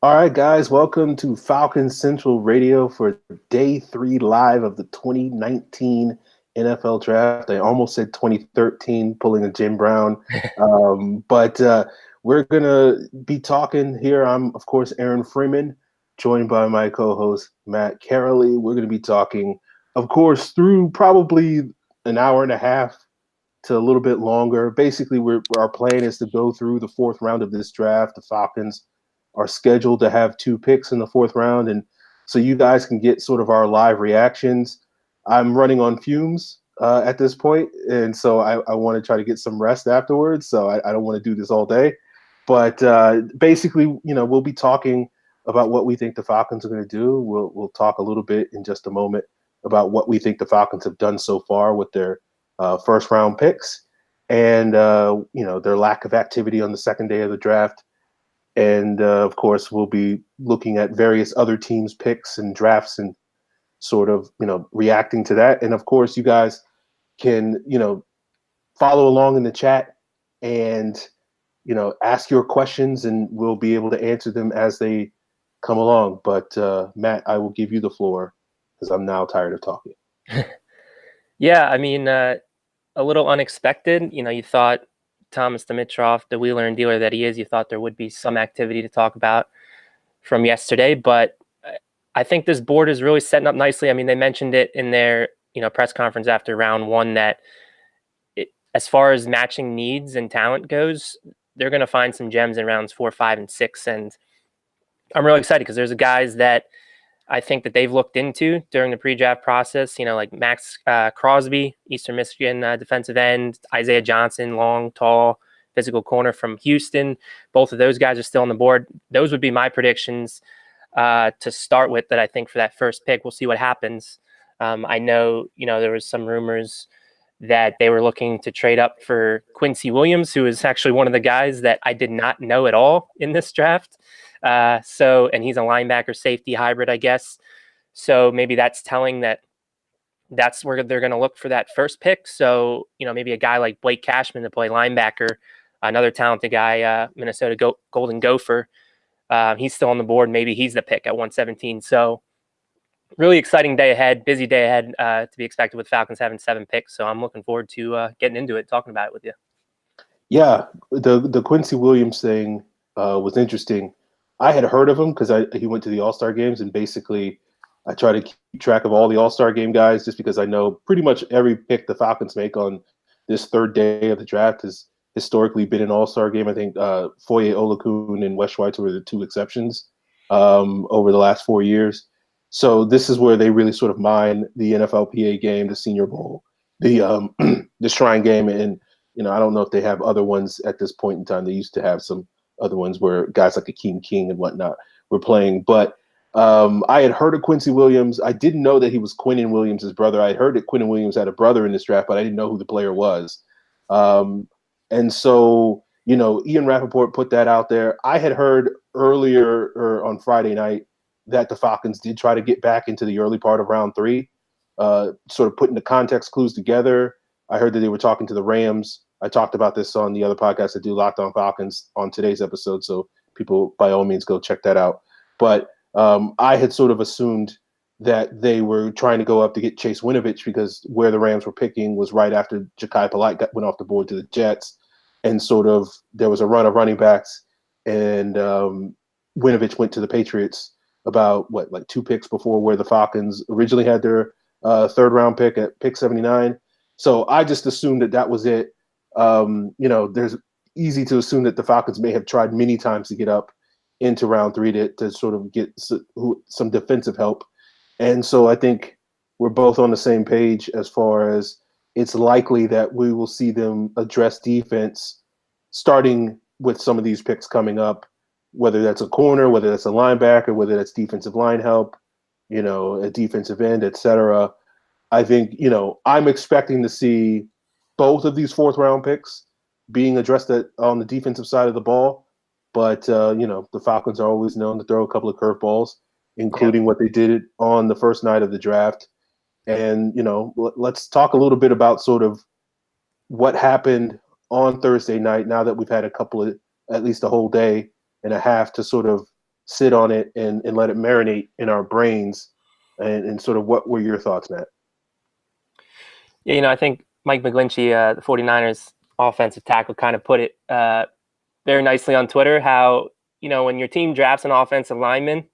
All right, guys, welcome to Falcon Central Radio for day 3 live of the 2019 NFL Draft. I almost said 2013, pulling a Jim Brown. But we're going to be talking here. I'm, of course, Aaron Freeman, joined by my co-host, Matt Karoly. We're going to be talking, of course, through probably an hour and a half to a little bit longer. Basically, our plan is to go through the fourth round of this draft. The Falcons are scheduled to have 2 picks in the fourth round, and so you guys can get sort of our live reactions. I'm running on fumes at this point, and so I want to try to get some rest afterwards. So I don't want to do this all day, but basically, we'll be talking about what we think the Falcons are going to do. We'll talk a little bit in just a moment about what we think the Falcons have done so far with their first round picks, and their lack of activity on the second day of the draft. And of course, we'll be looking at various other teams' picks and drafts and sort of reacting to that. And of course, you guys can follow along in the chat and ask your questions, and we'll be able to answer them as they come along. But Matt, I will give you the floor because I'm now tired of talking. Yeah, I mean, a little unexpected. You thought Thomas Dimitroff, the wheeler and dealer that he is, you thought there would be some activity to talk about from yesterday. But I think this board is really setting up nicely. I mean, they mentioned it in their press conference after round one that as far as matching needs and talent goes, they're going to find some gems in rounds 4, 5, and 6. And I'm really excited because there's guys that I think that they've looked into during the pre-draft process, like Max Crosby, Eastern Michigan defensive end, Isaiah Johnson, long, tall, physical corner from Houston. Both of those guys are still on the board. Those would be my predictions to start with that I think for that first pick. We'll see what happens. I know, there was some rumors that they were looking to trade up for Quincy Williams, who is actually one of the guys that I did not know at all in this draft. And he's a linebacker safety hybrid, I guess. So maybe that's telling that's where they're going to look for that first pick. So, maybe a guy like Blake Cashman to play linebacker, another talented guy, Minnesota Golden Gopher. He's still on the board. Maybe he's the pick at 117. So really exciting day ahead, busy day ahead to be expected with Falcons having 7 picks. So I'm looking forward to getting into it, talking about it with you. Yeah, the Quincy Williams thing was interesting. I had heard of him because he went to the All-Star games, and basically I try to keep track of all the All-Star game guys just because I know pretty much every pick the Falcons make on this third day of the draft has historically been an All-Star game. I think Foye Oluokun and Wes Schweitzer were the 2 exceptions over the last 4 years. So this is where they really sort of mine the NFLPA game, the Senior Bowl, the the Shrine Game, and I don't know if they have other ones at this point in time. They used to have some other ones where guys like Akeem King and whatnot were playing. But I had heard of Quincy Williams. I didn't know that he was Quinnen Williams' brother. I had heard that Quinnen Williams had a brother in this draft, but I didn't know who the player was. And so, Ian Rappaport put that out there. I had heard earlier or on Friday night that the Falcons did try to get back into the early part of round 3, sort of putting the context clues together. I heard that they were talking to the Rams. I talked about this on the other podcast that do Locked On Falcons on today's episode, so people, by all means, go check that out. But I had sort of assumed that they were trying to go up to get Chase Winovich because where the Rams were picking was right after Ja'Kai Polite went off the board to the Jets, and sort of there was a run of running backs, and Winovich went to the Patriots about, 2 picks before where the Falcons originally had their third-round pick at pick 79. So I just assumed that was it. There's easy to assume that the Falcons may have tried many times to get up into round 3 to sort of get some defensive help. And so I think we're both on the same page as far as it's likely that we will see them address defense starting with some of these picks coming up, whether that's a corner, whether that's a linebacker, whether that's defensive line help, a defensive end, etc. I think, I'm expecting to see both of these fourth-round picks being addressed on the defensive side of the ball. But, the Falcons are always known to throw a couple of curveballs, including what they did on the first night of the draft. And, let's talk a little bit about sort of what happened on Thursday night now that we've had at least a whole day and a half to sort of sit on it and let it marinate in our brains? And sort of what were your thoughts, Matt? Yeah, I think Mike McGlinchey, the 49ers offensive tackle, kind of put it very nicely on Twitter how, when your team drafts an offensive lineman,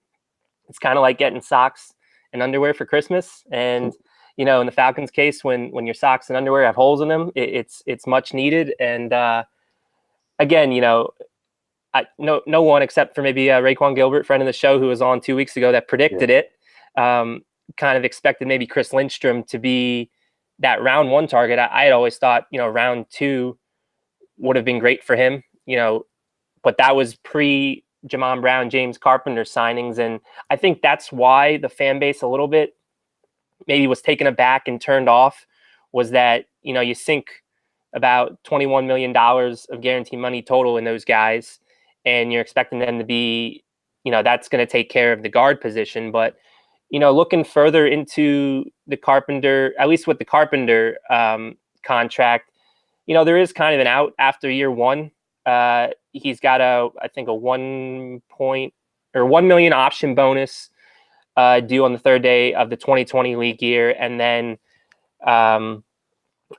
it's kind of like getting socks and underwear for Christmas. And, in the Falcons case, when your socks and underwear have holes in them, it's much needed. And again, no one except for maybe Raekwon Gilbert, friend of the show, who was on 2 weeks ago, that predicted it, kind of expected maybe Chris Lindstrom to be that round 1 target. I had always thought, round 2 would have been great for him, but that was pre Jamon Brown, James Carpenter signings. And I think that's why the fan base a little bit maybe was taken aback and turned off, was that, you sink about $21 million of guaranteed money total in those guys, and you're expecting them to be, that's going to take care of the guard position. But, looking further into the Carpenter, at least with the Carpenter contract, there is kind of an out after year 1. He's got I think a 1 million option bonus due on the 3rd day of the 2020 league year. And then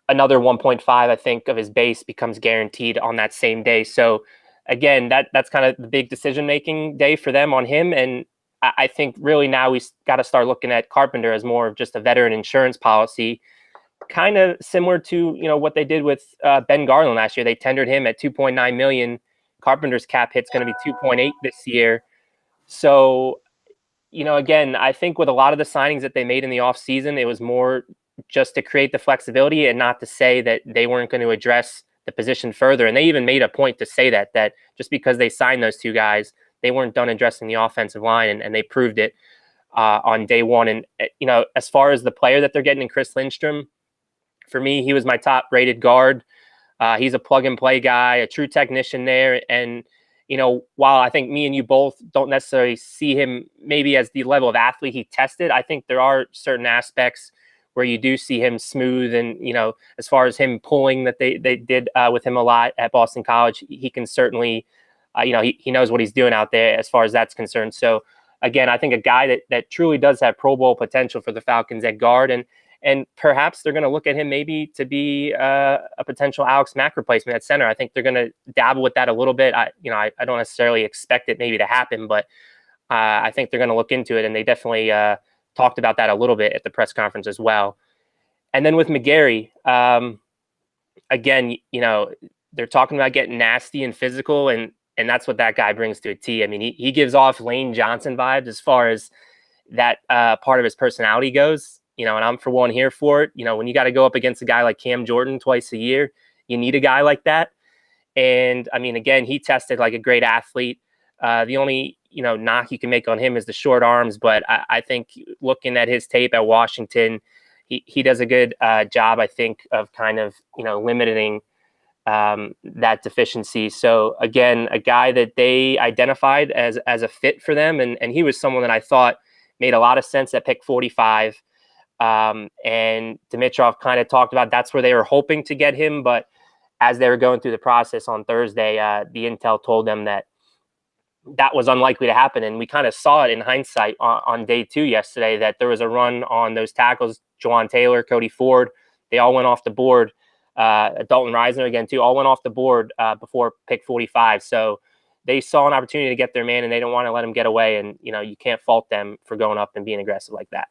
another 1.5, I think, of his base becomes guaranteed on that same day. So again, that's kind of the big decision-making day for them on him. And I think really now we got to start looking at Carpenter as more of just a veteran insurance policy, kind of similar to, what they did with Ben Garland last year. They tendered him at $2.9 million. Carpenter's cap hit's going to be 2.8 this year. So, again, I think with a lot of the signings that they made in the offseason, it was more just to create the flexibility and not to say that they weren't going to address the position further. And they even made a point to say that just because they signed those 2 guys, they weren't done addressing the offensive line, and they proved it on day 1. And, as far as the player that they're getting in Chris Lindstrom, for me, he was my top rated guard. He's a plug and play guy, a true technician there. And, while I think me and you both don't necessarily see him maybe as the level of athlete he tested, I think there are certain aspects where you do see him smooth. And, as far as him pulling that they did with him a lot at Boston College, he can certainly, he knows what he's doing out there as far as that's concerned. So again, I think a guy that truly does have Pro Bowl potential for the Falcons at guard, and perhaps they're going to look at him maybe to be a potential Alex Mack replacement at center. I think they're going to dabble with that a little bit. I don't necessarily expect it maybe to happen, but I think they're going to look into it, and they definitely talked about that a little bit at the press conference as well. And then with McGarry, again, they're talking about getting nasty and physical, and that's what that guy brings to a T. I mean, he gives off Lane Johnson vibes as far as that part of his personality goes. And I'm for one here for it. When you got to go up against a guy like Cam Jordan twice a year, you need a guy like that. And I mean, again, he tested like a great athlete. The only, knock you can make on him is the short arms. But I think looking at his tape at Washington, he does a good job, I think, of kind of, limiting that deficiency. So again, a guy that they identified as a fit for them. And he was someone that I thought made a lot of sense at pick 45. And Dimitroff kind of talked about that's where they were hoping to get him. But as they were going through the process on Thursday, the intel told them that was unlikely to happen. And we kind of saw it in hindsight on day 2 yesterday, that there was a run on those tackles, Jawan Taylor, Cody Ford. They all went off the board. Dalton Reisner again, too, all went off the board before pick 45. So they saw an opportunity to get their man, and they don't want to let him get away. And, you can't fault them for going up and being aggressive like that.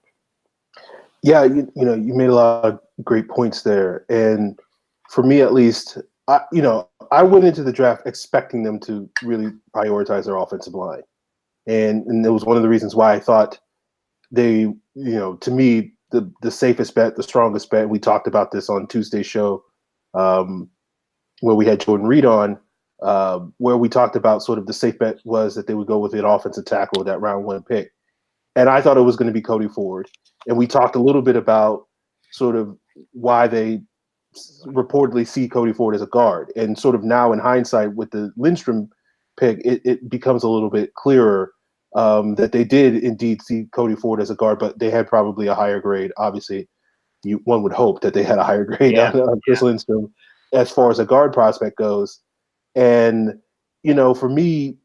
Yeah, you made a lot of great points there. And for me, at least, I went into the draft expecting them to really prioritize their offensive line. And it was one of the reasons why I thought they, to me, the safest bet, the strongest bet. We talked about this on Tuesday's show where we had Jordan Reed on, where we talked about sort of the safe bet was that they would go with an offensive tackle with that round 1 pick. And I thought it was going to be Cody Ford. And we talked a little bit about sort of why they reportedly see Cody Ford as a guard. And sort of now in hindsight with the Lindstrom pick, it becomes a little bit clearer that they did indeed see Cody Ford as a guard, but they had probably a higher grade. Obviously, one would hope that they had a higher grade on Chris Lindstrom as far as a guard prospect goes. And, for me,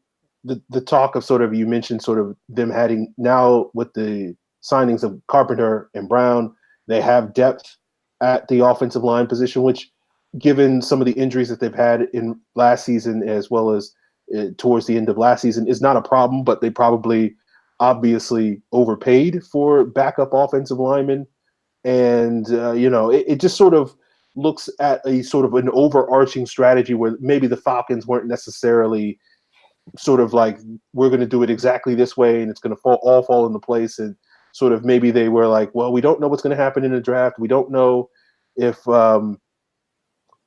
the talk of sort of, you mentioned sort of them having now with the signings of Carpenter and Brown, they have depth at the offensive line position, which, given some of the injuries that they've had in last season as well as towards the end of last season, is not a problem. But they probably obviously overpaid for backup offensive linemen, and it just sort of looks at a sort of an overarching strategy where maybe the Falcons weren't necessarily sort of like, we're going to do it exactly this way and it's going to all fall into place. And sort of maybe they were like, well, we don't know what's going to happen in the draft. We don't know if the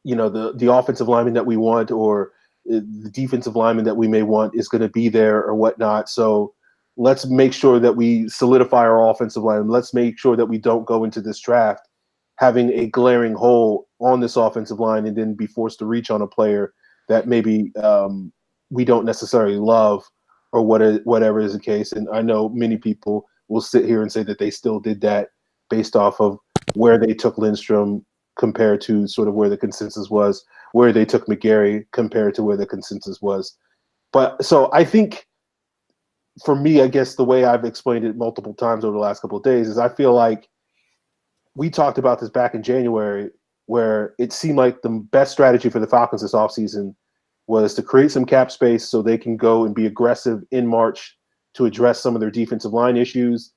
offensive lineman that we want, or the defensive lineman that we may want, is going to be there or whatnot. So let's make sure that we solidify our offensive line. Let's make sure that we don't go into this draft having a glaring hole on this offensive line and then be forced to reach on a player that maybe we don't necessarily love, or whatever is the case. And I know many people will sit here and say that they still did that based off of where they took Lindstrom compared to sort of where the consensus was, where they took McGarry compared to where the consensus was. But so I think, for me, I guess the way I've explained it multiple times over the last couple of days is, I feel like we talked about this back in January, where it seemed like the best strategy for the Falcons this offseason was to create some cap space so they can go and be aggressive in March to address some of their defensive line issues.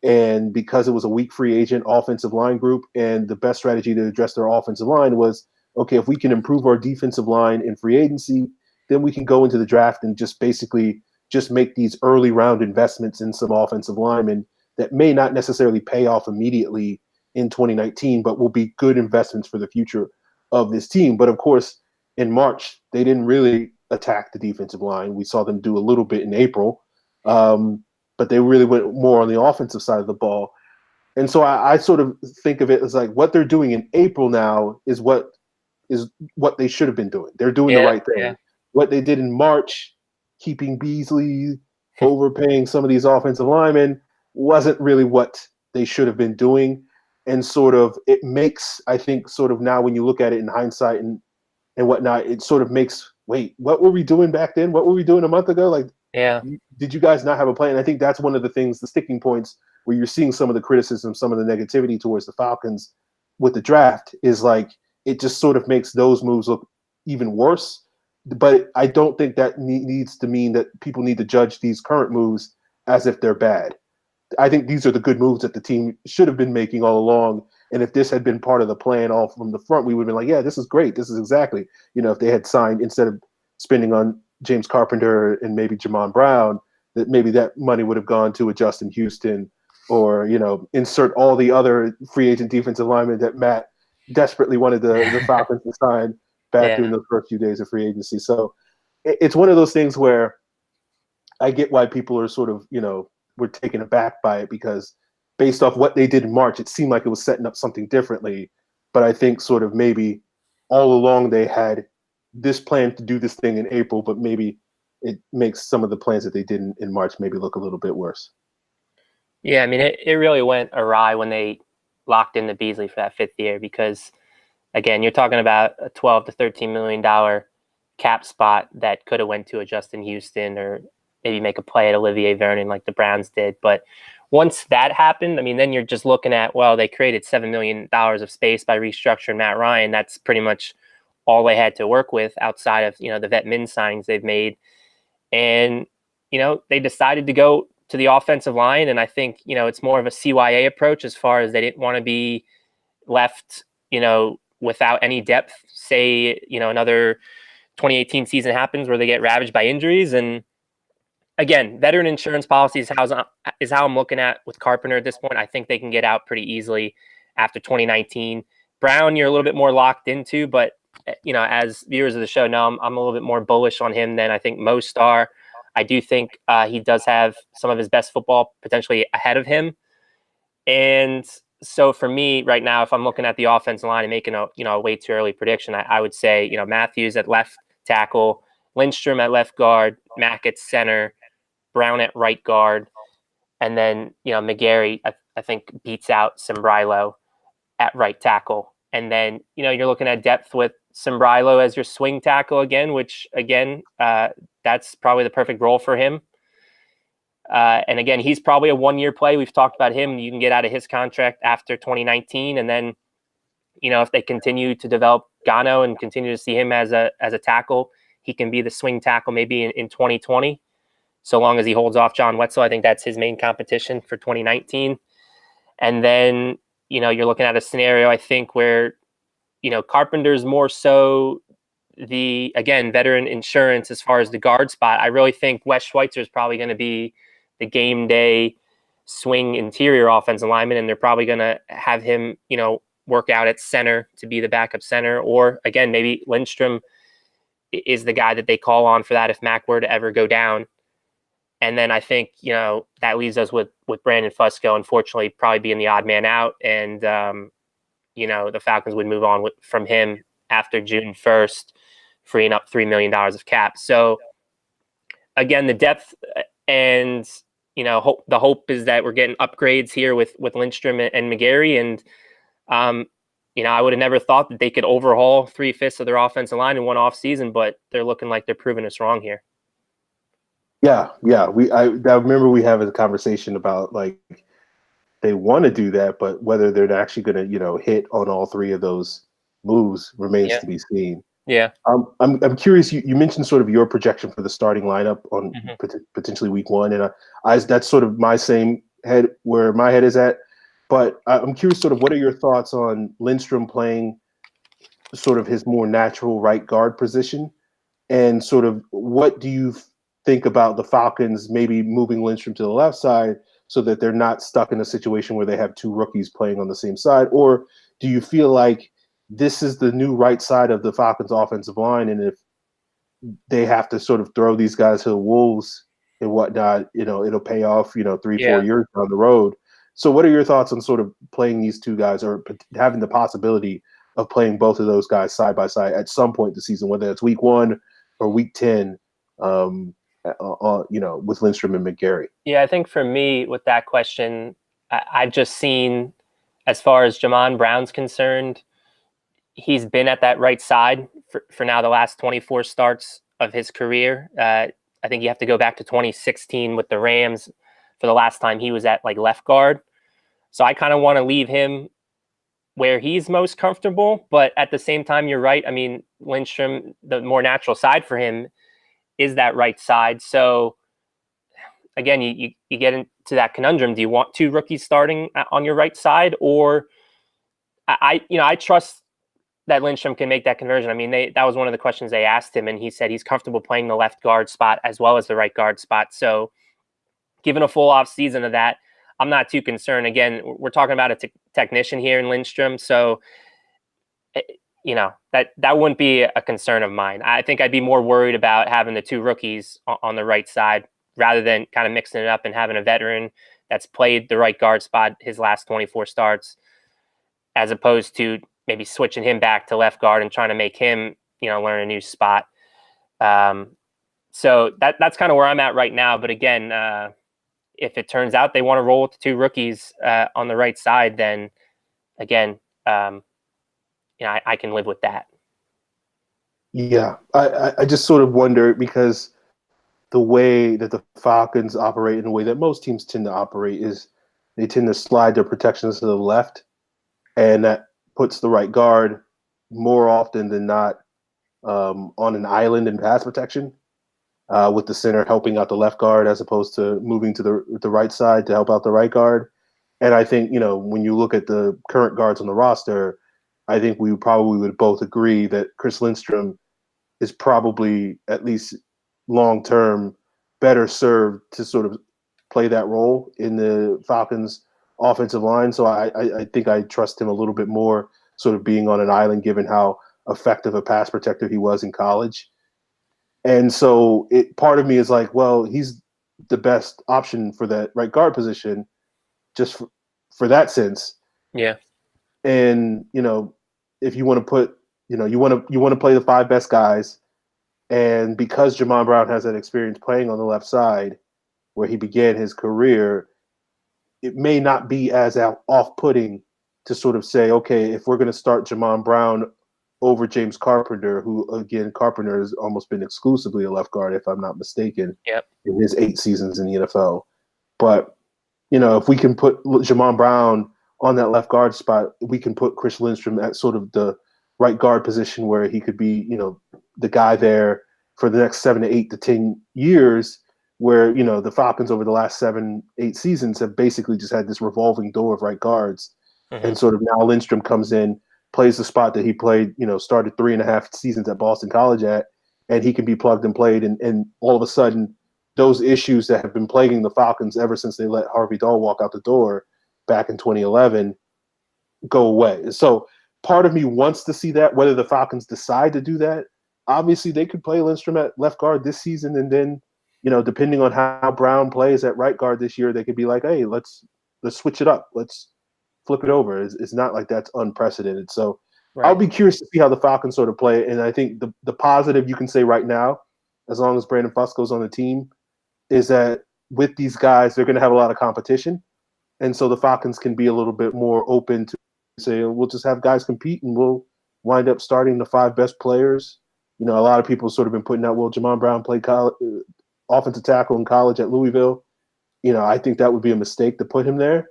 And because it was a weak free agent offensive line group, and the best strategy to address their offensive line was, okay, if we can improve our defensive line in free agency, then we can go into the draft and just basically just make these early round investments in some offensive linemen that may not necessarily pay off immediately in 2019, but will be good investments for the future of this team. But of course, in March, they didn't really attack the defensive line. We saw them do a little bit in April, but they really went more on the offensive side of the ball. And so I sort of think of it as like, what they're doing in April now is what they should have been doing. They're doing the right thing. Yeah. What they did in March, keeping Beasley, overpaying some of these offensive linemen, wasn't really what they should have been doing. And sort of it makes, I think, sort of now when you look at it in hindsight and whatnot, it sort of makes, wait, what were we doing back then? What were we doing a month ago? Like, Yeah. did you guys not have a plan? And I think that's one of the things, the sticking points where you're seeing some of the criticism, some of the negativity towards the Falcons with the draft, is like, it just sort of makes those moves look even worse. But I don't think that needs to mean that people need to judge these current moves as if they're bad. I think these are the good moves that the team should have been making all along. And if this had been part of the plan all from the front, we would have been like, yeah, this is great. This is exactly, if they had signed, instead of spending on James Carpenter and maybe Jamon Brown, that maybe that money would have gone to a Justin Houston, or, insert all the other free agent defensive linemen that Matt desperately wanted the Falcons to sign back during those first few days of free agency. So it's one of those things where I get why people are sort of, were taken aback by it, because based off what they did in March, it seemed like it was setting up something differently. But I think sort of maybe all along they had this plan to do this thing in April, but maybe it makes some of the plans that they did in March maybe look a little bit worse. Yeah, I mean, it really went awry when they locked into Beasley for that 5th year, because, again, you're talking about a $12 to $13 million cap spot that could have went to a Justin Houston, or maybe make a play at Olivier Vernon like the Browns did. But once that happened, I mean, then you're just looking at, well, they created $7 million of space by restructuring Matt Ryan. That's pretty much all they had to work with outside of, the vet min signings they've made. And, they decided to go to the offensive line. And I think, it's more of a CYA approach, as far as they didn't want to be left, without any depth. Say, another 2018 season happens where they get ravaged by injuries. And again, veteran insurance policies is how I'm looking at with Carpenter at this point. I think they can get out pretty easily after 2019. Brown, you're a little bit more locked into, but as viewers of the show know, I'm a little bit more bullish on him than I think most are. I do think he does have some of his best football potentially ahead of him. And so for me right now, if I'm looking at the offensive line and making a way too early prediction, I would say, Matthews at left tackle, Lindstrom at left guard, Mack at center, Brown at right guard, and then, McGarry, I think, beats out Sembrilo at right tackle. And then, you're looking at depth with Sombrilo as your swing tackle again, which again, that's probably the perfect role for him. And again, he's probably a 1-year play. We've talked about him. You can get out of his contract after 2019. And then, if they continue to develop Gano and continue to see him as a tackle, he can be the swing tackle maybe in 2020, so long as he holds off John Wetzel. I think that's his main competition for 2019. And then, you're looking at a scenario, I think, where, Carpenter's more so the, again, veteran insurance as far as the guard spot. I really think Wes Schweitzer is probably going to be the game day swing interior offensive lineman, and they're probably going to have him, work out at center to be the backup center. Or again, maybe Lindstrom is the guy that they call on for that if Mac were to ever go down. And then I think, that leaves us with Brandon Fusco, unfortunately, probably being the odd man out. And, the Falcons would move on from him after June 1st, freeing up $3 million of cap. So again, the depth and, the hope is that we're getting upgrades here with Lindstrom and McGarry. And, I would have never thought that they could overhaul 3/5 of their offensive line in one off season, but they're looking like they're proving us wrong here. Yeah. I remember we having a conversation about like they want to do that, but whether they're actually going to hit on all three of those moves remains to be seen. Yeah. I'm curious. You mentioned sort of your projection for the starting lineup on potentially week 1, and that's sort of my same head where my head is at. But I'm curious, sort of, what are your thoughts on Lindstrom playing sort of his more natural right guard position, and sort of what do you think about the Falcons maybe moving Lindstrom to the left side so that they're not stuck in a situation where they have two rookies playing on the same side? Or do you feel like this is the new right side of the Falcons offensive line, and if they have to sort of throw these guys to the wolves and whatnot, it'll pay off, 3-4 years down the road? So what are your thoughts on sort of playing these two guys, or having the possibility of playing both of those guys side by side at some point this season, whether it's week 1 or week 10, with Lindstrom and McGarry? Yeah, I think for me with that question, I've just seen, as far as Jamon Brown's concerned, he's been at that right side for now the last 24 starts of his career. I think you have to go back to 2016 with the Rams for the last time he was at like left guard. So I kind of want to leave him where he's most comfortable. But at the same time, you're right. I mean, Lindstrom, the more natural side for him is that right side. So again, you get into that conundrum. Do you want two rookies starting on your right side? Or I trust that Lindstrom can make that conversion. I mean, that was one of the questions they asked him, and he said he's comfortable playing the left guard spot as well as the right guard spot. So given a full off season of that, I'm not too concerned. Again, we're talking about a technician here in Lindstrom. So, that wouldn't be a concern of mine. I think I'd be more worried about having the two rookies on the right side rather than kind of mixing it up and having a veteran that's played the right guard spot his last 24 starts, as opposed to maybe switching him back to left guard and trying to make him, learn a new spot. So that's kind of where I'm at right now. But again, if it turns out they want to roll with the two rookies on the right side, then again, I can live with that. Yeah, I just sort of wonder, because the way that the Falcons operate and the way that most teams tend to operate is they tend to slide their protections to the left, and that puts the right guard more often than not on an island in pass protection, with the center helping out the left guard as opposed to moving to the right side to help out the right guard. And I think, when you look at the current guards on the roster, I think we probably would both agree that Chris Lindstrom is probably, at least long-term, better served to sort of play that role in the Falcons offensive line. So I think I trust him a little bit more sort of being on an island, given how effective a pass protector he was in college. And so part of me is like, well, he's the best option for that right guard position, just for that sense. Yeah. And, if you want to put, you want to play the 5 best guys. And because Jamon Brown has that experience playing on the left side where he began his career, it may not be as off-putting to sort of say, okay, if we're going to start Jamon Brown over James Carpenter, who again Carpenter has almost been exclusively a left guard, if I'm not mistaken, Yep. in his 8 seasons in the NFL. But if we can put Jamon Brown on that left guard spot, we can put Chris Lindstrom at sort of the right guard position where he could be, the guy there for the next 7 to 8 to 10 years, where, the Falcons over the last 7, 8 seasons have basically just had this revolving door of right guards. Mm-hmm. And sort of now Lindstrom comes in, plays the spot that he played, started 3.5 seasons at Boston College at, and he can be plugged and played. And all of a sudden, those issues that have been plaguing the Falcons ever since they let Harvey Dahl walk out the door back in 2011 go away. So part of me wants to see that, whether the Falcons decide to do that. Obviously, they could play Lindstrom at left guard this season, and then, depending on how Brown plays at right guard this year, they could be like, hey, let's switch it up. Let's flip it over. It's not like that's unprecedented. So Right. I'll be curious to see how the Falcons sort of play it. And I think the positive you can say right now, as long as Brandon Fusco's on the team, is that with these guys, they're going to have a lot of competition. And so the Falcons can be a little bit more open to say, we'll just have guys compete and we'll wind up starting the 5 best players. A lot of people sort of been putting out, well, Jamon Brown played offensive tackle in college at Louisville. I think that would be a mistake to put him there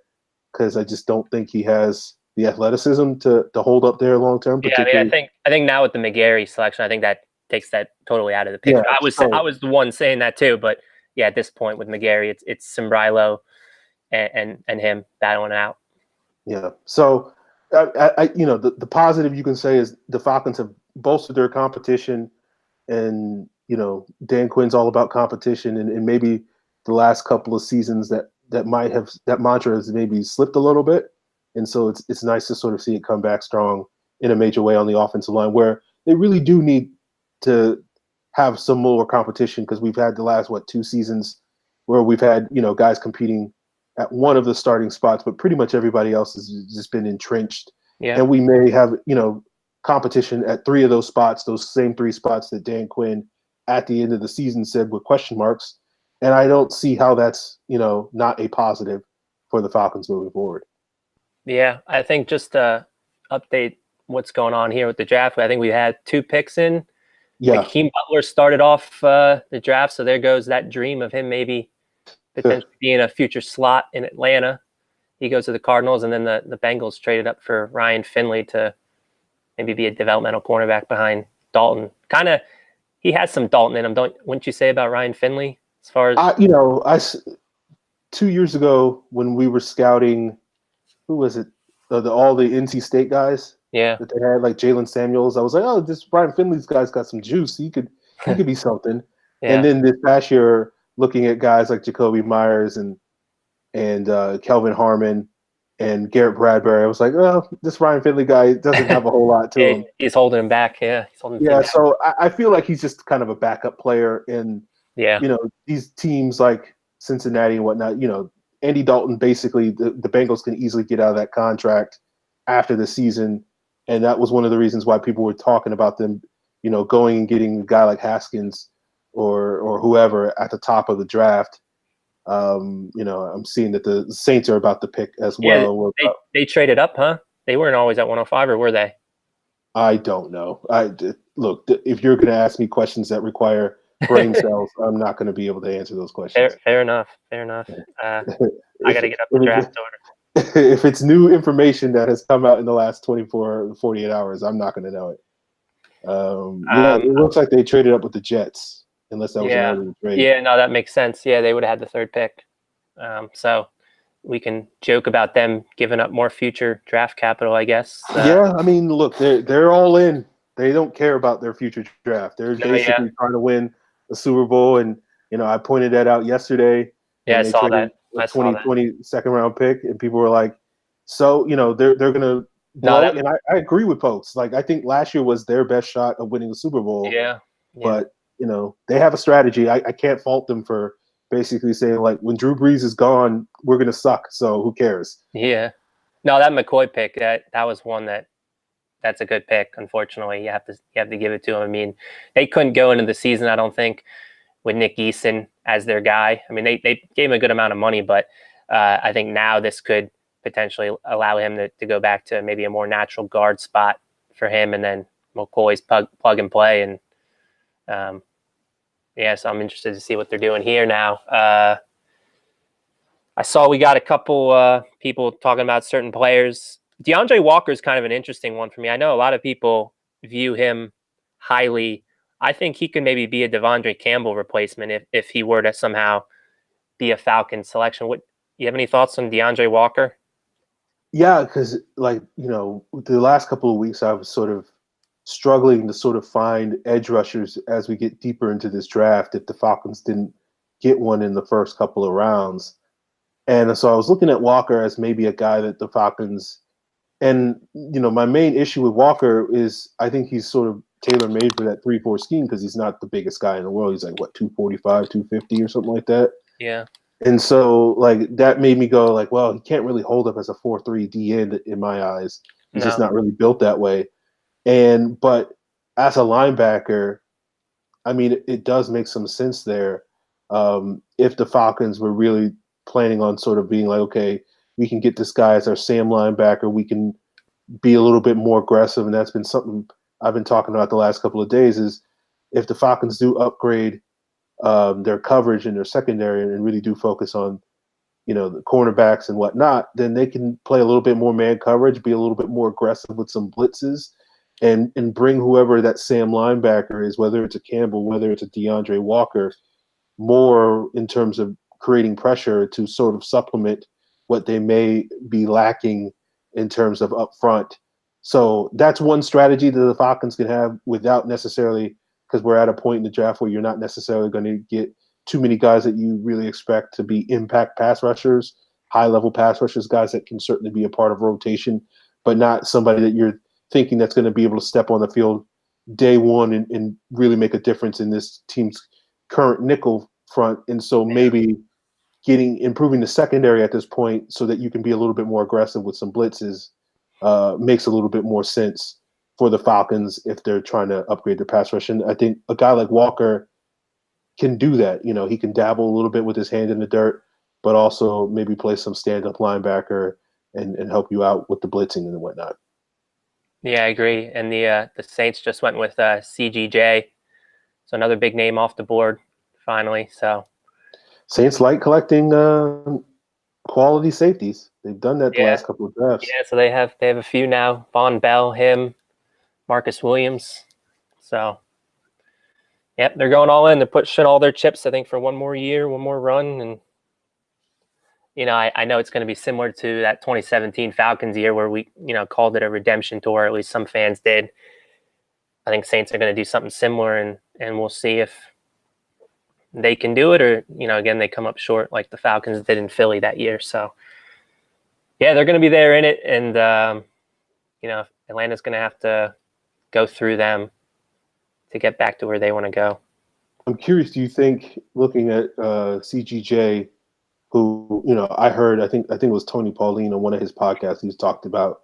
because I just don't think he has the athleticism to hold up there long term. Yeah, I mean, I think now with the McGarry selection, I think that takes that totally out of the picture. Yeah, I was the one saying that too, but yeah, at this point with McGarry, it's Sombrilo and him battling it out. Yeah. So, the positive you can say is the Falcons have bolstered their competition, and Dan Quinn's all about competition, and maybe the last couple of seasons that mantra has maybe slipped a little bit, and so it's nice to sort of see it come back strong in a major way on the offensive line, where they really do need to have some more competition because we've had the last 2 seasons where we've had guys competing at one of the starting spots, but pretty much everybody else has just been entrenched. Yeah. And we may have competition at 3 of those spots, those same 3 spots that Dan Quinn at the end of the season said with question marks. And I don't see how that's not a positive for the Falcons moving forward. Yeah, I think just to update what's going on here with the draft, I think we had 2 picks in. Yeah. Hakeem Butler started off the draft, so there goes that dream of him maybe potentially being a future slot in Atlanta. He goes to the Cardinals, and then the Bengals traded up for Ryan Finley to maybe be a developmental cornerback behind Dalton. Kind of, he has some Dalton in him, wouldn't you say about Ryan Finley? As far as 2 years ago when we were scouting, who was it? All the NC State guys. Yeah. That they had, like Jalen Samuels. I was like, oh, this Ryan Finley's guy's got some juice. He could be something. Yeah. And then this past year, looking at guys like Jacoby Myers and Kelvin Harmon and Garrett Bradbury, I was like, oh, this Ryan Finley guy doesn't have a whole lot to him. He's holding him back. Yeah. He's holding him back. So I feel like he's just kind of a backup player. And, these teams like Cincinnati and whatnot, Andy Dalton, basically the Bengals can easily get out of that contract after the season. And that was one of the reasons why people were talking about them, going and getting a guy like Haskins or whoever at the top of the draft. I'm seeing that the Saints are about to pick as well. Yeah, they traded up, huh? They weren't always at 105, or were they? I don't know. Look, if you're going to ask me questions that require brain cells, I'm not going to be able to answer those questions. Fair enough. I got to get up the draft order. If it's new information that has come out in the last 24 48 hours, I'm not going to know it. It looks like they traded up with the Jets, unless that was an early trade. Yeah, no, that makes sense. Yeah, they would have had the 3rd pick. So we can joke about them giving up more future draft capital, I guess. I mean, look, they're all in. They don't care about their future draft. They're basically trying to win a Super Bowl, and I pointed that out yesterday. Yeah, I saw that. A 2020 second-round pick, and people were like, so, they're going to blow. And I agree with folks. Like, I think last year was their best shot of winning the Super Bowl. Yeah. But, they have a strategy. I can't fault them for basically saying, like, when Drew Brees is gone, we're going to suck, so who cares? Yeah. No, that McCoy pick, that was one that's a good pick. Unfortunately, you have to give it to them. I mean, they couldn't go into the season, I don't think, with Nick Eason as their guy. I mean, they gave him a good amount of money, but I think now this could potentially allow him to go back to maybe a more natural guard spot for him, and then McCoy's plug and play, and so I'm interested to see what they're doing here now. I saw we got a couple people talking about certain players. DeAndre Walker is kind of an interesting one for me. I know a lot of people view him highly. I think he could maybe be a Devondre Campbell replacement if he were to somehow be a Falcon selection. You have any thoughts on DeAndre Walker? Yeah, because the last couple of weeks I was sort of struggling to sort of find edge rushers as we get deeper into this draft if the Falcons didn't get one in the first couple of rounds. And so I was looking at Walker as maybe a guy that the Falcons – and, my main issue with Walker is I think he's sort of tailor-made for that 3-4 scheme because he's not the biggest guy in the world. He's like, 245, 250 or something like that. Yeah. And so, that made me go, well, he can't really hold up as a 4-3 D-end in my eyes. He's just not really built that way. But as a linebacker, I mean, it does make some sense there. If the Falcons were really planning on sort of being like, okay, we can get this guy as our Sam linebacker, we can be a little bit more aggressive, and that's been something I've been talking about the last couple of days, is if the Falcons do upgrade their coverage and their secondary and really do focus on, the cornerbacks and whatnot, then they can play a little bit more man coverage, be a little bit more aggressive with some blitzes, and bring whoever that Sam linebacker is, whether it's a Campbell, whether it's a DeAndre Walker, more in terms of creating pressure to sort of supplement what they may be lacking in terms of up front. So that's one strategy that the Falcons can have without necessarily, because we're at a point in the draft where you're not necessarily going to get too many guys that you really expect to be impact pass rushers, high-level pass rushers, guys that can certainly be a part of rotation, but not somebody that you're thinking that's going to be able to step on the field day one and really make a difference in this team's current nickel front. And so maybe improving the secondary at this point so that you can be a little bit more aggressive with some blitzes makes a little bit more sense for the Falcons if they're trying to upgrade their pass rush. And I think a guy like Walker can do that. He can dabble a little bit with his hand in the dirt, but also maybe play some stand-up linebacker and help you out with the blitzing and whatnot. Yeah, I agree. And the Saints just went with CGJ, so another big name off the board finally. So Saints like collecting quality safeties. They've done that the last couple of drafts. Yeah, so they have a few now. Von Bell, him, Marcus Williams. So, yep, they're going all in. They're pushing all their chips, I think, for one more year, one more run. And, I know it's going to be similar to that 2017 Falcons year where we, called it a redemption tour. At least some fans did. I think Saints are going to do something similar, and we'll see if they can do it or, again, they come up short like the Falcons did in Philly that year. So, yeah, they're going to be there in it. And, Atlanta's going to have to go through them to get back to where they want to go. I'm curious, do you think, looking at CGJ, who, I think it was Tony Pauline on one of his podcasts, he's talked about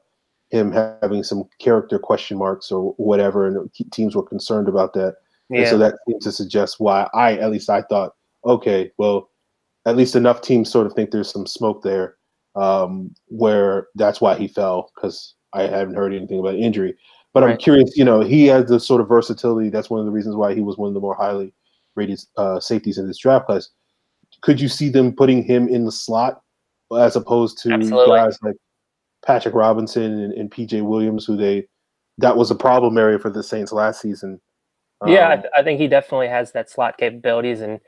him having some character question marks or whatever, and teams were concerned about that. Yeah. And so that seems to suggest why I thought, okay, well, at least enough teams sort of think there's some smoke there, where that's why he fell, because I haven't heard anything about injury. But right. I'm curious, he has the sort of versatility. That's one of the reasons why he was one of the more highly rated safeties in this draft class. Could you see them putting him in the slot as opposed to guys like Patrick Robinson and PJ Williams, that was a problem area for the Saints last season? Yeah, I think he definitely has that slot capabilities, and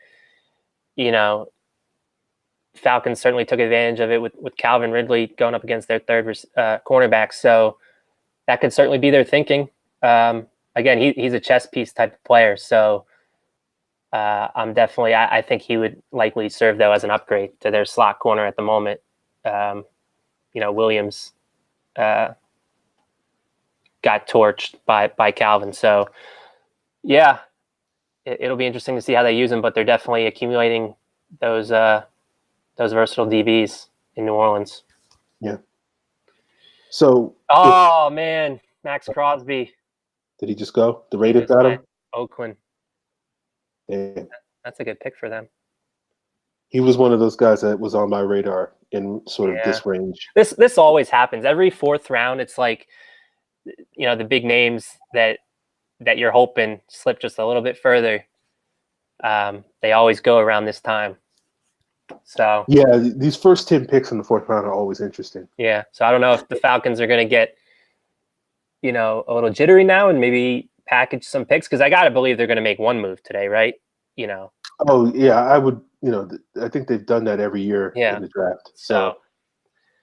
Falcons certainly took advantage of it with Calvin Ridley going up against their third cornerback. So that could certainly be their thinking. Again, he's a chess piece type of player, so I think he would likely serve though as an upgrade to their slot corner at the moment. Williams got torched by Calvin, so yeah, it'll be interesting to see how they use him. But they're definitely accumulating those versatile DBs in New Orleans. Yeah. So. Man, Max Crosby. Did he just go? The Raiders got him. Oakland. Yeah. That's a good pick for them. He was one of those guys that was on my radar in sort of this range. This always happens. Every fourth round, it's like, the big names that that you're hoping slip just a little bit further. They always go around this time. So yeah, these first 10 picks in the fourth round are always interesting. yeah, so I don't know if the Falcons are going to get, you know, a little jittery now and maybe package some picks, because I got to believe they're going to make one move today, right? You know. Oh yeah, I would. I think they've done that every year Yeah. in the draft. So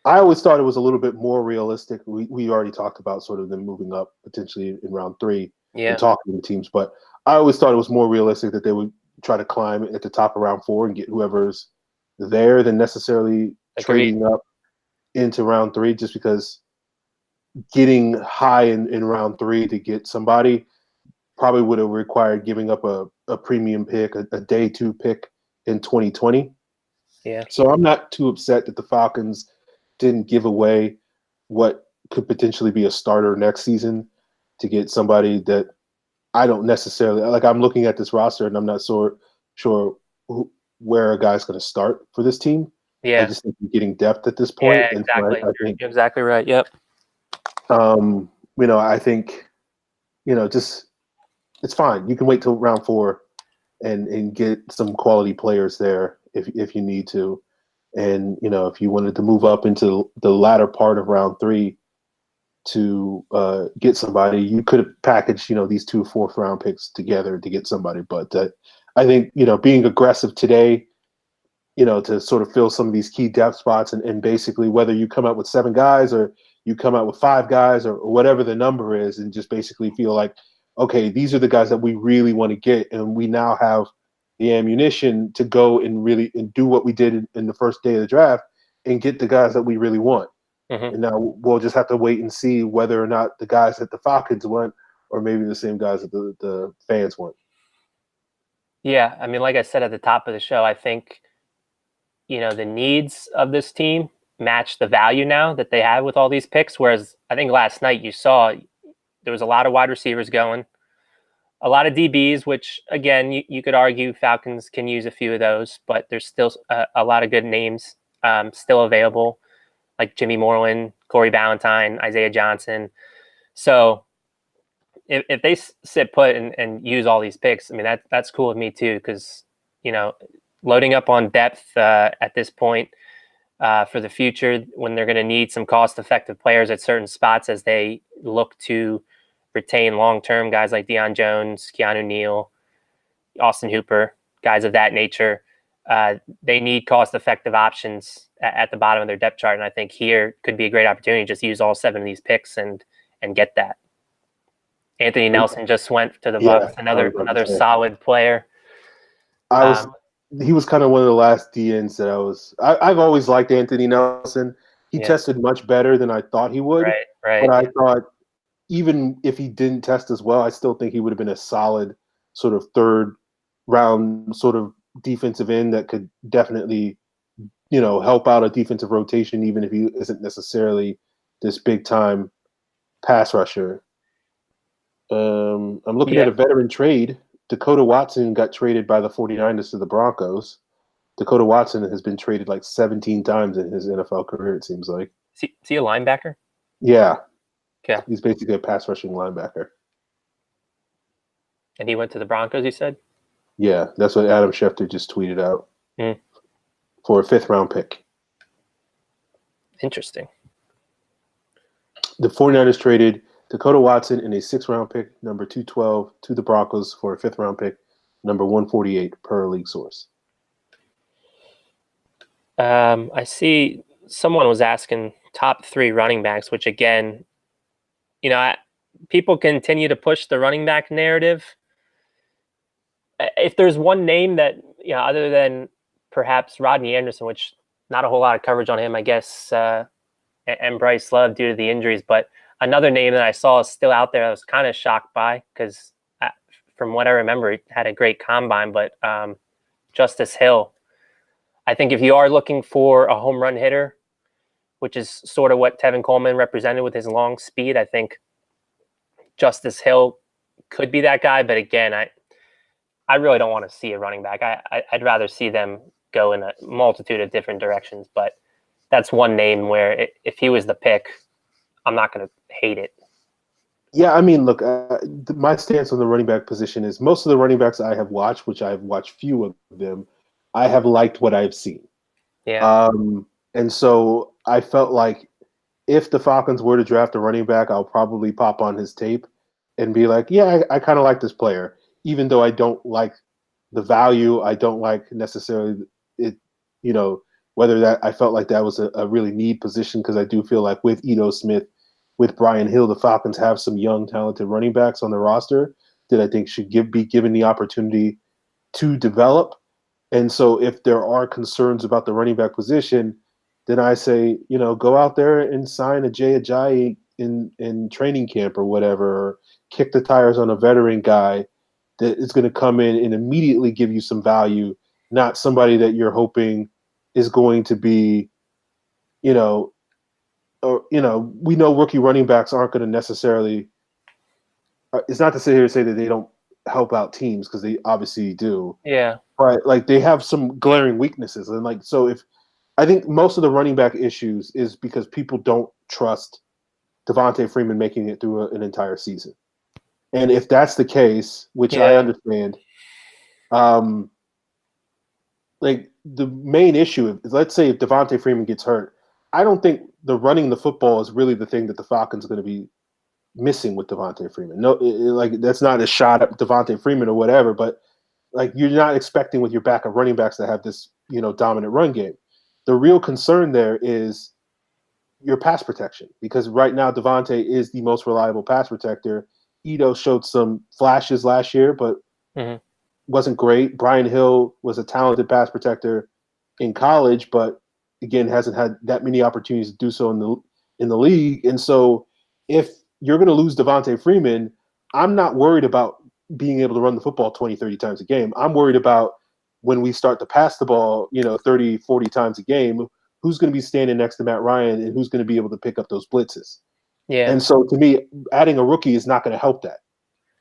I always thought it was a little bit more realistic. We already talked about sort of them moving up potentially in round 3 yeah, and talking to teams, but I always thought it was more realistic that they would try to climb at the top of round 4 and get whoever's there than necessarily agreed. trading up into round 3, just because getting high in round 3 to get somebody probably would have required giving up a premium pick, a day 2 pick in 2020. Yeah. So I'm not too upset that the Falcons didn't give away what could potentially be a starter next season to get somebody that I don't necessarily like. I'm looking at this roster and I'm not so sure where a guy's going to start for this team. I Yeah. just think you're getting depth at this Yeah, point, and so exactly. I think, You're exactly right. Yep. I think, just it's fine. You can wait till round 4 and get some quality players there if you need to. And if you wanted to move up into the latter part of round 3 to get somebody, you could have packaged these 2 fourth round picks together to get somebody. But I think being aggressive today, to sort of fill some of these key depth spots, and basically whether you come out with 7 guys or you come out with 5 guys or whatever the number is, and just basically feel like, okay, these are the guys that we really want to get, and we now have the ammunition to go and really and do what we did in the first day of the draft and get the guys that we really want. Mm-hmm. And now we'll just have to wait and see whether or not the guys that the Falcons want or maybe the same guys that the fans want. Yeah, I mean, like I said at the top of the show, I think the needs of this team match the value now that they have with all these picks. Whereas I think last night you saw there was a lot of wide receivers going, a lot of DBs, which again you could argue Falcons can use a few of those, but there's still a lot of good names still available, like Jimmy Moreland, Corey Ballantyne, Isaiah Johnson. So if they sit put and use all these picks, I mean that's cool with me too, because loading up on depth at this point for the future, when they're going to need some cost-effective players at certain spots as they look to retain long-term guys like Deion Jones, Keanu Neal, Austin Hooper, guys of that nature. They need cost-effective options at the bottom of their depth chart, and I think here could be a great opportunity to just use all 7 of these picks and get that. Anthony Nelson just went to the Bucs, another solid player. He was kind of one of the last DNs that I've always liked Anthony Nelson. He tested much better than I thought he would. Right. But I thought even if he didn't test as well, I still think he would have been a solid sort of third round sort of defensive end that could definitely, help out a defensive rotation, even if he isn't necessarily this big time pass rusher. I'm looking at a veteran trade. Dakota Watson got traded by the 49ers to the Broncos. Dakota Watson has been traded like 17 times in his NFL career, it seems like. Is he a linebacker? Yeah. Okay. He's basically a pass rushing linebacker. And he went to the Broncos, you said? Yeah, that's what Adam Schefter just tweeted out for a 5th round pick. Interesting. The 49ers traded Dakota Watson and a 6th round pick, number 212, to the Broncos for a 5th round pick, number 148 per league source. I see someone was asking top 3 running backs, which again, people continue to push the running back narrative. If there's one name that, other than perhaps Rodney Anderson, which not a whole lot of coverage on him, I guess, and Bryce Love due to the injuries, but another name that I saw is still out there I was kind of shocked by, because from what I remember, he had a great combine, but Justice Hill. I think if you are looking for a home run hitter, which is sort of what Tevin Coleman represented with his long speed, I think Justice Hill could be that guy. But again, I really don't want to see a running back. I'd rather see them go in a multitude of different directions. But that's one name where if he was the pick, I'm not going to hate it. Yeah, I mean, look, my stance on the running back position is most of the running backs I have watched, which I have watched few of them, I have liked what I've seen. Yeah. And so I felt like if the Falcons were to draft a running back, I'll probably pop on his tape and be like, yeah, I kind of like this player, even though I don't like the value. I don't like necessarily it, you know, whether that I felt like that was a really need position because I do feel like with Ito Smith, with Brian Hill, the Falcons have some young, talented running backs on the roster that I think should be given the opportunity to develop. And so if there are concerns about the running back position, then I say, go out there and sign a Jay Ajayi in training camp or whatever, or kick the tires on a veteran guy that is going to come in and immediately give you some value, not somebody that you're hoping is going to be, you know, or we know rookie running backs aren't going to necessarily. It's not to sit here and say that they don't help out teams because they obviously do, Yeah. but like they have some glaring weaknesses, and like so if I think most of the running back issues is because people don't trust Devontae Freeman making it through an entire season. And if that's the case, which I Yeah. understand, um, like the main issue is, let's say if Devontae Freeman gets hurt, I don't think the running the football is really the thing that the Falcons are going to be missing with Devontae Freeman. No, like that's not a shot at Devontae Freeman or whatever, but like you're not expecting with your backup running backs to have this, dominant run game. The real concern there is your pass protection because right now Devontae is the most reliable pass protector. Ito showed some flashes last year, but Hmm. wasn't great. Brian Hill was a talented pass protector in college, but again hasn't had that many opportunities to do so in the league. And so if you're going to lose Devontae Freeman, I'm not worried about being able to run the football 20, 30 times a game. I'm worried about when we start to pass the ball, 30, 40 times a game, who's going to be standing next to Matt Ryan and who's going to be able to pick up those blitzes. Yeah. And so to me, adding a rookie is not going to help that.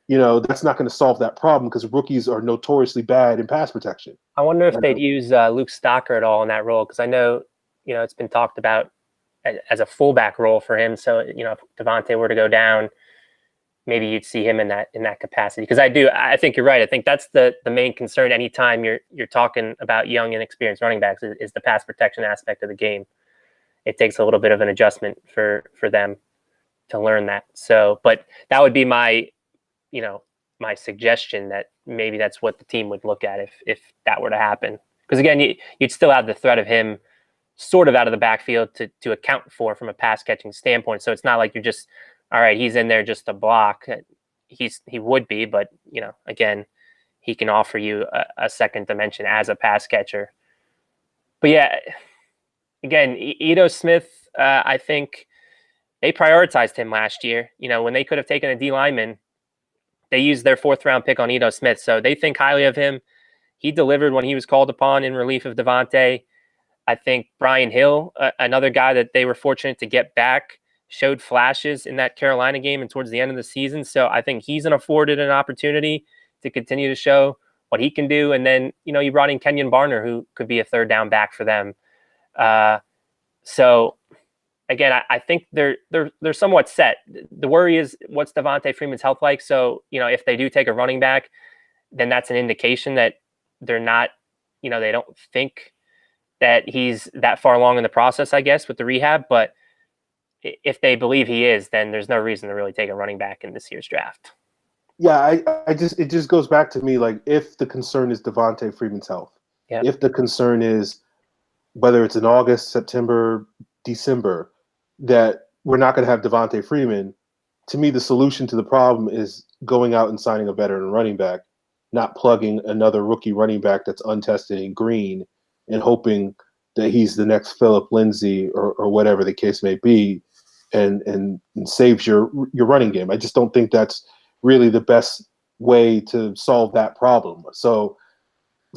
That's not going to solve that problem because rookies are notoriously bad in pass protection. I wonder if Uh, they'd use Luke Stocker at all in that role, because I know, it's been talked about as a fullback role for him. So, if Devontae were to go down, maybe you'd see him in that capacity. Because I think you're right. I think that's the main concern anytime you're talking about young and experienced running backs is the pass protection aspect of the game. It takes a little bit of an adjustment for them to learn that. So, but that would be you know, my suggestion that maybe that's what the team would look at if that were to happen. Because again, you'd still have the threat of him sort of out of the backfield to account for from a pass catching standpoint. So it's not like you're just, all right, he's in there just to block. He would be, but again, he can offer you a second dimension as a pass catcher. But yeah, again, Ito Smith, I think they prioritized him last year. When they could have taken a D lineman, they used their fourth round pick on Ito Smith. So they think highly of him. He delivered when he was called upon in relief of Devontae. I think Brian Hill, another guy that they were fortunate to get back, showed flashes in that Carolina game and towards the end of the season. So I think he's afforded an opportunity to continue to show what he can do. And then, you brought in Kenyon Barner, who could be a third down back for them. So again, I think they're somewhat set. The worry is what's Devontae Freeman's health like. So, if they do take a running back, then that's an indication that they're not, they don't think that he's that far along in the process, I guess, with the rehab. But if they believe he is, then there's no reason to really take a running back in this year's draft. yeah, it just goes back to me like if the concern is Devontae Freeman's health, Yeah. if the concern is whether it's in August, September, December, that we're not going to have Devontae Freeman, to me the solution to the problem is going out and signing a veteran running back, not plugging another rookie running back that's untested and green and hoping that he's the next Philip Lindsay or whatever the case may be and saves your running game. I just don't think that's really the best way to solve that problem. So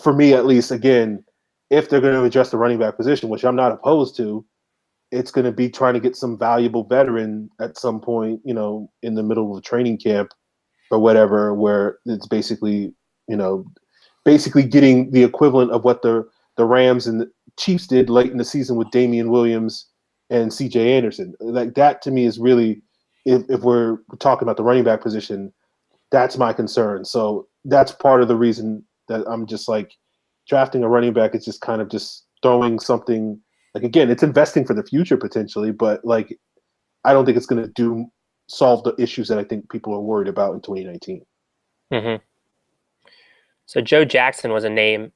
for me, at least, again, if they're going to address the running back position, which I'm not opposed to, it's going to be trying to get some valuable veteran at some point, in the middle of a training camp or whatever, where it's basically getting the equivalent of what the Rams and the Chiefs did late in the season with Damian Williams and CJ Anderson. Like that to me is really if we're talking about the running back position, that's my concern. So that's part of the reason that I'm just like drafting a running back is just kind of just throwing something like, again, it's investing for the future potentially, but like I don't think it's going to solve the issues that I think people are worried about in 2019. Mm-hmm. So Joe Jackson was a name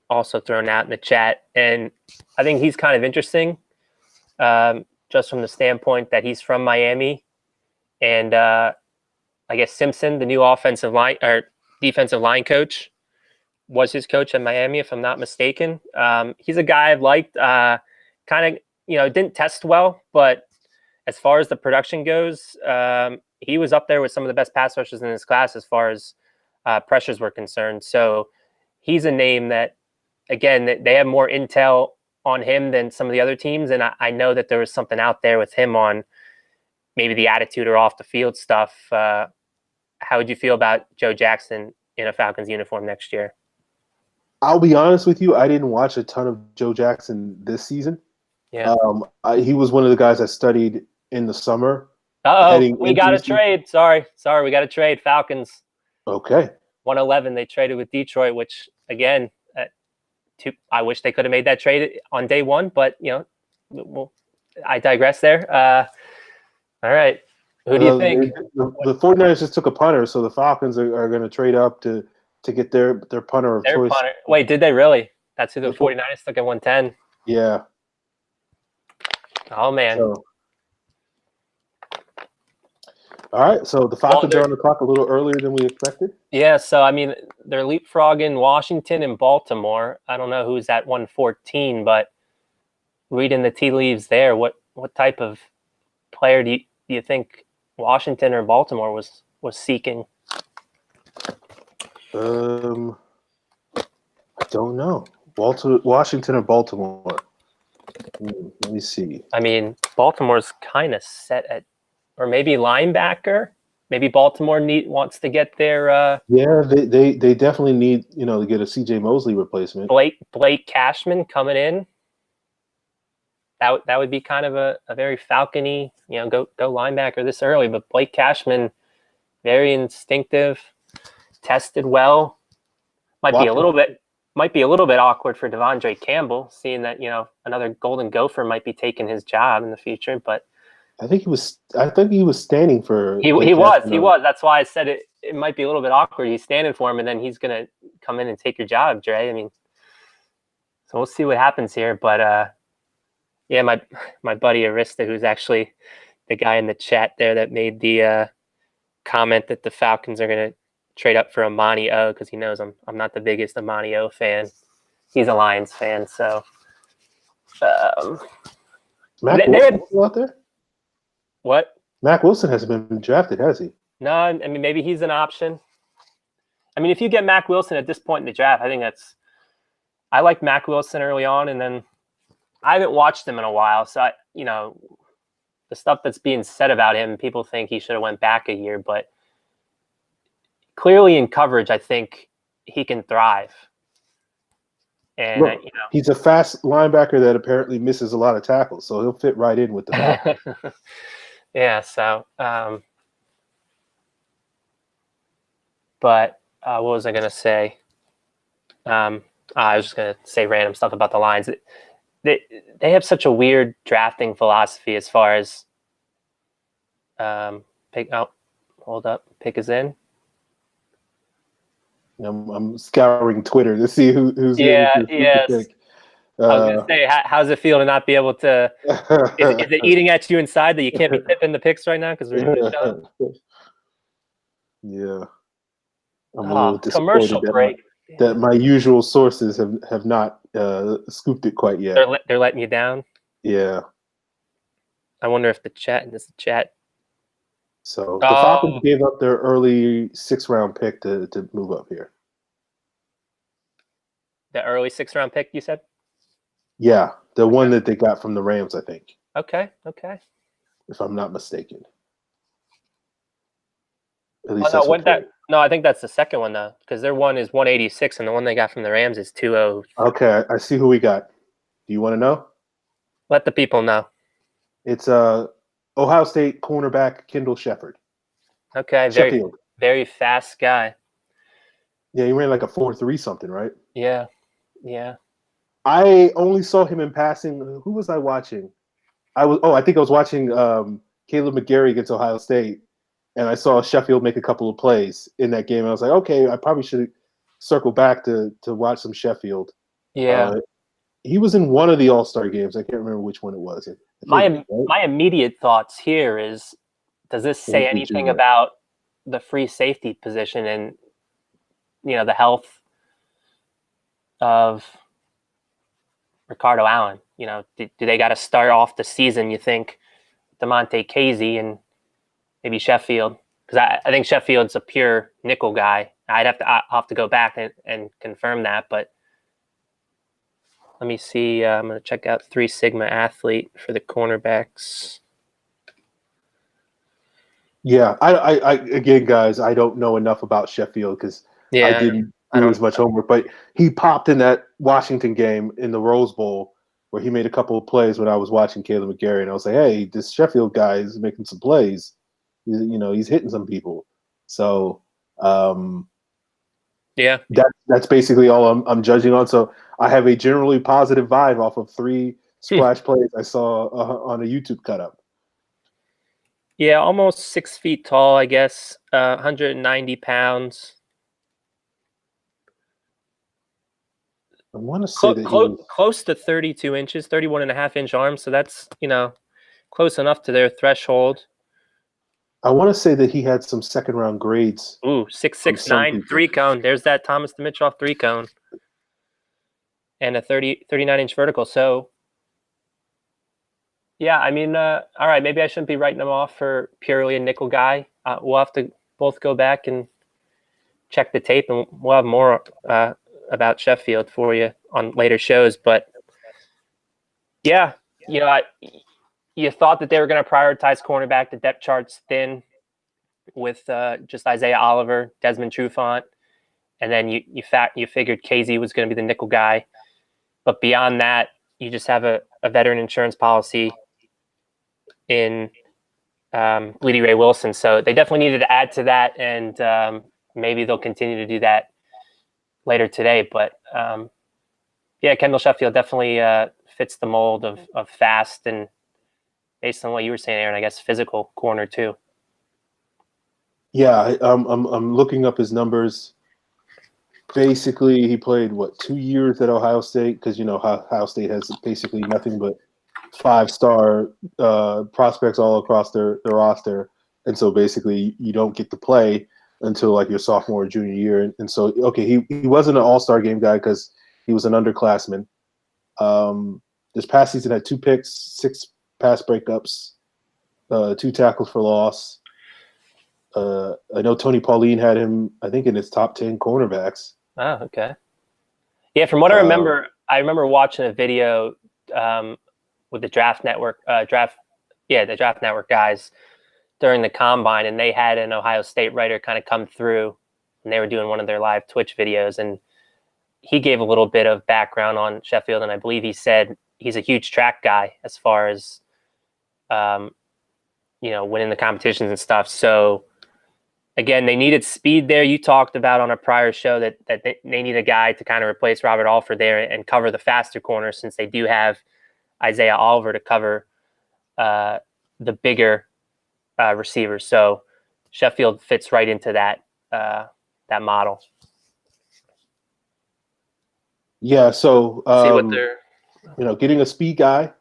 also thrown out in the chat, and I think he's kind of interesting, just from the standpoint that he's from Miami, and I guess Simpson, the new offensive line or defensive line coach, was his coach at Miami, if I'm not mistaken. He's a guy I've liked. Kind of, didn't test well, but as far as the production goes, he was up there with some of the best pass rushers in his class as far as pressures were concerned. So he's a name that, again, they have more intel on him than some of the other teams. And I know that there was something out there with him on maybe the attitude or off the field stuff. How would you feel about Joe Jackson in a Falcons uniform next year? I'll be honest with you. I didn't watch a ton of Joe Jackson this season. Yeah. He was one of the guys I studied in the summer. We got a trade. Sorry. We got a trade. Falcons. Okay. 111. They traded with Detroit, which, again, I wish they could have made that trade on day one, but, I digress there. All right. Who do you think? The 49ers just took a punter, so the Falcons are going to trade up to get their punter of choice. Punter. Wait, did they really? That's who the 49ers took at 110? Yeah. Oh, man. So, all right, so the Falcons are on the clock a little earlier than we expected. Yeah, so, I mean, they're leapfrogging Washington and Baltimore. I don't know who's at 114, but reading the tea leaves there, what type of player do you think Washington or Baltimore was seeking? I don't know. Washington or Baltimore? Let me see. I mean, Baltimore's kind of set at, or maybe linebacker. Maybe Baltimore wants to get their. Yeah, they definitely need to get a C.J. Mosley replacement. Blake Cashman coming in. That would be kind of a very Falcon-y, go linebacker this early. But Blake Cashman, very instinctive, tested well. Might be a little bit awkward for Devondre Campbell, seeing that another Golden Gopher might be taking his job in the future. But I think he was standing for. He was. That's why I said it might be a little bit awkward. He's standing for him, and then he's gonna come in and take your job, Dre. I mean, so we'll see what happens here. But yeah, my buddy Arista, who's actually the guy in the chat there that made the comment that the Falcons are going to trade up for Amani O, because he knows I'm not the biggest Amani O fan. He's a Lions fan, so. Mac Wilson out there? What? Mac Wilson hasn't been drafted, has he? No, I mean, maybe he's an option. I mean, if you get Mac Wilson at this point in the draft, I think I like Mac Wilson early on, and then I haven't watched him in a while, so the stuff that's being said about him, people think he should have went back a year, but clearly in coverage, I think he can thrive. And look, he's a fast linebacker that apparently misses a lot of tackles, so he'll fit right in with the Falcons. Yeah. So, but what was I gonna say? I was just gonna say random stuff about the Lions. They have such a weird drafting philosophy as far as pick. Oh, hold up, pick is in. I'm scouring Twitter to see who's yes. Pick. I was gonna say, how's it feel to not be able to? Is it eating at you inside that you can't be tipping the picks right now because we're doing the show? Yeah, I'm a little disappointed commercial break. That my usual sources have not scooped it quite yet. They're letting you down. Yeah. I wonder if the chat. So the Falcons gave up their early 6th round pick to move up here. The early 6th round pick, you said? Yeah, the one that they got from the Rams, I think. Okay. If I'm not mistaken. At least no, I think that's the second one though, because their one is 186, and the one they got from the Rams is 20. Okay, I see who we got. Do you want to know? Let the people know. It's a Ohio State cornerback Kendall Sheffield. Okay, Sheffield. very fast guy. Yeah, he ran like a 4.3 something, right? Yeah, yeah. I only saw him in passing. Who was I watching? I think I was watching Caleb McGarry against Ohio State, and I saw Sheffield make a couple of plays in that game. And I was like, okay, I probably should circle back to watch some Sheffield. Yeah. He was in one of the All-Star games. I can't remember which one it was. My immediate thoughts here is, does this say anything about the free safety position and the health of Ricardo Allen? Do they got to start off the season, you think, DeMonte Casey and maybe Sheffield? Because I think Sheffield's a pure nickel guy. I'll have to go back and confirm that, but let me see. I'm going to check out 3 Sigma athlete for the cornerbacks. Yeah, I again, guys, I don't know enough about Sheffield because I didn't do as much homework. But he popped in that Washington game in the Rose Bowl where he made a couple of plays when I was watching Caleb McGarry, and I was like, hey, this Sheffield guy is making some plays. He's hitting some people. So that's basically all I'm judging on. So I have a generally positive vibe off of 3 splash plays I saw on a YouTube cut up. Yeah, almost 6 feet tall, I guess. 190 pounds. I want to say that close to 32 inches, 31 and a half inch arms. So that's, close enough to their threshold. I want to say that he had some second round grades. Ooh, 6'9", 3 cone. There's that Thomas Dimitroff 3 cone. And a 39 inch vertical. So yeah, I mean, all right, maybe I shouldn't be writing them off for purely a nickel guy. We'll have to both go back and check the tape, and we'll have more about Sheffield for you on later shows. But yeah, you thought that they were going to prioritize cornerback. The depth chart's thin with just Isaiah Oliver, Desmond Trufant, and then you figured Casey was going to be the nickel guy. But beyond that, you just have a veteran insurance policy in Bleedy Ray Wilson. So they definitely needed to add to that, and maybe they'll continue to do that later today. But yeah, Kendall Sheffield definitely fits the mold of fast and, based on what you were saying, Aaron, I guess physical corner too. Yeah, I'm looking up his numbers. Basically, he played 2 years at Ohio State because Ohio State has basically nothing but 5-star prospects all across their roster, and so basically you don't get to play until like your sophomore or junior year. And so he wasn't an all-star game guy because he was an underclassman. This past season had 2 picks, 6 pass breakups, 2 tackles for loss. I know Tony Pauline had him, I think, in his top 10 cornerbacks. Oh, okay. Yeah, from what I remember watching a video with the Draft Network, the Draft Network guys during the combine, and they had an Ohio State writer kind of come through, and they were doing one of their live Twitch videos, and he gave a little bit of background on Sheffield, and I believe he said he's a huge track guy as far as winning the competitions and stuff. So again, they needed speed there. You talked about on a prior show that they need a guy to kind of replace Robert Alford there and cover the faster corner, since they do have Isaiah Oliver to cover the bigger receivers. So Sheffield fits right into that model. Yeah, so see what they're getting a speed guy,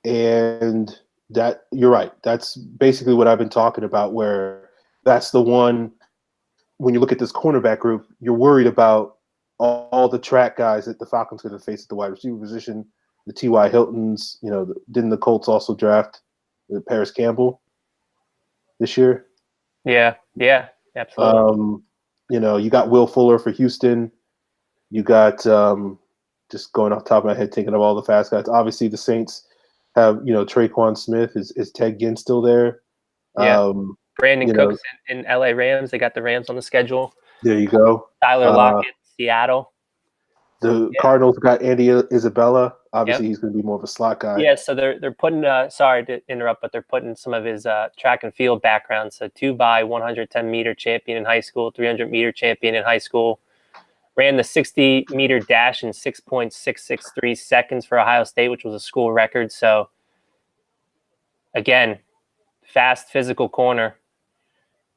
and that, you're right. That's basically what I've been talking about, where that's the one, when you look at this cornerback group, you're worried about all the track guys that the Falcons are going to face at the wide receiver position, the T.Y. Hiltons. Didn't the Colts also draft Paris Campbell this year? Yeah, absolutely. You got Will Fuller for Houston. You got, just going off the top of my head, thinking of all the fast guys. Obviously, the Saints have, Traquan Smith. Is Ted Ginn still there? Yeah. Brandon Cooks in LA Rams. They got the Rams on the schedule. There you go. Tyler Lockett, Seattle. The Yeah. Cardinals got Andy Isabella. Yep. Obviously, he's going to be more of a slot guy. Yeah, so they're putting sorry to interrupt, but they're putting some of his track and field background. So 2x 110-meter champion in high school, 300-meter champion in high school, ran the 60-meter dash in 6.663 seconds for Ohio State, which was a school record. So again, fast, physical corner.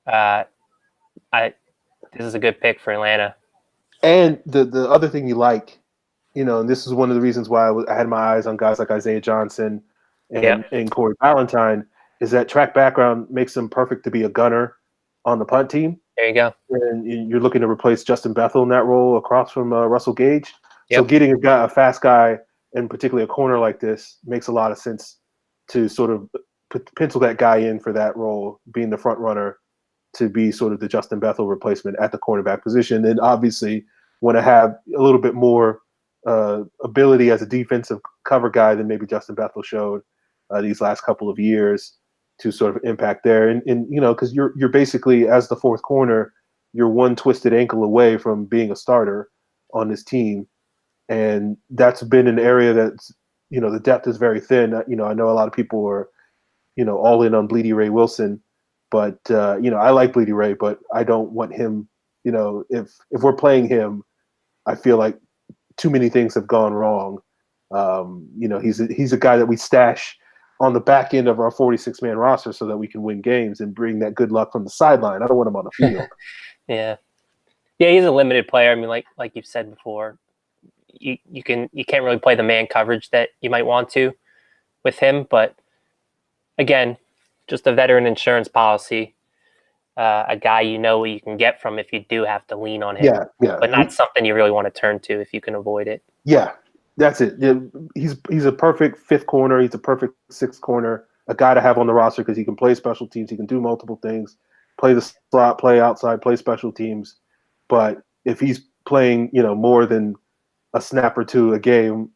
I This is a good pick for Atlanta. And the other thing you like, and this is one of the reasons why I had my eyes on guys like Isaiah Johnson Yeah, and Corey Ballantyne, is that track background makes him perfect to be a gunner on the punt team. there you go. And you're looking to replace Justin Bethel in that role across from Russell Gage. So Yep. getting a fast guy, and particularly a corner like this, makes a lot of sense to sort of pencil that guy in for that role, being the front runner to be sort of the Justin Bethel replacement at the cornerback position. And obviously want to have a little bit more ability as a defensive cover guy than maybe Justin Bethel showed these last couple of years to sort of impact there. And because you're basically, as the fourth corner, you're one twisted ankle away from being a starter on this team. And that's been an area that's, the depth is very thin. I know a lot of people are, all in on Bleedy Ray Wilson, but I like Bleedy Ray, but I don't want him, if we're playing him, I feel like too many things have gone wrong. He's a guy that we stash on the back end of our 46-man roster so that we can win games and bring that good luck from the sideline. I don't want him on the field. Yeah, he's a limited player. I mean, like you've said before, you can't really play the man coverage that you might want to with him. But again, just a veteran insurance policy, a guy what you can get from if you do have to lean on him. Yeah. But not something you really want to turn to if you can avoid it. Yeah, that's it. Yeah, he's a perfect fifth corner. He's a perfect sixth corner. A guy to have on the roster because he can play special teams. He can do multiple things. Play the slot, play outside, play special teams. But if he's playing, more than a snap or two a game,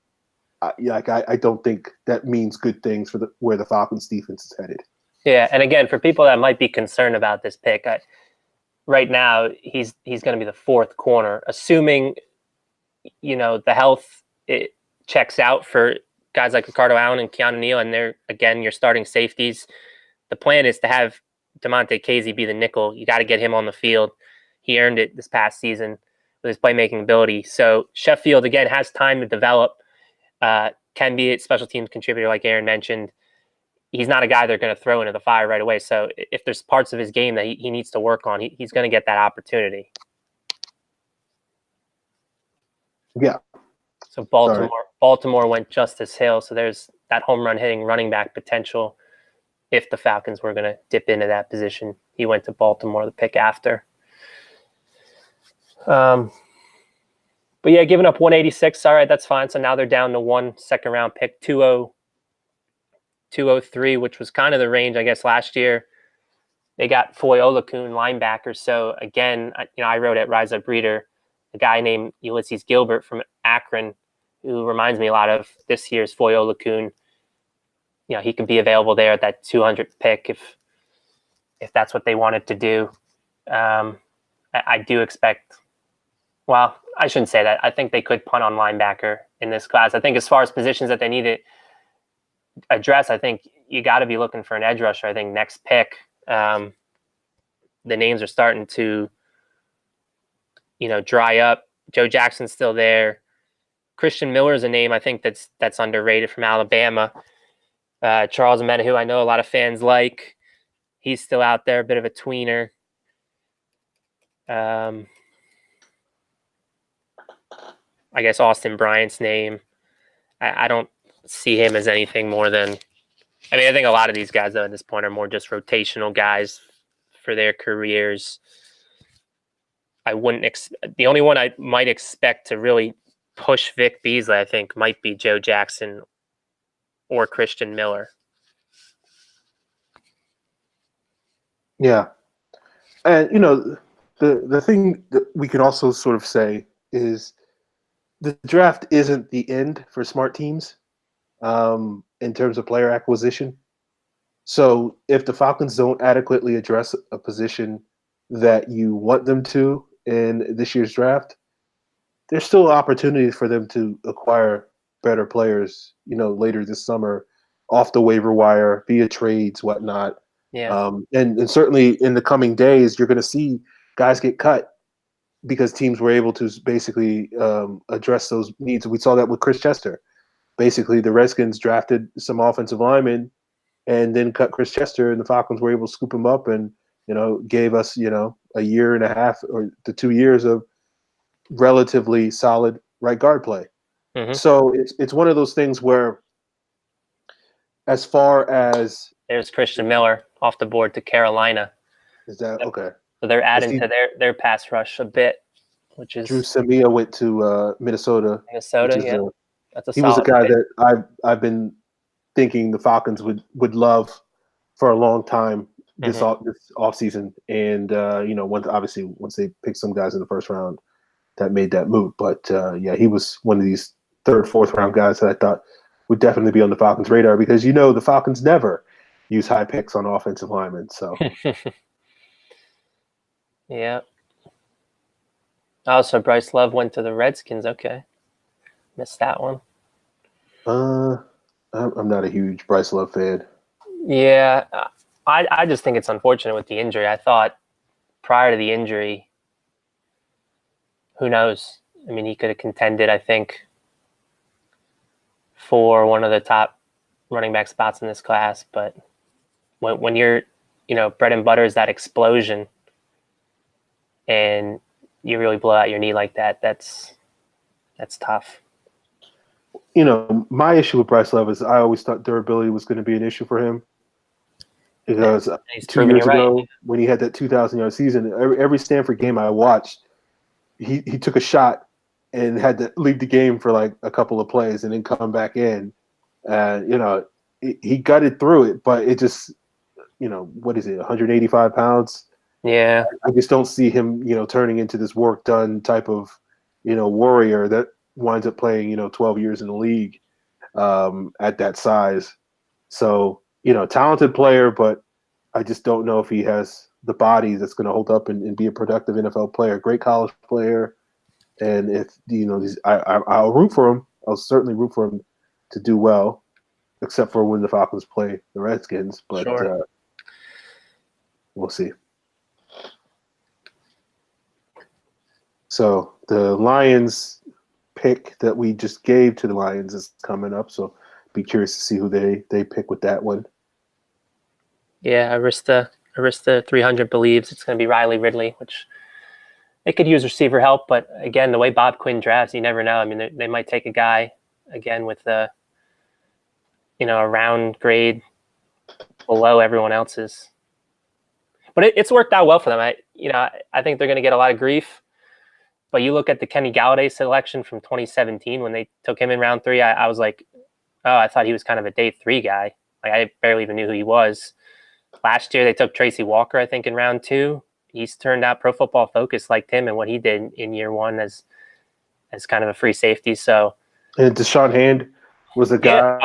I don't think that means good things for where the Falcons defense is headed. Yeah, and again, for people that might be concerned about this pick, right now he's going to be the fourth corner, assuming the health checks out for guys like Ricardo Allen and Keanu Neal, and they're again your starting safeties. The plan is to have DeMonte Casey be the nickel. You got to get him on the field. He earned it this past season with his playmaking ability. So Sheffield again has time to develop. Can be a special teams contributor, like Aaron mentioned. He's not a guy they're going to throw into the fire right away. So if there's parts of his game that he needs to work on, he's going to get that opportunity. Yeah. So Baltimore went Justice Hill. So there's that home run hitting running back potential. If the Falcons were going to dip into that position, he went to Baltimore the pick after. But yeah, giving up 186. All right, that's fine. So now they're down to one second round pick, 203, which was kind of the range, I guess, last year. They got Foy Olakun, linebacker. So again, I wrote at Rise Up Reader, a guy named Ulysses Gilbert from Akron, who reminds me a lot of this year's Foy Olakun. He could be available there at that 200th pick if that's what they wanted to do. I do expect. Well, I shouldn't say that. I think they could punt on linebacker in this class. I think as far as positions that they need to address, I think you got to be looking for an edge rusher. I think next pick, the names are starting to, dry up. Joe Jackson's still there. Christian Miller is a name I think that's underrated from Alabama. Charles Omenihu, who I know a lot of fans like. He's still out there, a bit of a tweener. I guess Austin Bryant's name. I don't see him as anything more than. I think a lot of these guys, though, at this point are more just rotational guys for their careers. I wouldn't. The only one I might expect to really push Vic Beasley, I think, might be Joe Jackson or Christian Miller. Yeah. And, the thing that we can also sort of say is the draft isn't the end for smart teams in terms of player acquisition. So if the Falcons don't adequately address a position that you want them to in this year's draft, there's still opportunities for them to acquire better players, later this summer off the waiver wire, via trades, whatnot. Yeah. And certainly in the coming days, you're going to see guys get cut because teams were able to basically address those needs. We saw that with Chris Chester. Basically, the Redskins drafted some offensive linemen and then cut Chris Chester, and the Falcons were able to scoop him up and, gave us, a year and a half or the 2 years of relatively solid right guard play. Mm-hmm. So it's one of those things where, as far as there's Christian Miller off the board to Carolina. Is that okay? So they're adding to their pass rush a bit, which is Drew Samia went to Minnesota. Minnesota. Yeah, that's a he was a guy pick. that I've been thinking the Falcons would love for a long time this offseason. And once they picked some guys in the first round, that made that move. But he was one of these third, fourth round guys that I thought would definitely be on the Falcons' radar, because the Falcons never use high picks on offensive linemen. So yeah. Oh, so Bryce Love went to the Redskins. Okay, missed that one. I'm not a huge Bryce Love fan. Yeah, I just think it's unfortunate with the injury. I thought prior to the injury, who knows? I mean, he could have contended, I think, for one of the top running back spots in this class. But when you're, bread and butter is that explosion, and you really blow out your knee like that, that's tough. My issue with Bryce Love is I always thought durability was going to be an issue for him, because 2 years ago, when he had that 2,000-yard season, every Stanford game I watched, he took a shot and had to leave the game for like a couple of plays and then come back in. He gutted through it, but it just, what is it, 185 pounds? Yeah. I just don't see him, turning into this work done type of, warrior that winds up playing, 12 years in the league at that size. So, talented player, but I just don't know if he has the body that's going to hold up and be a productive NFL player. Great college player. And if, I'll root for him. I'll certainly root for him to do well, except for when the Falcons play the Redskins. But sure. We'll see. So the Lions pick that we just gave to the Lions is coming up. So be curious to see who they pick with that one. Yeah, Arista 300 believes it's going to be Riley Ridley, which they could use receiver help. But again, the way Bob Quinn drafts, you never know. I mean, they might take a guy again with a round grade below everyone else's. But it's worked out well for them. I think they're going to get a lot of grief. But you look at the Kenny Galladay selection from 2017 when they took him in round 3. I was like, oh, I thought he was kind of a day 3 guy. Like, I barely even knew who he was. Last year they took Tracy Walker, I think, in round 2. He's turned out Pro Football Focus liked him and what he did in year 1 as kind of a free safety. So, and Deshaun Hand was a guy.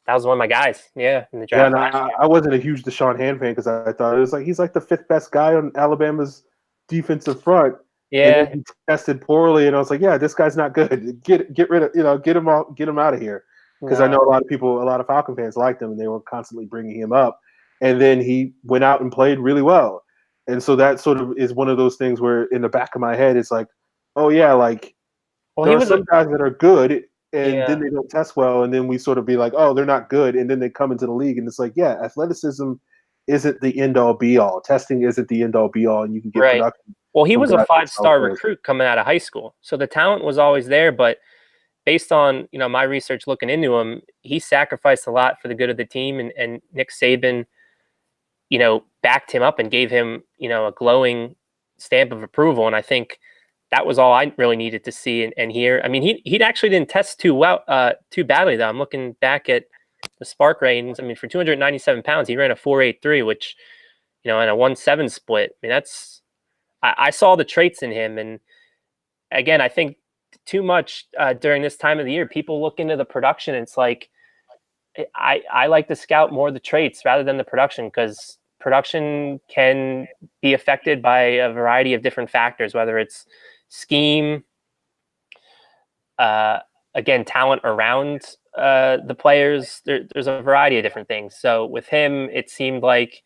That was one of my guys. Yeah, in the draft. Yeah, and I wasn't a huge Deshaun Hand fan because I thought it was like he's like the 5th best guy on Alabama's defensive front. Yeah, and then he tested poorly, and I was like, yeah, this guy's not good. Get rid of get him out of here, because I know a lot of Falcon fans liked him, and they were constantly bringing him up. And then he went out and played really well, and so that sort of is one of those things where in the back of my head it's like, oh yeah, like there are some guys that are good, and then they don't test well, and then we sort of be like, oh, they're not good, and then they come into the league, and it's like, yeah, athleticism isn't the end all be all. Testing isn't the end all be all, and you can get production. Well, he was a 5-star recruit coming out of high school, so the talent was always there. But based on my research looking into him, he sacrificed a lot for the good of the team, and Nick Saban, backed him up and gave him a glowing stamp of approval. And I think that was all I really needed to see and hear. I mean, he actually didn't test too badly though. I'm looking back at the Spark ratings. I mean, for 297 pounds, he ran a 4.83, which in a 1.7 split. I mean, I saw the traits in him, and again, I think too much during this time of the year, people look into the production. And it's like I like to scout more the traits rather than the production, because production can be affected by a variety of different factors, whether it's scheme, uh, again, talent around the players. There's a variety of different things. So with him, it seemed like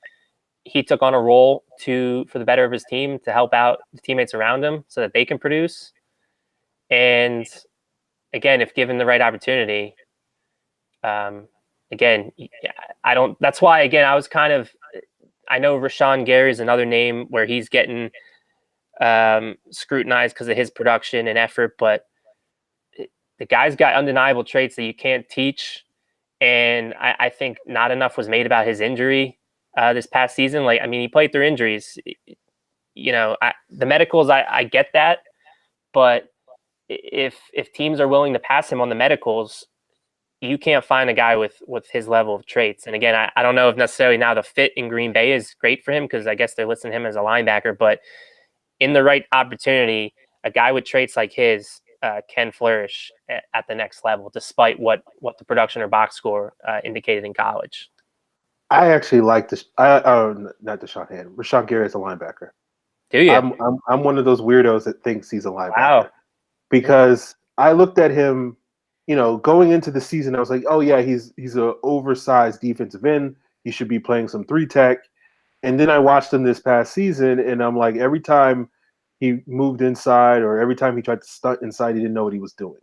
he took on a role for the better of his team to help out the teammates around him so that they can produce. And again, if given the right opportunity, again, I don't. That's why again I was kind of. I know Rashawn Gary is another name where he's getting scrutinized because of his production and effort, but the guy's got undeniable traits that you can't teach. And I think not enough was made about his injury this past season. Like, I mean, he played through injuries. You know, the medicals, I get that, but if teams are willing to pass him on the medicals, you can't find a guy with his level of traits. And again, I don't know if necessarily now the fit in Green Bay is great for him because I guess they're listing him as a linebacker, but in the right opportunity, a guy with traits like his can flourish at the next level, despite what the production or box score indicated in college. I actually like this. Not Deshaun Hand. Rashawn Gary is a linebacker. Do you? I'm one of those weirdos that thinks he's a linebacker. Wow. Because I looked at him, you know, going into the season, I was like, oh yeah, he's an oversized defensive end. He should be playing some 3-tech. And then I watched him this past season, and I'm like, every time he moved inside or every time he tried to stunt inside, he didn't know what he was doing.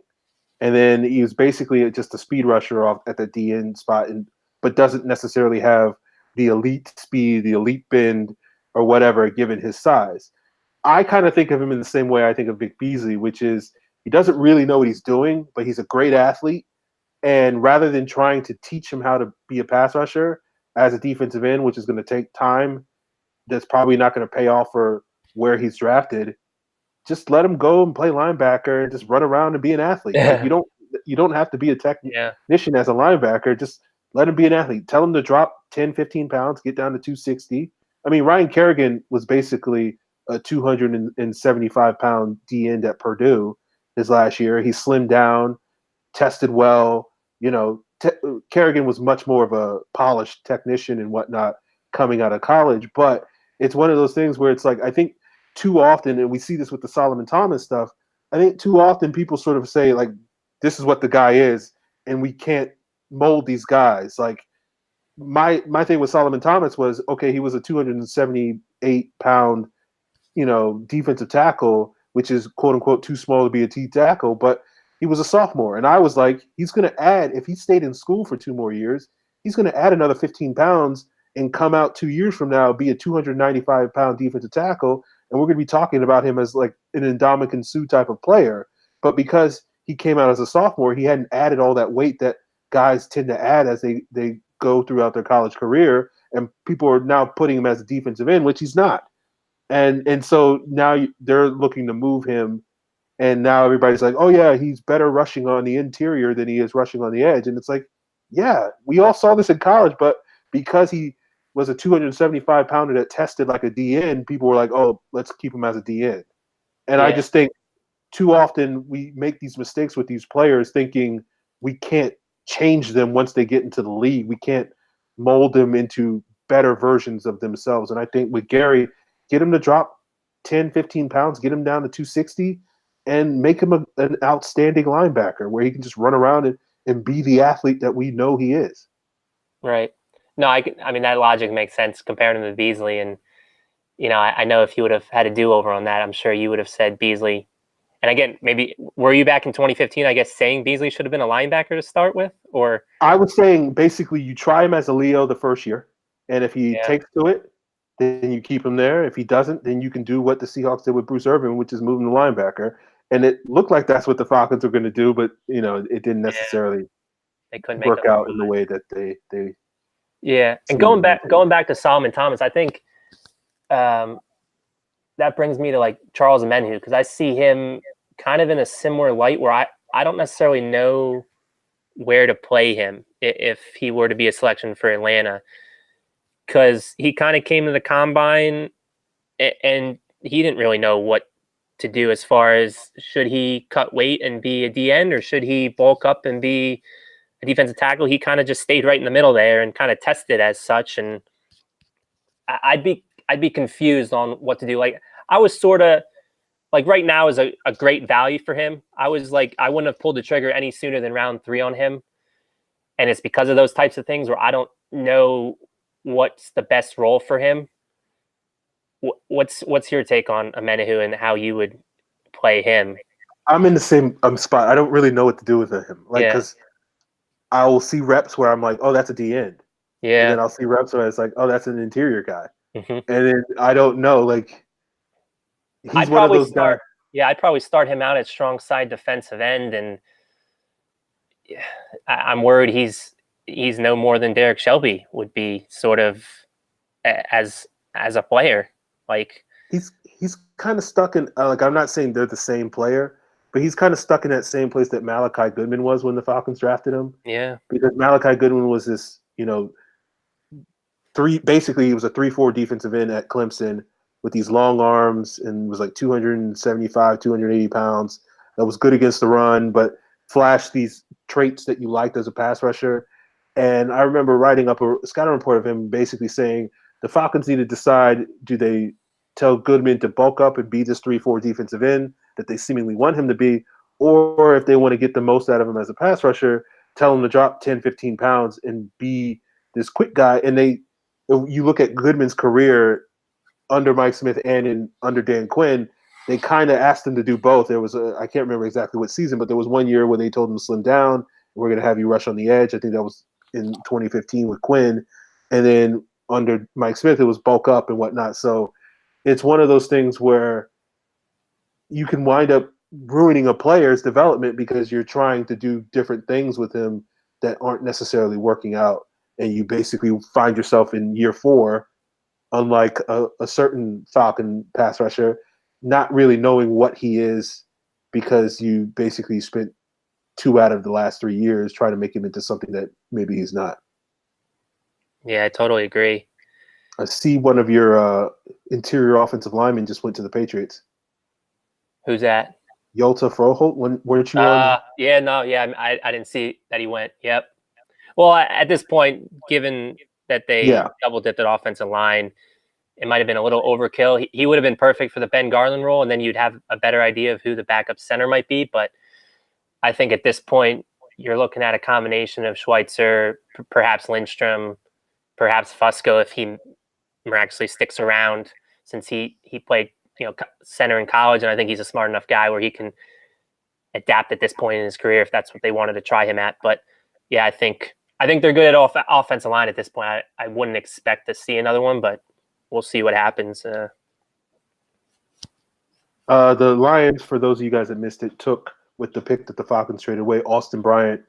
And then he was basically just a speed rusher off at the DN spot, but doesn't necessarily have the elite speed, the elite bend, or whatever, given his size. I kind of think of him in the same way I think of Vic Beasley, which is he doesn't really know what he's doing, but he's a great athlete. And rather than trying to teach him how to be a pass rusher as a defensive end, which is going to take time, that's probably not going to pay off for where he's drafted, just let him go and play linebacker and just run around and be an athlete. Like you don't have to be a technician as a linebacker. Just let him be an athlete. Tell him to drop 10, 15 pounds, get down to 260. I mean, Ryan Kerrigan was basically a 275-pound D end at Purdue his last year. He slimmed down, tested well. You know, Kerrigan was much more of a polished technician and whatnot coming out of college. But it's one of those things where it's like, I think too often, and we see this with the Solomon Thomas stuff, I think too often people sort of say, like, this is what the guy is, and we can't mold these guys. Like, my thing with Solomon Thomas was, okay, he was a 278-pound, you know, defensive tackle, which is quote unquote too small to be a T tackle, but he was a sophomore. And I was like, he's going to add, if he stayed in school for 2 more years, he's going to add another 15 pounds and come out 2 years from now, be a 295-pound defensive tackle. And we're going to be talking about him as like an Ndamukong Suh type of player. But because he came out as a sophomore, he hadn't added all that weight that guys tend to add as they go throughout their college career. And people are now putting him as a defensive end, which he's not. And so now they're looking to move him, and now everybody's like, oh yeah, he's better rushing on the interior than he is rushing on the edge. And it's like, yeah, we all saw this in college, but because he was a 275-pounder that tested like a DN, people were like, oh, let's keep him as a DN. And I just think too often we make these mistakes with these players thinking we can't change them once they get into the league. We can't mold them into better versions of themselves. And I think with Gary, get him to drop 10, 15 pounds, get him down to 260, and make him an outstanding linebacker where he can just run around and be the athlete that we know he is. Right. No, I mean, that logic makes sense comparing him to Beasley. And, you know, I know if you would have had a do-over on that, I'm sure you would have said Beasley. And again, maybe were you back in 2015, I guess, saying Beasley should have been a linebacker to start with? Or I was saying basically you try him as a Leo the first year, and if he takes to it, then you keep him there. If he doesn't, then you can do what the Seahawks did with Bruce Irvin, which is moving the linebacker. And it looked like that's what the Falcons were going to do, but you know, it didn't necessarily they couldn't work out in the way that they And going back to Solomon Thomas, I think that brings me to like Charles Menhu, because I see him kind of in a similar light where I don't necessarily know where to play him if he were to be a selection for Atlanta, because he kind of came to the combine and he didn't really know what to do as far as should he cut weight and be a DN or should he bulk up and be a defensive tackle. He kind of just stayed right in the middle there and kind of tested as such. And I'd be confused on what to do. Like I was sort of like right now is a great value for him. I was like, I wouldn't have pulled the trigger any sooner than round 3 on him. And it's because of those types of things where I don't know what's the best role for him. What's your take on Amenahu and how you would play him? I'm in the same spot. I don't really know what to do with him. Like, Yeah. because I will see reps where I'm like, oh, that's a D end. And Yeah. then I'll see reps where it's like, oh, that's an interior guy. Hmm. And then I don't know. Like, he's I'd one of probably those guys. start. Yeah, I'd probably start him out at strong side defensive end, and yeah, I'm worried he's no more than Derek Shelby would be sort of as a player. Like, He's kind of stuck in like I'm not saying they're the same player, but he's kind of stuck in that same place that Malachi Goodman was when the Falcons drafted him. yeah, Because Malachi Goodman was this, basically he was a 3-4 defensive end at Clemson with these long arms and was like 275, 280 pounds. That was good against the run, but flashed these traits that you liked as a pass rusher. And I remember writing up a scouting report of him basically saying the Falcons need to decide, do they tell Goodman to bulk up and be this 3-4 defensive end that they seemingly want him to be, or if they want to get the most out of him as a pass rusher, tell him to drop 10, 15 pounds and be this quick guy. And you look at Goodman's career under Mike Smith and under Dan Quinn, they kind of asked him to do both. There was I can't remember exactly what season, but there was one year when they told him to slim down. We're going to have you rush on the edge. I think that was in 2015 with Quinn. And then under Mike Smith, it was bulk up and whatnot. So it's one of those things where you can wind up ruining a player's development because you're trying to do different things with him that aren't necessarily working out. And you basically find yourself in year 4, unlike a certain Falcon pass rusher, not really knowing what he is because you basically spent 2 out of the last 3 years trying to make him into something that maybe he's not. yeah, I totally agree. I see one of your interior offensive linemen just went to the Patriots. Who's that? Yolta Froholt, weren't you on? Yeah, no, yeah, I didn't see that he went. Yep. Well, at this point, given that they Yeah. double dipped at offensive line, it might have been a little overkill. He would have been perfect for the Ben Garland role, and then you'd have a better idea of who the backup center might be. But I think at this point, you're looking at a combination of Schweitzer, perhaps Lindstrom, perhaps Fusco if he miraculously sticks around, since he played center in college, and I think he's a smart enough guy where he can adapt at this point in his career if that's what they wanted to try him at. But yeah, I think they're good at offensive line at this point. I wouldn't expect to see another one, but we'll see what happens. The Lions, for those of you guys that missed it, took with the pick that the Falcons traded away Austin Bryant,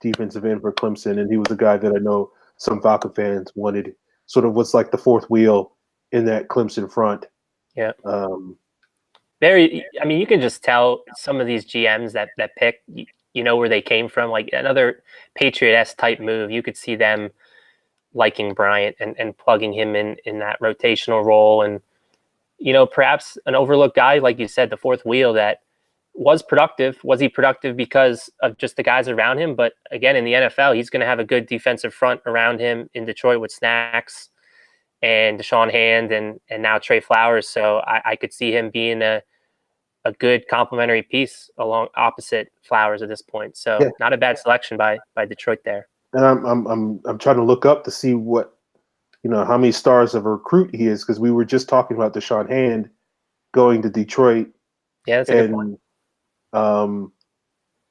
defensive end for Clemson, and he was a guy that I know some Falcon fans wanted. Sort of what's like the fourth wheel in that Clemson front. Yeah. I mean, you can just tell some of these GMs that pick, you know where they came from. Like another Patriot-esque type move, you could see them liking Bryant and plugging him in that rotational role. And, perhaps an overlooked guy, like you said, the fourth wheel that was productive. Was he productive because of just the guys around him? But again, in the NFL, he's going to have a good defensive front around him in Detroit with Snacks and Deshaun Hand and now Trey Flowers. So I could see him being a good complementary piece along opposite Flowers at this point. So Yeah. Not a bad selection by Detroit there. And I'm trying to look up to see what how many stars of a recruit he is, because we were just talking about Deshaun Hand going to Detroit. Yeah, that's a good point.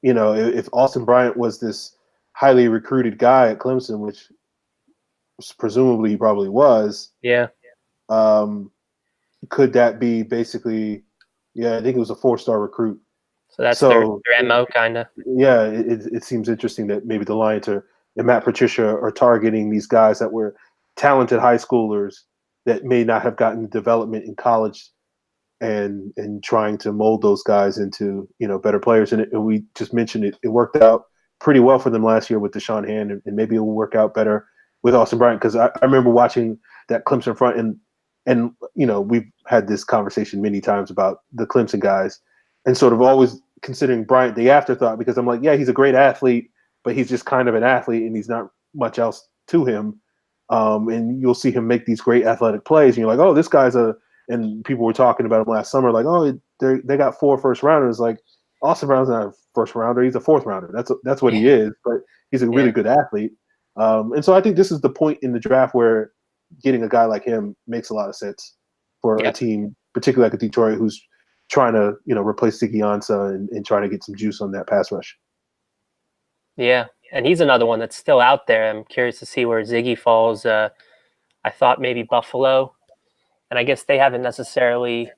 If Austin Bryant was this highly recruited guy at Clemson, which presumably he probably was, could that be basically? Yeah, I think it was a 4-star recruit. So that's their MO, kind of. Yeah, it seems interesting that maybe the Lions and Matt Patricia are targeting these guys that were talented high schoolers that may not have gotten development in college, and trying to mold those guys into better players. And we just mentioned it worked out pretty well for them last year with Deshaun Hand, and maybe it will work out better with Austin Bryant, because I remember watching that Clemson front, and we've had this conversation many times about the Clemson guys, and sort of always considering Bryant the afterthought, because I'm like, yeah, he's a great athlete, but he's just kind of an athlete, and he's not much else to him. And you'll see him make these great athletic plays, and you're like, oh, this guy's and people were talking about him last summer, like, oh, they got 4 first rounders. Like Austin Brown's not a first rounder; he's a 4th rounder. That's what he is. But he's a really good athlete. And so I think this is the point in the draft where getting a guy like him makes a lot of sense for a team, particularly like a Detroit, who's trying to replace Ziggy Ansah and trying to get some juice on that pass rush. Yeah, and he's another one that's still out there. I'm curious to see where Ziggy falls. I thought maybe Buffalo, and I guess they haven't necessarily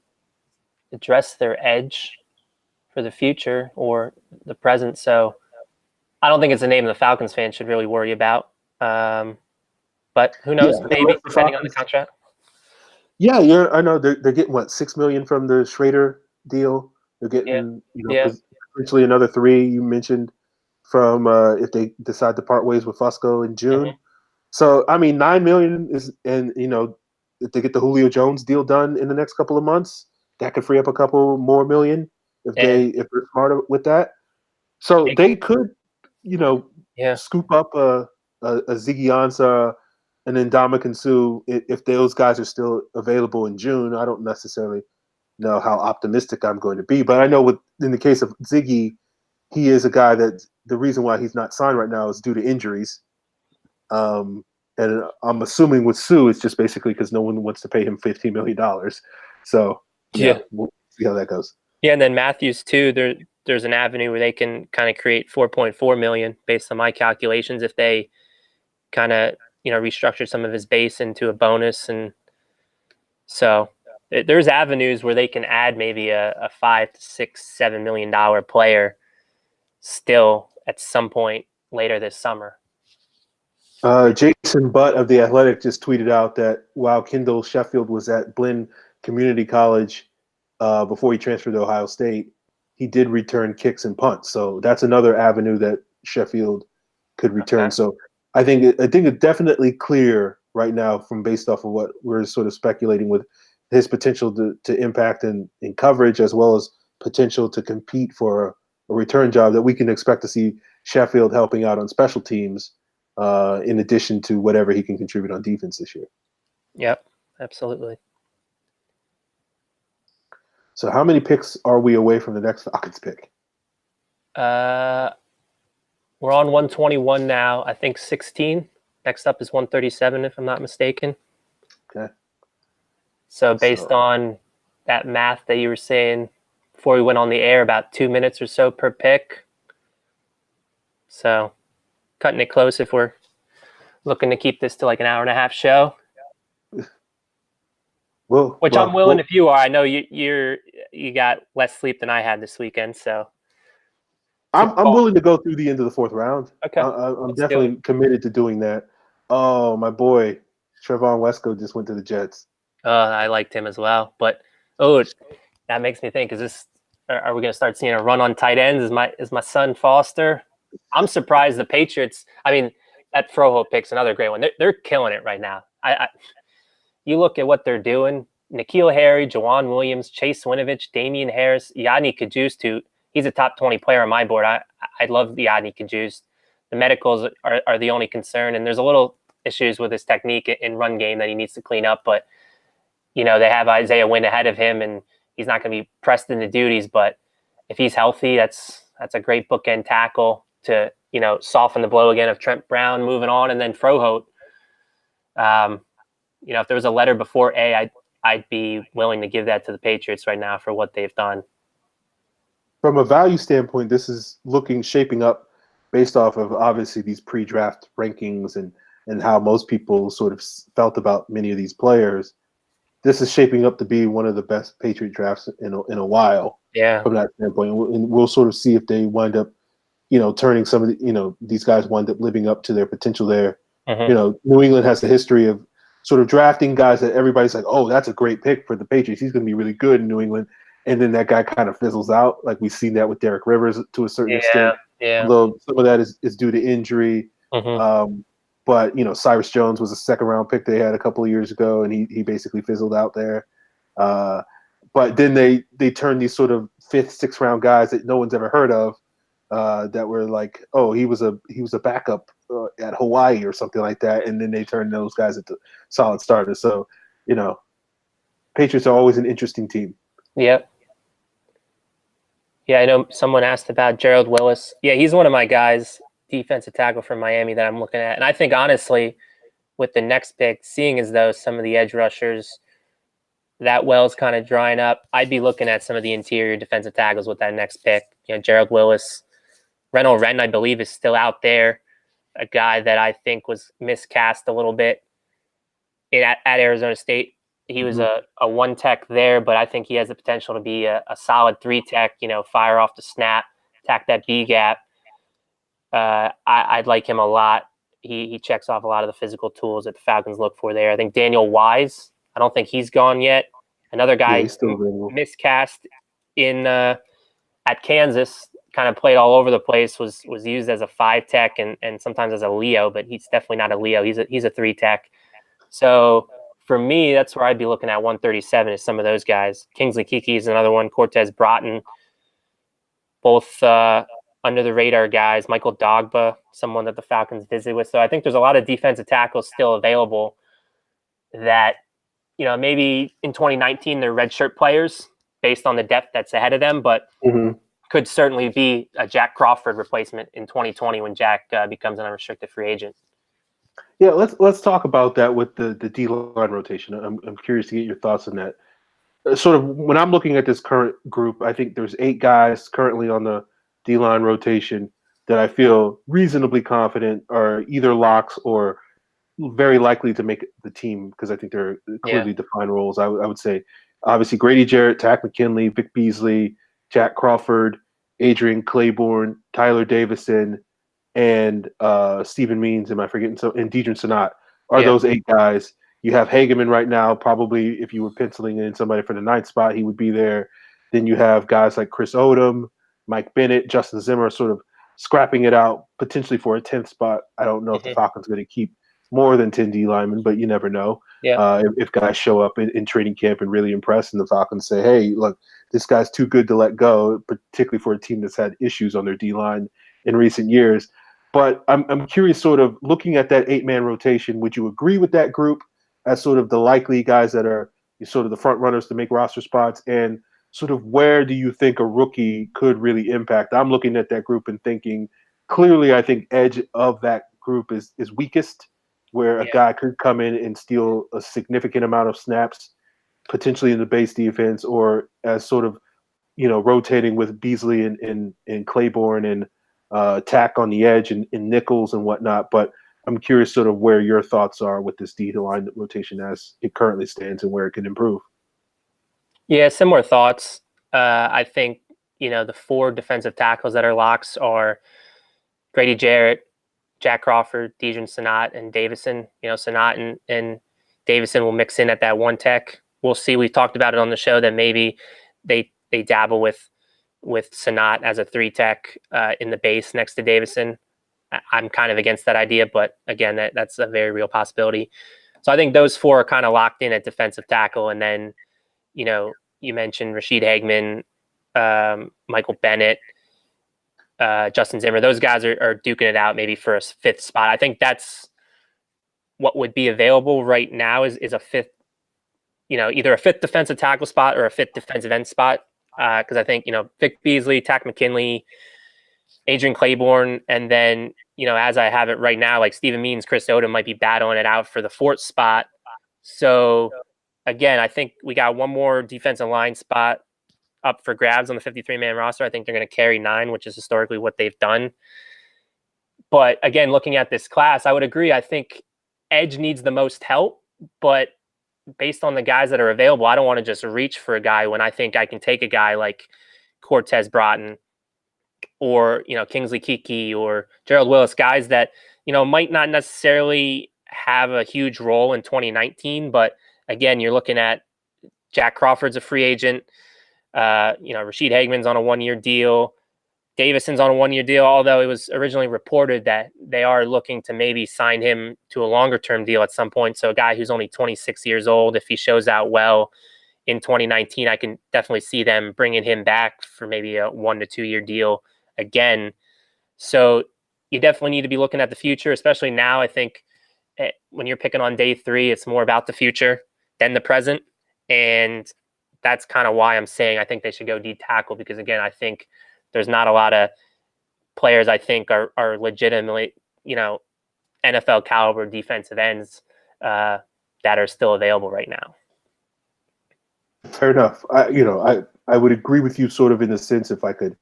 addressed their edge for the future or the present. So I don't think it's a name the Falcons fans should really worry about. But who knows? Maybe depending on the contract. Yeah, I know they're getting what, $6 million from the Schrader deal. They're getting potentially another 3 you mentioned from if they decide to part ways with Fusco in June. Mm-hmm. So I mean, $9 million is, and if they get the Julio Jones deal done in the next couple of months, that could free up a couple more million if they're smart with that. So they could, scoop up a Ziggy Ansah and then Ndamukong Suh if those guys are still available in June. I don't necessarily know how optimistic I'm going to be, but I know in the case of Ziggy, he is a guy that the reason why he's not signed right now is due to injuries. And I'm assuming with Suh, it's just basically because no one wants to pay him $15 million. So we'll see how that goes. Yeah, and then Matthews too. There's an avenue where they can kind of create $4.4 million based on my calculations if they kind of restructure some of his base into a bonus, and so there's avenues where they can add maybe a $5 to $6, $7 million player still at some point later this summer. Jason Butt of The Athletic just tweeted out that while Kendall Sheffield was at Blinn Community College before he transferred to Ohio State, he did return kicks and punts. So that's another avenue that Sheffield could return. Okay. So I think it's definitely clear right now from based off of what we're sort of speculating with his potential to impact in coverage as well as potential to compete for a return job that we can expect to see Sheffield helping out on special teams in addition to whatever he can contribute on defense this year. Yep, absolutely. So how many picks are we away from the next Falcons pick? We're on 121 now. I think 16. Next up is 137, if I'm not mistaken. Okay. So based on that math that you were saying before we went on the air, about 2 minutes or so per pick. So cutting it close if we're looking to keep this to like an hour and a half show. Which I'm willing if you are. I know you got less sleep than I had this weekend, so. I'm willing to go through the end of the 4th round. Okay. I'm definitely committed to doing that. Oh, my boy, Trevon Wesco just went to the Jets. I liked him as well. But, that makes me think, are we going to start seeing a run on tight ends? Is my son Foster? I'm surprised the Patriots, I mean, that Froho pick's another great one. They're killing it right now. You look at what they're doing. N'Keal Harry, Jawan Williams, Chase Winovich, Damian Harris, Yadni Kajust, he's a top 20 player on my board. I love the Yadni Kajust. The medicals are the only concern, and there's a little issues with his technique in run game that he needs to clean up. But, they have Isaiah Wynn ahead of him, and he's not going to be pressed into duties. But if he's healthy, that's a great bookend tackle to, soften the blow again of Trent Brown moving on, and then Froholt. If there was a letter before A, I'd be willing to give that to the Patriots right now for what they've done. From a value standpoint, this is shaping up based off of obviously these pre-draft rankings and how most people sort of felt about many of these players. This is shaping up to be one of the best Patriot drafts in a while. Yeah. From that standpoint, and we'll sort of see if they wind up, turning some of the, these guys wind up living up to their potential there. Mm-hmm. New England has the history of sort of drafting guys that everybody's like, oh, that's a great pick for the Patriots. He's going to be really good in New England. And then that guy kind of fizzles out. Like we've seen that with Derek Rivers to a certain extent. Yeah. Although some of that is due to injury. Mm-hmm. But, Cyrus Jones was a 2nd-round pick they had a couple of years ago, and he basically fizzled out there. But then they turned these sort of 5th, 6th-round guys that no one's ever heard of that were like, oh, he was a backup at Hawaii or something like that, and then they turned those guys into solid starters. So, Patriots are always an interesting team. Yep. Yeah, I know someone asked about Gerald Willis. Yeah, he's one of my guys, defensive tackle from Miami that I'm looking at. And I think honestly, with the next pick, seeing as though some of the edge rushers, that well's kind of drying up, I'd be looking at some of the interior defensive tackles with that next pick. You know, Gerald Willis, Reynold Wren, I believe, is still out there. A guy that I think was miscast a little bit at Arizona State. He was a one tech there, but I think he has the potential to be a solid three tech, you know, fire off the snap, attack that B gap. I'd like him a lot. He checks off a lot of the physical tools that the Falcons look for there. I think Daniel Wise, I don't think he's gone yet. Another Yeah, guy he's still available. miscast in at Kansas, kind of played all over the place, was used as a five tech and sometimes as a Leo, but he's definitely not a Leo. He's a three tech. So for me, that's where I'd be looking at 137 is some of those guys. Kingsley Kiki is another one. Cortez Broughton, both under the radar guys. Michael Dogba, someone that the Falcons visit with. So I think there's a lot of defensive tackles still available that, you know, maybe in 2019 they're redshirt players based on the depth that's ahead of them, but could certainly be a Jack Crawford replacement in 2020 when Jack becomes an unrestricted free agent. Yeah, let's talk about that with the D line rotation. I'm curious to get your thoughts on that. Sort of when I'm looking at this current group, I think there's 8 guys currently on the D line rotation that I feel reasonably confident are either locks or very likely to make the team because I think they're clearly defined roles. I would say obviously Grady Jarrett, Tack McKinley, Vic Beasley, Jack Crawford, Adrian Claiborne, Tyler Davison, and Stephen Means, am I forgetting? So, and Deidre Sanat are those 8 guys. You have Hageman right now. Probably if you were penciling in somebody for the 9th spot, he would be there. Then you have guys like Chris Odom, Mike Bennett, Justin Zimmer sort of scrapping it out potentially for a 10th spot. I don't know if the Falcons are going to keep more than 10 D linemen, but you never know. If guys show up in training camp and really impress and the Falcons say, hey, look, this guy's too good to let go, particularly for a team that's had issues on their D line in recent years. But I'm curious, sort of looking at that 8-man rotation, would you agree with that group as sort of the likely guys that are sort of the front runners to make roster spots? And sort of where do you think a rookie could really impact? I'm looking at that group and thinking clearly I think edge of that group is weakest, where a guy could come in and steal a significant amount of snaps, potentially in the base defense, or as sort of, you know, rotating with Beasley and Claiborne and Tack on the edge and Nichols and whatnot. But I'm curious sort of where your thoughts are with this D-line rotation as it currently stands and where it can improve. Yeah, similar thoughts. I think, you know, the 4 defensive tackles that are locks are Grady Jarrett, Jack Crawford, Deidre Sanat, and Davison. You know, Sanat and Davison will mix in at that one tech. We'll see. We talked about it on the show that maybe they dabble with Sanat as a 3 tech in the base next to Davison. I'm kind of against that idea, but again, that's a very real possibility. So I think those 4 are kind of locked in at defensive tackle. And then, you know, you mentioned Rashid Hageman, Michael Bennett, Justin Zimmer. Those guys are duking it out maybe for a 5th spot. I think that's what would be available right now is a 5th, you know, either a 5th defensive tackle spot or a 5th defensive end spot. Because I think, you know, Vic Beasley, Tack McKinley, Adrian Claiborne, and then, you know, as I have it right now, like Stephen Means, Chris Odom might be battling it out for the 4th spot. So again, I think we got one more defensive line spot up for grabs on the 53-man roster. I think they're going to carry 9, which is historically what they've done. But again, looking at this class, I would agree. I think edge needs the most help, but based on the guys that are available, I don't want to just reach for a guy when I think I can take a guy like Cortez Broughton or, you know, Kingsley Kiki or Gerald Willis, guys that, you know, might not necessarily have a huge role in 2019. But again, you're looking at Jack Crawford's a free agent. You know, Rashid Hageman's on a 1-year deal. Davison's on a 1-year deal, although it was originally reported that they are looking to maybe sign him to a longer-term deal at some point. So a guy who's only 26 years old, if he shows out well in 2019, I can definitely see them bringing him back for maybe a 1 to 2 year deal again. So you definitely need to be looking at the future, especially now. I think when you're picking on day 3, it's more about the future than the present. And that's kind of why I'm saying I think they should go D tackle, because again, I think there's not a lot of players I think are legitimately, NFL caliber defensive ends that are still available right now. Fair enough. I would agree with you sort of in the sense, if I could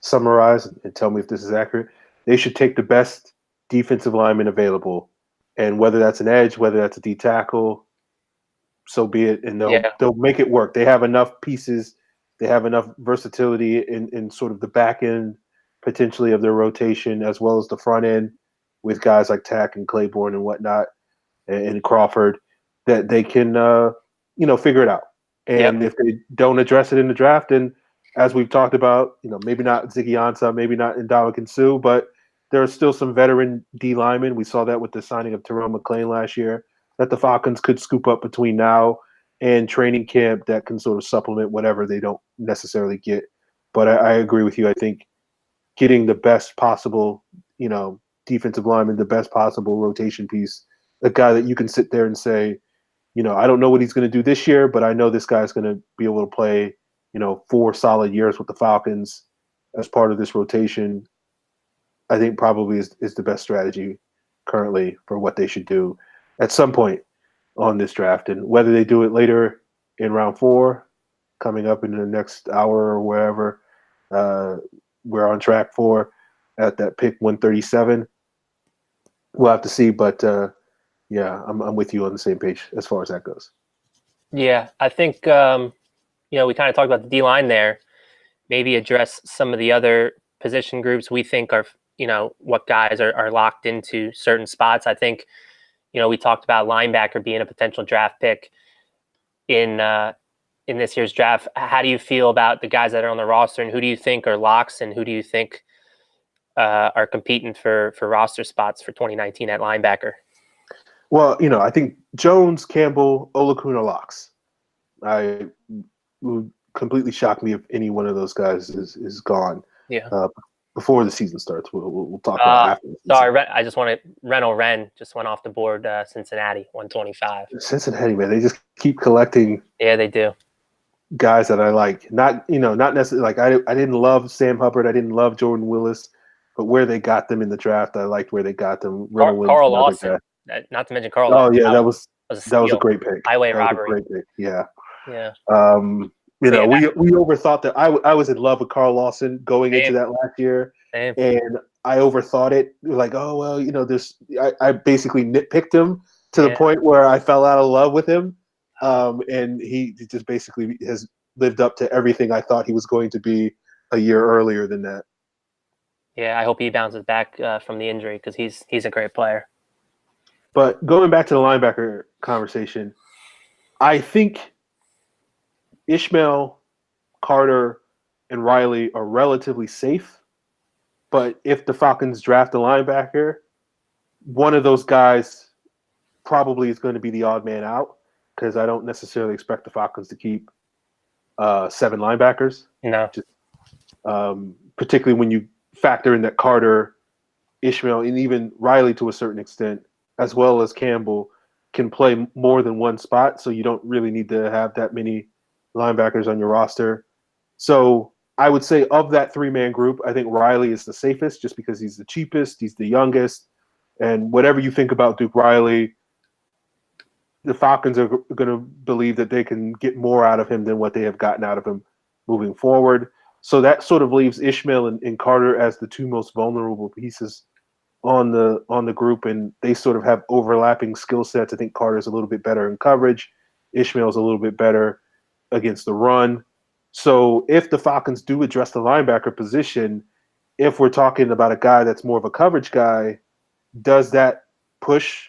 summarize and tell me if this is accurate, they should take the best defensive lineman available, and whether that's an edge, whether that's a D tackle, so be it, and they'll make it work. They have enough pieces, they have enough versatility in sort of the back end potentially of their rotation, as well as the front end with guys like Tack and Claiborne and whatnot, and Crawford, that they can figure it out. And if they don't address it in the draft, then as we've talked about, maybe not Ziggy Ansah, maybe not Ndamukong Suh, but there are still some veteran D linemen. We saw that with the signing of Terrell McClain last year, that the Falcons could scoop up between now and training camp that can sort of supplement whatever they don't necessarily get. But I agree with you. I think getting the best possible, defensive lineman, the best possible rotation piece, a guy that you can sit there and say, I don't know what he's going to do this year, but I know this guy's going to be able to play, 4 solid years with the Falcons as part of this rotation, I think probably is the best strategy currently for what they should do at some point on this draft. And whether they do it later in round 4, coming up in the next hour or wherever we're on track for at that pick 137, we'll have to see. But I'm with you on the same page as far as that goes. Yeah, I think we kind of talked about the D line there. Maybe address some of the other position groups we think are, what guys are locked into certain spots. I think, we talked about linebacker being a potential draft pick in this year's draft. How do you feel about the guys that are on the roster, and who do you think are locks, and who do you think are competing for roster spots for 2019 at linebacker? Well, I think Jones, Campbell, Olakun are locks. I would completely shock me if any one of those guys is gone. Yeah. Before the season starts, we'll talk about after. Sorry, I just wanted Rennell Wren just went off the board. Cincinnati 125. Cincinnati, man, they just keep collecting. Yeah, they do. Guys that I like, not necessarily like I didn't love Sam Hubbard, I didn't love Jordan Willis, but where they got them in the draft, I liked where they got them. Carl Lawson, not to mention Carl. Oh yeah, that was a great pick. Highway robbery. Great pick. Yeah. Yeah. We overthought that. I was in love with Carl Lawson going into that last year, and I overthought it. Like, oh well, this. I basically nitpicked him to the point where I fell out of love with him. And he just basically has lived up to everything I thought he was going to be a year earlier than that. Yeah, I hope he bounces back from the injury, because he's a great player. But going back to the linebacker conversation, I think Ishmael, Carter, and Riley are relatively safe. But if the Falcons draft a linebacker, one of those guys probably is going to be the odd man out, because I don't necessarily expect the Falcons to keep 7 linebackers. No. Particularly when you factor in that Carter, Ishmael, and even Riley to a certain extent, as well as Campbell, can play more than one spot. So you don't really need to have that many linebackers on your roster. So I would say of that 3-man group, I think Riley is the safest, just because he's the cheapest, he's the youngest. And whatever you think about Duke Riley, the Falcons are going to believe that they can get more out of him than what they have gotten out of him moving forward. So that sort of leaves Ishmael and Carter as the 2 most vulnerable pieces on the group, and they sort of have overlapping skill sets. I think Carter's a little bit better in coverage. Ishmael's a little bit better against the run. So if the Falcons do address the linebacker position, if we're talking about a guy that's more of a coverage guy, does that push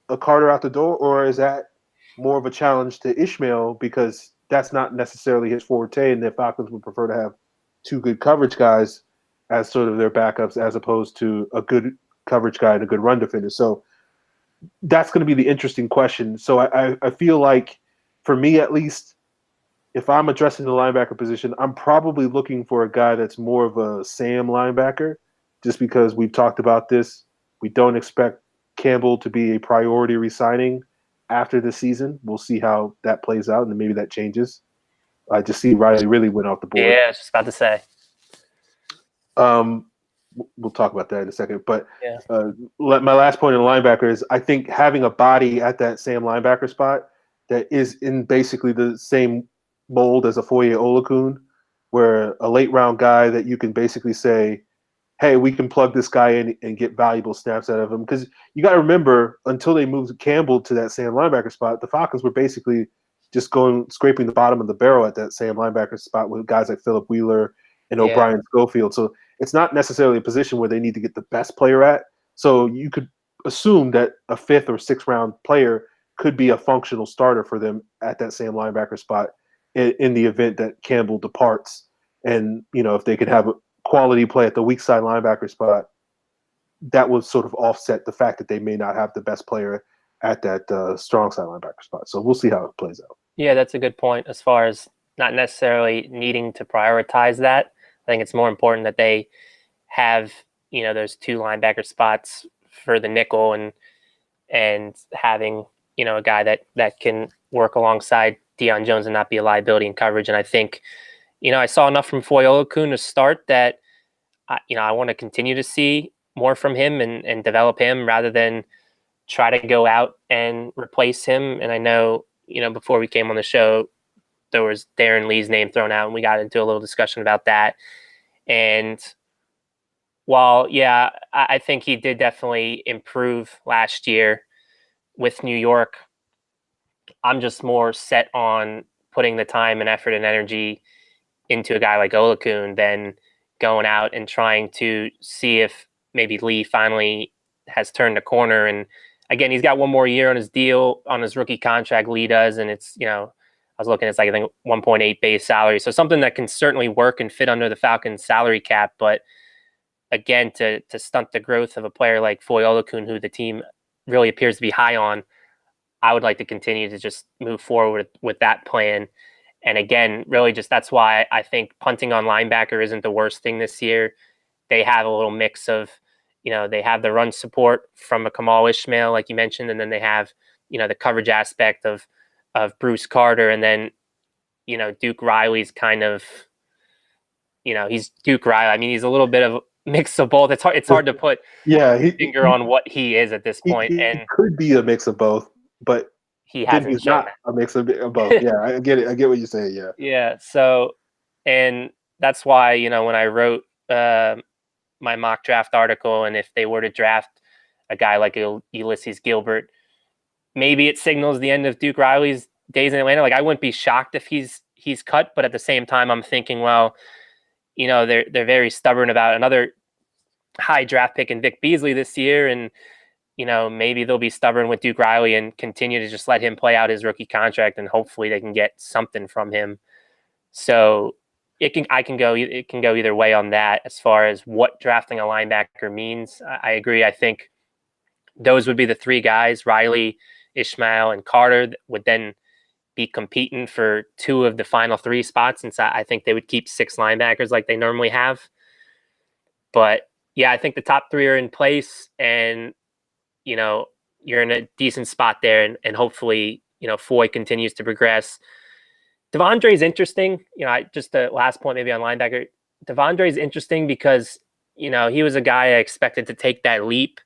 a Carter out the door, or is that more of a challenge to Ishmael, because that's not necessarily his forte, and the Falcons would prefer to have 2 good coverage guys as sort of their backups, as opposed to a good coverage guy and a good run defender? So that's going to be the interesting question. So I feel like, for me at least, if I'm addressing the linebacker position, I'm probably looking for a guy that's more of a Sam linebacker, just because we've talked about this. We don't expect Campbell to be a priority re-signing after the season. We'll see how that plays out, and maybe that changes. I just see Riley really went off the board. Yeah, I was just about to say. We'll talk about that in a second. But Yeah. my last point in linebacker is I think having a body at that Sam linebacker spot that is in basically the same mold as a Foye Olakun, where a late round guy that you can basically say, hey, we can plug this guy in and get valuable snaps out of him. Because you got to remember, until they moved Campbell to that Sam linebacker spot, the Falcons were basically just scraping the bottom of the barrel at that Sam linebacker spot with guys like Philip Wheeler and Yeah. O'Brien Schofield. So it's not necessarily a position where they need to get the best player at. So you could assume that a 5th or 6th round player could be a functional starter for them at that same linebacker spot in the event that Campbell departs. And, if they could have a quality play at the weak side linebacker spot, that would sort of offset the fact that they may not have the best player at that strong side linebacker spot. So we'll see how it plays out. Yeah, that's a good point as far as not necessarily needing to prioritize that. I think it's more important that they have, those 2 linebacker spots for the nickel and having, a guy that can work alongside Deion Jones and not be a liability in coverage. And I think, I saw enough from Foye Olakun to start that, I want to continue to see more from him and develop him rather than try to go out and replace him. And I know, before we came on the show, there was Darren Lee's name thrown out, and we got into a little discussion about that. And while, yeah, I think he did definitely improve last year with New York, I'm just more set on putting the time and effort and energy into a guy like Olakun than going out and trying to see if maybe Lee finally has turned a corner. And again, he's got one more year on his deal, on his rookie contract, Lee does, and it's, I was looking, it's like, I think 1.8 base salary. So something that can certainly work and fit under the Falcons salary cap. But again, to stunt the growth of a player like Foye Olakun, who the team really appears to be high on, I would like to continue to just move forward with that plan. And again, really just that's why I think punting on linebacker isn't the worst thing this year. They have a little mix of, they have the run support from a Kamal Ishmael, like you mentioned, and then they have, the coverage aspect of Bruce Carter, and then, Duke Riley's kind of, he's Duke Riley. I mean, he's a little bit of a mix of both. It's hard to put finger on what he is at this point, he and could be a mix of both, but he then hasn't he's shown not a mix of both. Yeah, I get it. I get what you're saying. Yeah. Yeah. So, and that's why, when I wrote my mock draft article, and if they were to draft a guy like Ulysses Gilbert, maybe it signals the end of Duke Riley's days in Atlanta. Like, I wouldn't be shocked if he's cut, but at the same time, I'm thinking, well, they're very stubborn about another high draft pick in Vic Beasley this year, and maybe they'll be stubborn with Duke Riley and continue to just let him play out his rookie contract, and hopefully they can get something from him. So it can go either way on that as far as what drafting a linebacker means. I agree. I think those would be the 3 guys, Riley, Ishmael, and Carter, that would then be competing for 2 of the final 3 spots, since I think they would keep 6 linebackers like they normally have. But yeah, I think the top 3 are in place, and you're in a decent spot there, and hopefully, Foye continues to progress. Devondre is interesting. Just the last point maybe on linebacker. Devondre is interesting because, he was a guy I expected to take that leap,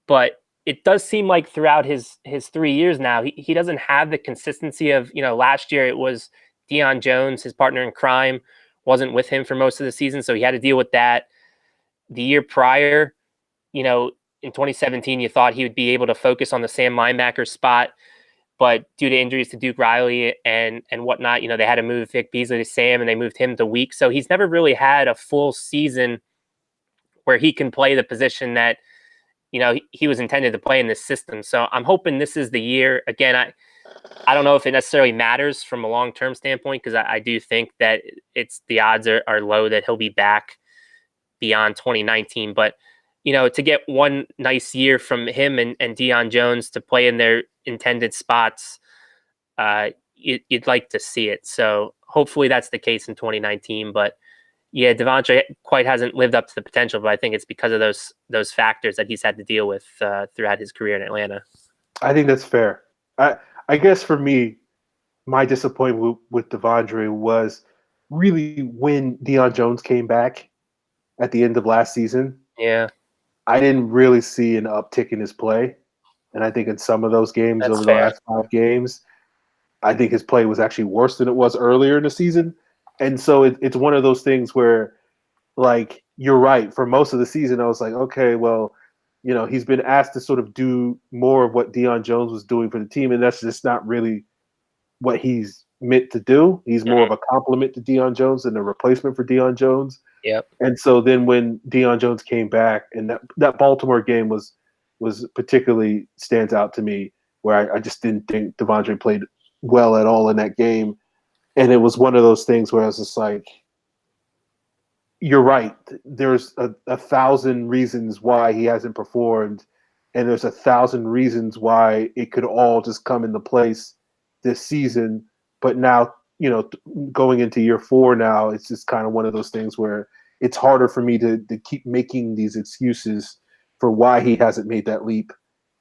but it does seem like throughout his 3 years now, he doesn't have the consistency of, last year it was Deion Jones, his partner in crime, wasn't with him for most of the season, so he had to deal with that. The year prior, in 2017, you thought he would be able to focus on the Sam linebacker spot, but due to injuries to Duke Riley and whatnot, they had to move Vic Beasley to Sam, and they moved him to weak. So he's never really had a full season where he can play the position that, he was intended to play in this system. So I'm hoping this is the year. Again, I don't know if it necessarily matters from a long-term standpoint, because I do think that the odds are low that he'll be back beyond 2019. But, to get one nice year from him and Deion Jones to play in their intended spots, you'd like to see it. So hopefully that's the case in 2019. But yeah, Devondre quite hasn't lived up to the potential, but I think it's because of those factors that he's had to deal with throughout his career in Atlanta. I think that's fair. I guess for me, my disappointment with Devondre was really when Deion Jones came back at the end of last season. Yeah, I didn't really see an uptick in his play. And I think in some of those games that's over the fair. last 5 games, I think his play was actually worse than it was earlier in the season. And so it's one of those things where, like, you're right. For most of the season, I was like, okay, well, he's been asked to sort of do more of what Deion Jones was doing for the team, and that's just not really what he's meant to do. He's more Mhm. of a complement to Deion Jones and a replacement for Deion Jones. Yep. And so then when Deion Jones came back, and that Baltimore game was particularly stands out to me, where I just didn't think Devondre played well at all in that game. And it was one of those things where I was just like, you're right. There's a thousand reasons why he hasn't performed, and there's a thousand reasons why it could all just come into place this season. But now, going into year 4 now, it's just kind of one of those things where it's harder for me to keep making these excuses for why he hasn't made that leap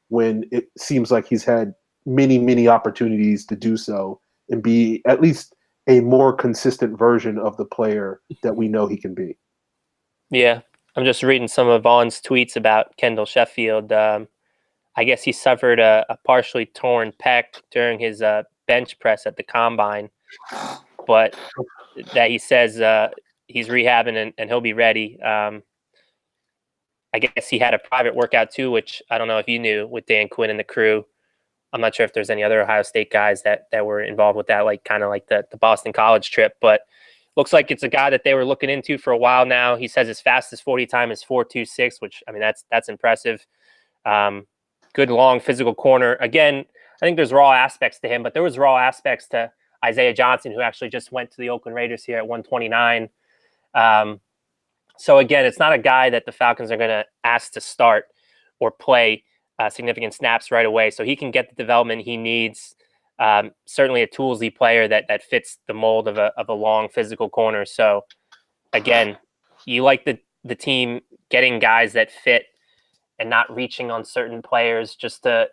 when it seems like he's had many, many opportunities to do so and be at least a more consistent version of the player that we know he can be. Yeah, I'm just reading some of Vaughn's tweets about Kendall Sheffield. I guess he suffered a partially torn pec during his bench press at the combine, but that he says he's rehabbing and he'll be ready. I guess he had a private workout too, which I don't know if you knew, with Dan Quinn and the crew. I'm not sure if there's any other Ohio State guys that were involved with that, like kind of like the Boston College trip, but looks like it's a guy that they were looking into for a while now. He says his fastest 40 time is 4.26, which, I mean, that's impressive. Good long physical corner. Again, I think there's raw aspects to him, but there was raw aspects to Isaiah Johnson, who actually just went to the Oakland Raiders here at 129. So again, it's not a guy that the Falcons are going to ask to start or play significant snaps right away. So he can get the development he needs. Certainly a toolsy player that fits the mold of a long physical corner. So again, you like the team getting guys that fit and not reaching on certain players just to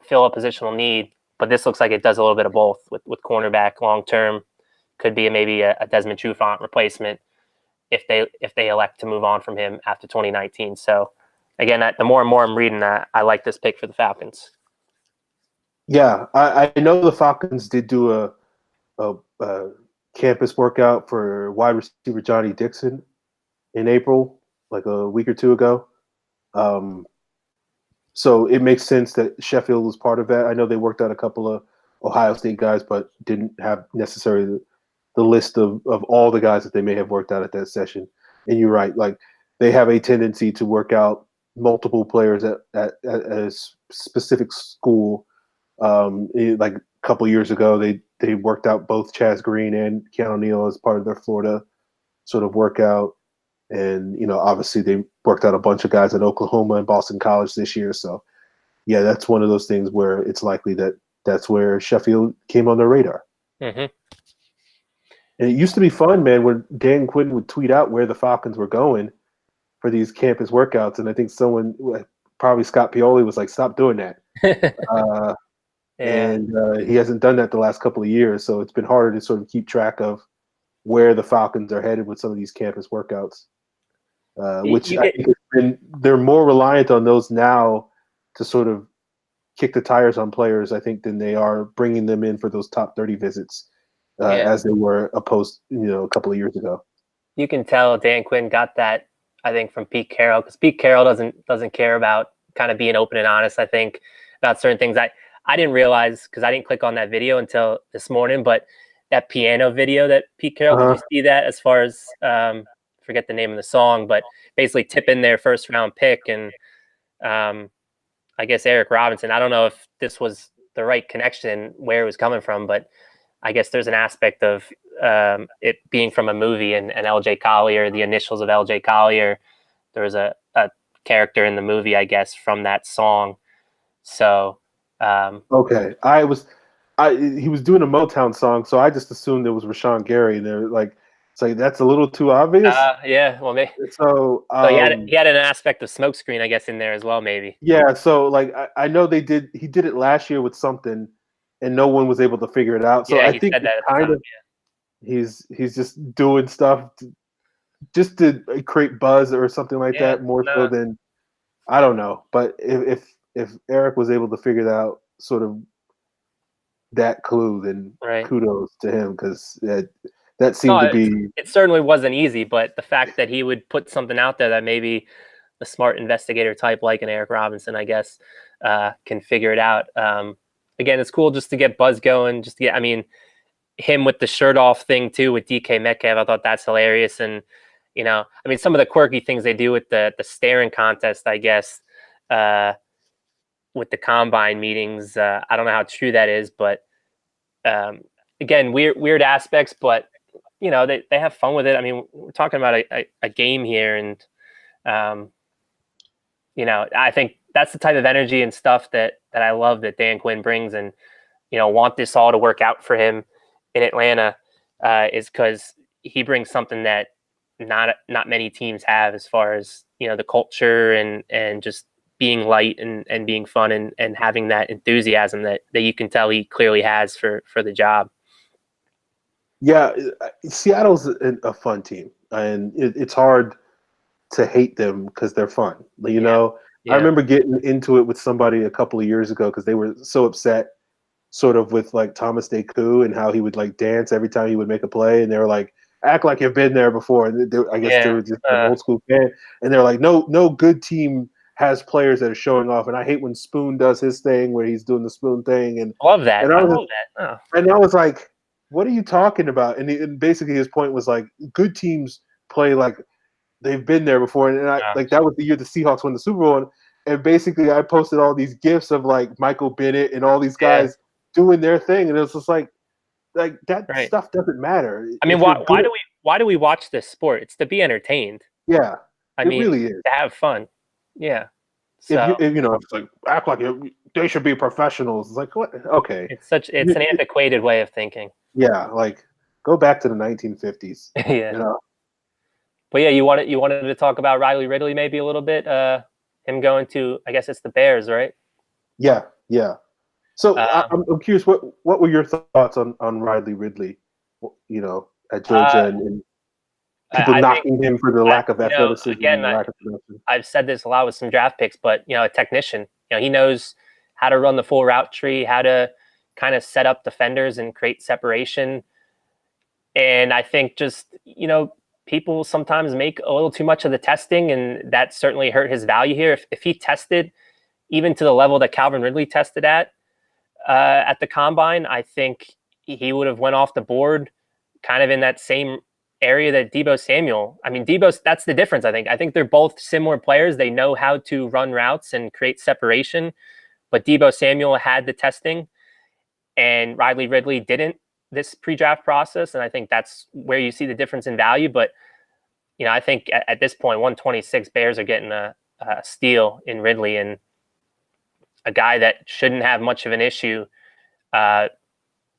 fill a positional need. But this looks like it does a little bit of both with cornerback long term. Could be maybe a Desmond Trufant replacement if they elect to move on from him after 2019. So again, the more and more I'm reading that, I like this pick for the Falcons. Yeah, I know the Falcons did do a campus workout for wide receiver Johnny Dixon in April, like a week or two ago. So it makes sense that Sheffield was part of that. I know they worked out a couple of Ohio State guys, but didn't have necessarily the list of all the guys that they may have worked out at that session. And you're right, like they have a tendency to work out multiple players at a specific school. Like a couple years ago, they worked out both Chaz Green and Keanu Neal as part of their Florida sort of workout. And obviously they worked out a bunch of guys at Oklahoma and Boston College this year. So yeah, that's one of those things where it's likely that that's where Sheffield came on their radar. Mm-hmm. And it used to be fun, man, when Dan Quinn would tweet out where the Falcons were going for these campus workouts. And I think someone, probably Scott Pioli, was like, stop doing that. Yeah. And he hasn't done that the last couple of years. So it's been harder to sort of keep track of where the Falcons are headed with some of these campus workouts, which I think they're more reliant on those now to sort of kick the tires on players, I think, than they are bringing them in for those top 30 visits as they were opposed, a couple of years ago. You can tell Dan Quinn got that, I think, from Pete Carroll, because Pete Carroll doesn't care about kind of being open and honest, I think, about certain things. I didn't realize, because I didn't click on that video until this morning, but that piano video that Pete Carroll, did you see that, as far as forget the name of the song, but basically tipping their first round pick, and I guess Eric Robinson. I don't know if this was the right connection, where it was coming from, but I guess there's an aspect of it being from a movie, and L.J. Collier, the initials of L.J. Collier. There was a character in the movie, I guess, from that song. So okay, he was doing a Motown song, so I just assumed it was Rashawn Gary. They're like, it's like that's a little too obvious. yeah, well, maybe. So So he had an aspect of smokescreen, I guess, in there as well, maybe. yeah, so like I know he did it last year with something, and no one was able to figure it out. So Yeah, I he think said it's that at the kind time. of he's just doing stuff just to create buzz or something like Yeah, that, more so no, than I don't know. But if Eric was able to figure that out, sort of that clue, then right. kudos to him because that seemed No, to be it certainly wasn't easy, but the fact that he would put something out there that maybe a smart investigator type like an Eric Robinson, I guess, can figure it out. Again, it's cool just to get buzz going. Just to get, I mean, him with the shirt off thing too with DK Metcalf, I thought that's hilarious. And I mean, some of the quirky things they do with the staring contest, I guess, uh, with the combine meetings. I don't know how true that is, but um, again, weird aspects, but they have fun with it. I mean, we're talking about a game here, and um, I think that's the type of energy and stuff that I love that Dan Quinn brings, and want this all to work out for him in Atlanta, is because he brings something that not many teams have, as far as the culture and just being light and being fun and having that enthusiasm that you can tell he clearly has for the job. yeah. Seattle's a fun team, and it's hard to hate them because they're fun. Yeah, I yeah, remember getting into it with somebody a couple of years ago because they were so upset, sort of with like Thomas Deku and how he would like dance every time he would make a play, and they were like, "Act like you've been there before." And I guess they yeah. were just an old school fan, and they're like, "No good team has players that are showing off." And I hate when Spoon does his thing where he's doing the Spoon thing, Love that. and I I was love that. Oh, and I was like, "What are you talking about?" And basically his point was like, good teams play like they've been there before, and I like gosh. that was the year the Seahawks won the Super Bowl, and basically I posted all these gifs of like Michael Bennett and all these Yeah, guys doing their thing, and it was just like that right. stuff doesn't matter I mean, if you're good. why do we watch this sport? It's to be entertained. Yeah, I it mean, really is. to have fun. Yeah. If So it's like act like they should be professionals. It's like what? Okay, it's an antiquated way of thinking. yeah, like go back to the 1950s. Yeah. You know, But yeah, you wanted to talk about Riley Ridley maybe a little bit. Him going to, I guess it's the Bears, right? yeah, yeah. So Um, I'm curious, what were your thoughts on Riley Ridley? At Georgia uh, and people I think knocking him for the lack of athleticism again, and the lack of production. I've said this a lot with some draft picks, but a technician. He knows how to run the full route tree, how to kind of set up defenders and create separation. And I think just people sometimes make a little too much of the testing, and that certainly hurt his value here. If he tested even to the level that Calvin Ridley tested at the combine, I think he would have went off the board kind of in that same area that Deebo Samuel. I mean, that's the difference, I think. I think they're both similar players. They know how to run routes and create separation, but Deebo Samuel had the testing and Riley Ridley didn't this pre-draft process. And I think that's where you see the difference in value. But, I think at this point, 126 Bears are getting a steal in Ridley, and a guy that shouldn't have much of an issue uh,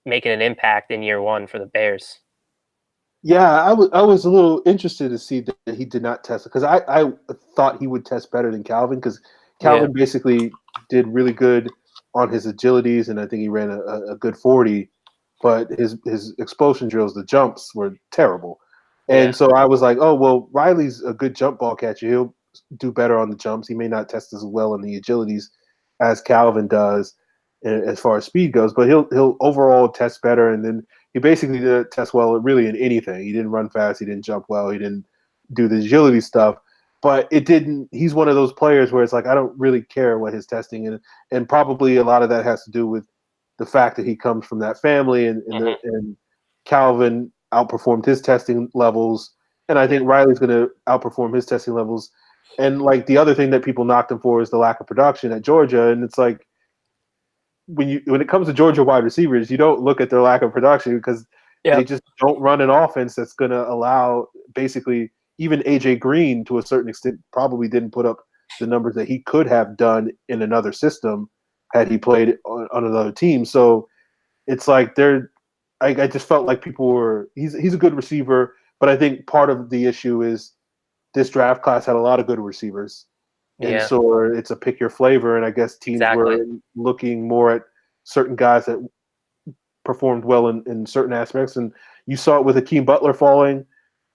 making an impact in year one for the Bears. Yeah, I was a little interested to see that he did not test because I thought he would test better than Calvin because Yeah. Calvin basically did really good on his agilities and I think he ran a good 40, but his expulsion drills, the jumps were terrible. Yeah. And so I was like, oh well, Riley's a good jump ball catcher. He'll do better on the jumps. He may not test as well on the agilities as Calvin does as far as speed goes, but he'll overall test better. And then he basically didn't test well really in anything. He didn't run fast. He didn't jump well. He didn't do the agility stuff. But it didn't. He's one of those players where it's like I don't really care what his testing and probably a lot of that has to do with the fact that he comes from that family and Calvin outperformed his testing levels, and I Yeah. think Riley's going to outperform his testing levels. And like the other thing that people knocked him for is the lack of production at Georgia, and it's like when it comes to Georgia wide receivers, you don't look at their lack of production because they Yep. just don't run an offense that's going to allow basically even AJ Green to a certain extent probably didn't put up the numbers that he could have done in another system had he played on another team. So it's like I just felt like people were he's a good receiver, but I think part of the issue is this draft class had a lot of good receivers. And Yeah. so it's a pick your flavor, and I guess teams Exactly. were looking more at certain guys that performed well in certain aspects, and you saw it with Hakeem Butler falling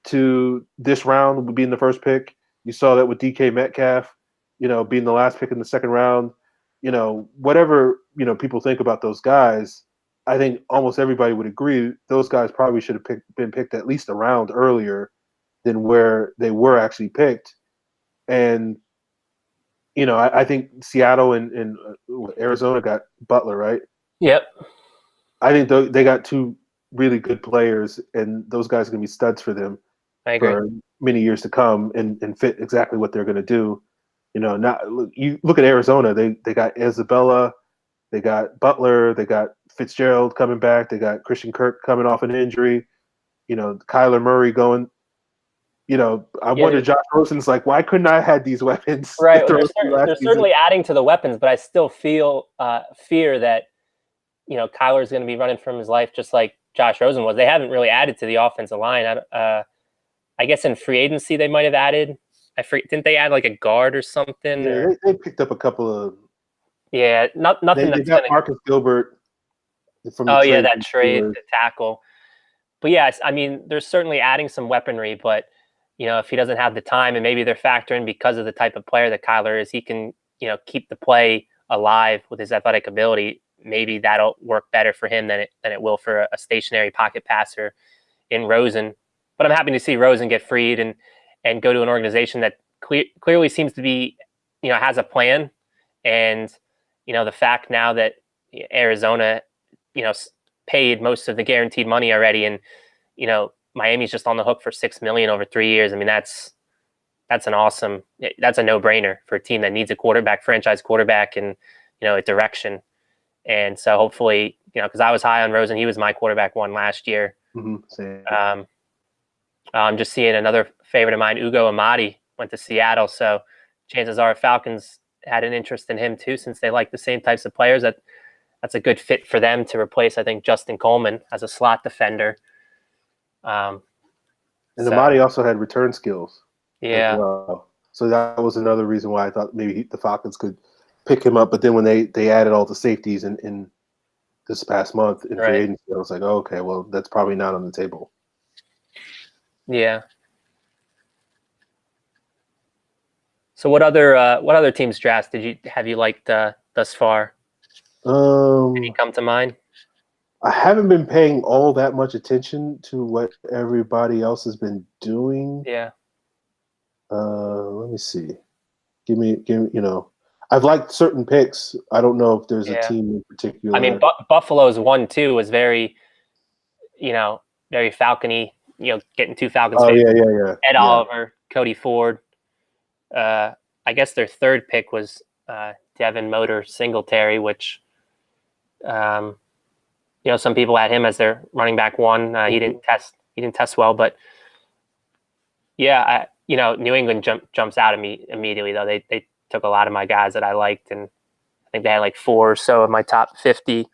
to this round, being the first pick. You saw that with DK Metcalf, being the last pick in the second round. Whatever people think about those guys, I think almost everybody would agree those guys probably should have been picked at least a round earlier than where they were actually picked. And I think Seattle and Arizona got Butler, right? Yep. I think they got two really good players, and those guys are going to be studs for them I agree. for many years to come, and fit exactly what they're going to do. You look at Arizona; they got Isabella, they got Butler, they got Fitzgerald coming back, they got Christian Kirk coming off an injury. Kyler Murray going. I wonder, Josh Rosen's like, why couldn't I have these weapons? Right. They're certainly adding to the weapons, but I still feel fear that, Kyler's going to be running from his life just like Josh Rosen was. They haven't really added to the offensive line. I guess in free agency they might have added. Didn't they add like a guard or something? Yeah, they picked up a couple of. Yeah, nothing. They got Marcus Gilbert from the trade. That trade, the tackle. But yes, I mean, they're certainly adding some weaponry, but if he doesn't have the time, and maybe they're factoring because of the type of player that Kyler is, he can, keep the play alive with his athletic ability. Maybe that'll work better for him than it will for a stationary pocket passer in Rosen. But I'm happy to see Rosen get freed and go to an organization that clearly seems to be, has a plan. And, the fact now that Arizona, paid most of the guaranteed money already, and, Miami's just on the hook for $6 million over 3 years. I mean, that's a no-brainer for a team that needs a franchise quarterback, and, a direction. And so hopefully, because I was high on Rosen, he was my quarterback one last year. Mm-hmm. I'm just seeing another favorite of mine, Ugo Amadi, went to Seattle. So chances are Falcons had an interest in him too, since they like the same types of players. That's a good fit for them to replace, I think, Justin Coleman as a slot defender. And Amadi also had return skills. Yeah. As well. So that was another reason why I thought maybe the Falcons could pick him up. But then when they added all the safeties in this past month in free agency, I was like, oh, okay, well, that's probably not on the table. Yeah. So what other teams' drafts have you liked thus far? Any come to mind? I haven't been paying all that much attention to what everybody else has been doing. Yeah. Let me see. Give me. I've liked certain picks. I don't know if there's a team in particular. I mean, Buffalo's 1-2 was very, very Falcon-y. Getting two Falcons. Oh yeah. Ed Oliver, Cody Ford. I guess their third pick was Devin Motor Singletary, which, some people had him as their running back one. He didn't test well, but yeah, New England jumps out at me immediately though. They took a lot of my guys that I liked, and I think they had like 4 or so of my top 50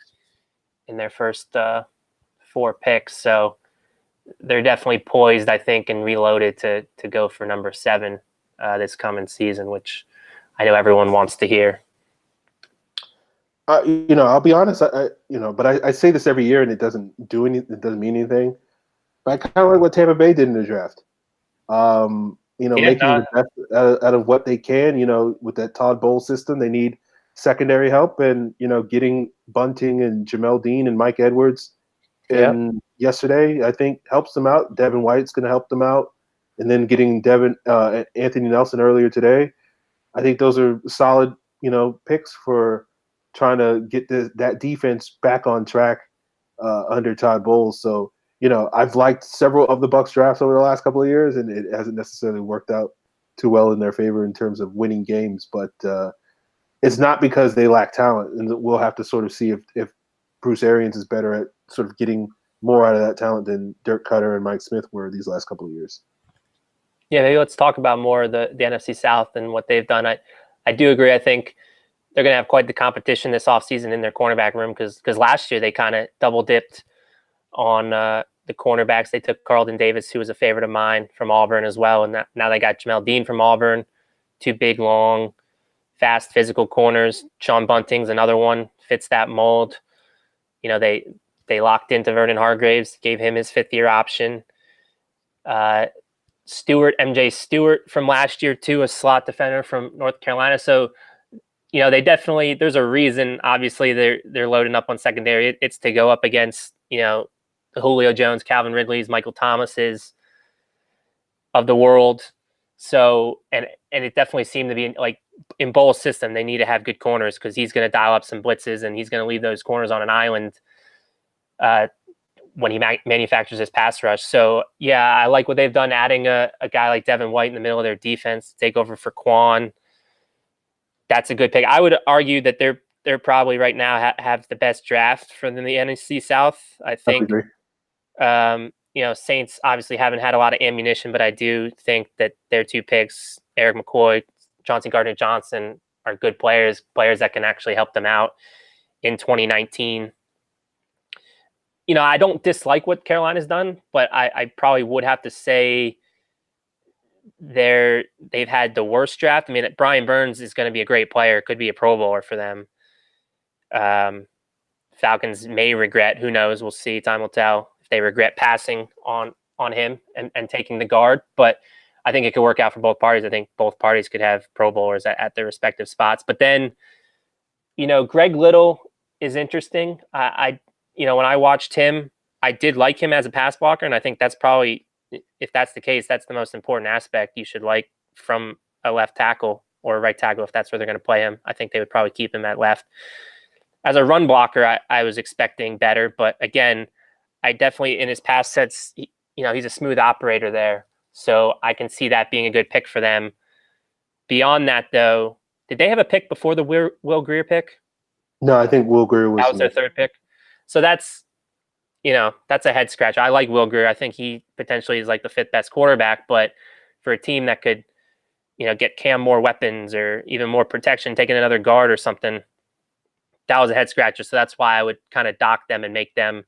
in their first 4 picks. So they're definitely poised, I think, and reloaded to go for number 7 this coming season, which I know everyone wants to hear. I'll be honest. But I say this every year, and it doesn't mean anything. But I kind of like what Tampa Bay did in the draft. Making the best out of what they can. With that Todd Bowles system, they need secondary help, and getting Bunting and Jamel Dean and Mike Edwards and yesterday, I think, helps them out. Devin White's going to help them out, and then getting Anthony Nelson earlier today. I think those are solid, picks for trying to get that defense back on track under Todd Bowles. So, I've liked several of the Bucs drafts over the last couple of years, and it hasn't necessarily worked out too well in their favor in terms of winning games. But it's not because they lack talent, and we'll have to sort of see if Bruce Arians is better at sort of getting more out of that talent than Dirk Cutter and Mike Smith were these last couple of years. Yeah, maybe let's talk about more of the NFC South and what they've done. I do agree. I think they're going to have quite the competition this offseason in their cornerback room because last year they kind of double-dipped on the cornerbacks. They took Carlton Davis, who was a favorite of mine, from Auburn as well, and now they got Jamel Dean from Auburn, 2 big, long, fast, physical corners. Sean Bunting's another one, fits that mold. They They locked into Vernon Hargraves, gave him his 5th-year option. MJ Stewart from last year too, a slot defender from North Carolina. So, they definitely, there's a reason. Obviously, they're loading up on secondary. It's to go up against the Julio Jones, Calvin Ridley's, Michael Thomas's of the world. So, and it definitely seemed to be like in Bowles' system, they need to have good corners because he's going to dial up some blitzes and he's going to leave those corners on an island when he manufactures his pass rush. So, yeah, I like what they've done, adding a guy like Devin White in the middle of their defense to take over for Quan. That's a good pick. I would argue that they're probably right now have the best draft from the NFC South. I think. Saints obviously haven't had a lot of ammunition, but I do think that their 2 picks, Eric McCoy, Johnson Gardner-Johnson, are good players that can actually help them out in 2019. I don't dislike what Carolina's done, but I probably would have to say they've had the worst draft. I mean, Brian Burns is going to be a great player, could be a Pro Bowler for them. Falcons may regret, who knows, we'll see, time will tell, if they regret passing on him and taking the guard, but I think it could work out for both parties. I think both parties could have Pro Bowlers at their respective spots. But then, Greg Little is interesting. When I watched him, I did like him as a pass blocker, and I think that's probably, if that's the case, that's the most important aspect you should like from a left tackle or a right tackle if that's where they're going to play him. I think they would probably keep him at left. As a run blocker, I was expecting better, but again, I definitely, in his past sets, he's a smooth operator there, so I can see that being a good pick for them. Beyond that, though, did they have a pick before the Will Grier pick? No, I think Will Grier was their 3rd pick. So that's a head scratch. I like Will Grier. I think he potentially is like the 5th best quarterback, but for a team that could, get Cam more weapons or even more protection, taking another guard or something, that was a head scratcher. So that's why I would kind of dock them and make them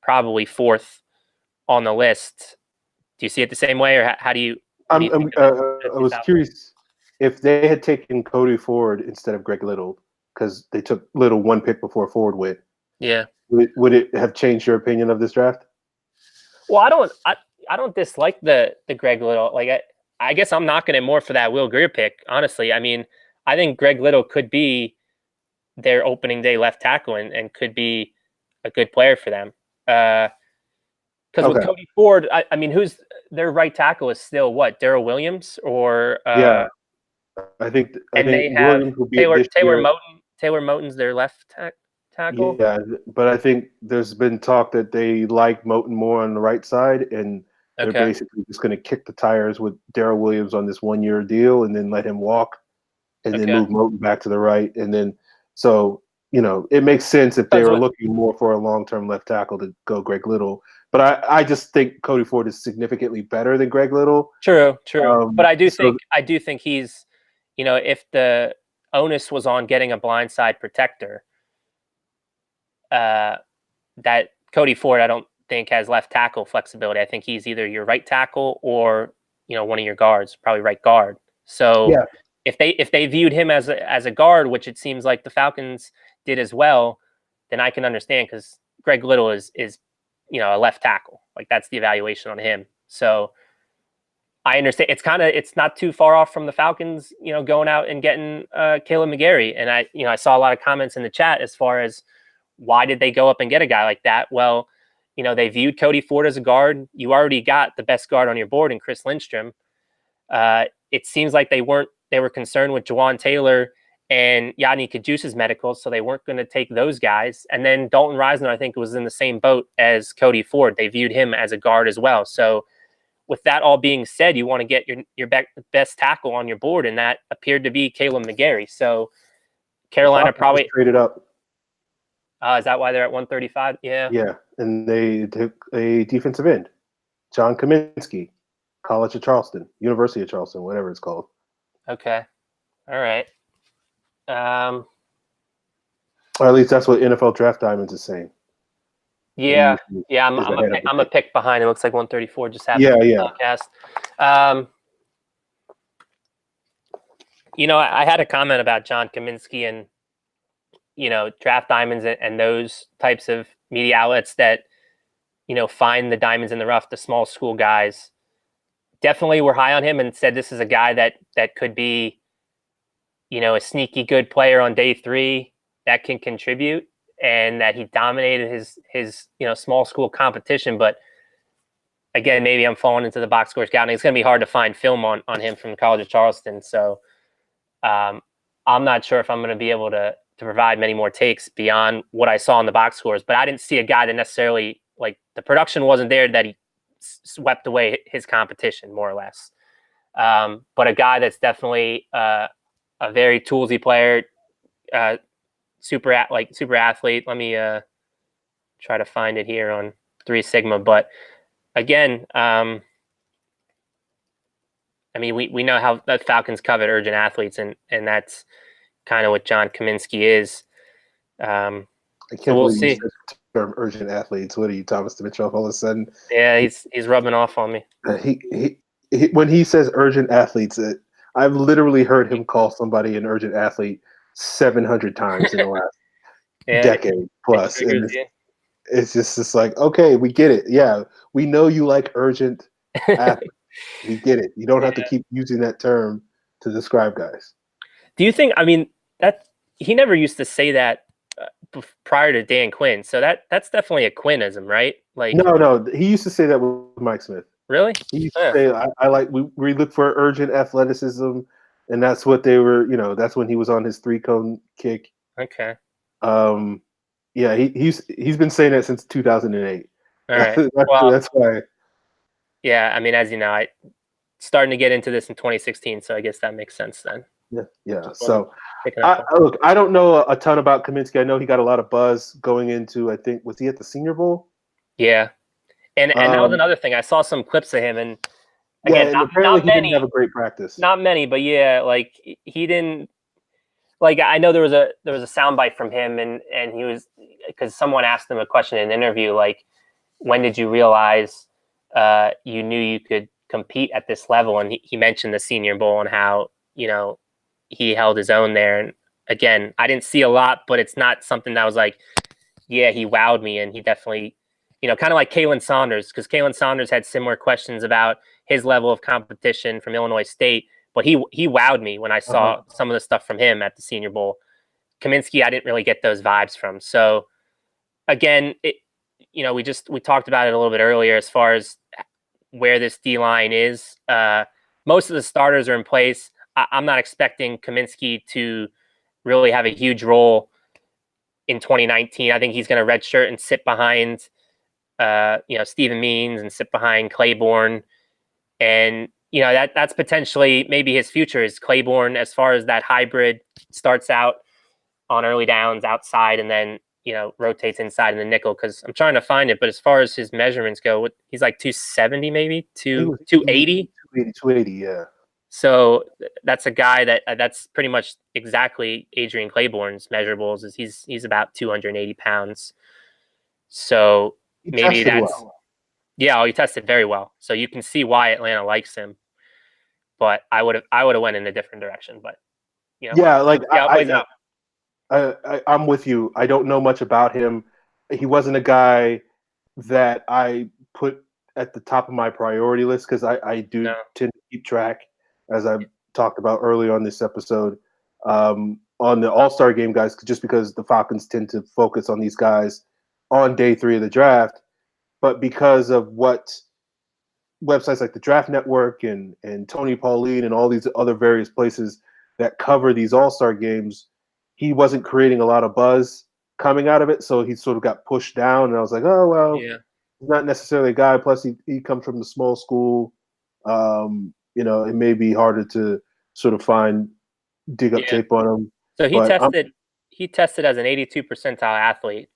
probably 4th on the list. Do you see it the same way, or how do you? I was curious if they had taken Cody Ford instead of Greg Little, because they took Little 1 pick before Ford went. Yeah. Would it have changed your opinion of this draft? Well, I don't dislike the Greg Little. Like I guess I'm knocking it more for that Will Grier pick. Honestly, I mean, I think Greg Little could be their opening day left tackle and could be a good player for them. Because with Cody Ford, I mean, who's their right tackle is still what, Darrell Williams or yeah, I think they have Williams will be Taylor Moton. Taylor Moton's their left tackle. Yeah, but I think there's been talk that they like Moton more on the right side, and they're basically just going to kick the tires with Darrell Williams on this 1-year deal, and then let him walk, and then move Moton back to the right, and then it makes sense if they were looking more for a long-term left tackle to go Greg Little. But I just think Cody Ford is significantly better than Greg Little. True. But I do think he's, if the onus was on getting a blindside protector, that Cody Ford, I don't think has left tackle flexibility. I think he's either your right tackle or one of your guards, probably right guard. So if they viewed him as a guard, which it seems like the Falcons did as well, then I can understand, because Greg Little is a left tackle. Like, that's the evaluation on him. So I understand it's not too far off from the Falcons, going out and getting Caleb McGarry. And I saw a lot of comments in the chat as far as why did they go up and get a guy like that? Well, they viewed Cody Ford as a guard. You already got the best guard on your board in Chris Lindstrom. It seems like they were concerned with Jawan Taylor and Yadni Kajusa's medicals, so they weren't going to take those guys. And then Dalton Reisner, I think, was in the same boat as Cody Ford. They viewed him as a guard as well. So with that all being said, you want to get your best tackle on your board, and that appeared to be Caleb McGarry. So Carolina probably traded up. Is that why they're at 135? Yeah. Yeah, and they took a defensive end, John Kaminsky, College of Charleston, University of Charleston, whatever it's called. Okay. All right. Or at least that's what NFL Draft Diamonds is saying. Yeah. I'm a pick behind. It looks like 134 just happened. Yeah. Podcast. I had a comment about John Kaminsky, and Draft Diamonds and those types of media outlets that, find the diamonds in the rough, the small school guys, definitely were high on him and said this is a guy that could be, a sneaky good player on day 3 that can contribute, and that he dominated his small school competition. But again, maybe I'm falling into the box score scouting. It's going to be hard to find film on him from the College of Charleston. So I'm not sure if I'm going to be able to provide many more takes beyond what I saw in the box scores. But I didn't see a guy that necessarily, like, the production wasn't there that he swept away his competition, more or less. But a guy that's definitely a very toolsy player, super athlete. Let me try to find it here on 3 Sigma. But again, I mean, we know how the Falcons covet urgent athletes, and that's kind of what John Kaminsky is. I can't so we'll believe see. you said the term urgent athletes. What are you, Thomas Dimitroff, all of a sudden? Yeah, he's rubbing off on me. He when he says urgent athletes, I've literally heard him call somebody an urgent athlete 700 times in the last decade plus, and it's just like, okay, we get it. Yeah, we know you like urgent athletes. We get it. You don't have to keep using that term to describe guys. Do you think? I mean, that he never used to say that prior to Dan Quinn, so that's definitely a Quinnism, right? Like, no, he used to say that with Mike Smith. Really? He used to say, I like we look for urgent athleticism, and that's what they were. That's when he was on his 3-cone kick. Okay. Yeah, he's been saying that since 2008. All right. That's why. Yeah, I mean, as you know, I starting to get into this in 2016, so I guess that makes sense then. Yeah. So, look, I don't know a ton about Kaminsky. I know he got a lot of buzz going into, I think, was he at the Senior Bowl? Yeah, and that was another thing. I saw some clips of him, and again, apparently he didn't have a great practice. Not many, but yeah, like he didn't. Like, I know there was a soundbite from him, and he was, because someone asked him a question in an interview, like, when did you realize you knew you could compete at this level? And he mentioned the Senior Bowl and how he held his own there. And again, I didn't see a lot, but it's not something that was like, yeah, he wowed me. And he definitely, kind of like Kalen Saunders, because Kalen Saunders had similar questions about his level of competition from Illinois State. But he wowed me when I saw some of the stuff from him at the Senior Bowl. Kaminsky, I didn't really get those vibes from. So again, we talked about it a little bit earlier as far as where this D line is. Most of the starters are in place. I'm not expecting Kaminsky to really have a huge role in 2019. I think he's going to redshirt and sit behind, Stephen Means and sit behind Claiborne, and that's potentially maybe his future is Claiborne, as far as that hybrid starts out on early downs outside and then rotates inside in the nickel, because I'm trying to find it, but as far as his measurements go, he's like 270, maybe 280. 280, yeah. So that's a guy that's pretty much exactly Adrian Claiborne's measurables. Is he's about 280 pounds. So maybe that's well. Yeah, he tested very well. So you can see why Atlanta likes him. But I would have went in a different direction. But I'm with you. I don't know much about him. He wasn't a guy that I put at the top of my priority list, because I do tend to keep track, as I talked about earlier on this episode, on the All-Star game guys, just because the Falcons tend to focus on these guys on day 3 of the draft. But because of what websites like the Draft Network and Tony Pauline and all these other various places that cover these All-Star games, he wasn't creating a lot of buzz coming out of it. So he sort of got pushed down, and I was like, oh, well, he's not necessarily a guy. Plus he comes from the small school. It may be harder to sort of dig up tape on him. So he tested as an 82 percentile athlete.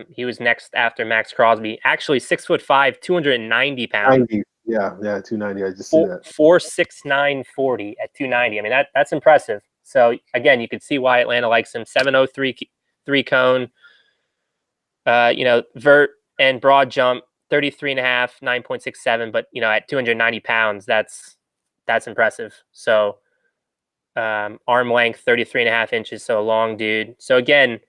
He was next after Max Crosby. Actually, 6'5", 290 pounds. 90. Yeah, 290. I just see that. 4.69 40 at 290. I mean, that's impressive. So again, you can see why Atlanta likes him. 703 3-cone. Vert and broad jump 33.5, 9.67. But at 290 pounds, that's impressive. So arm length 33.5 inches. So a long dude. So again,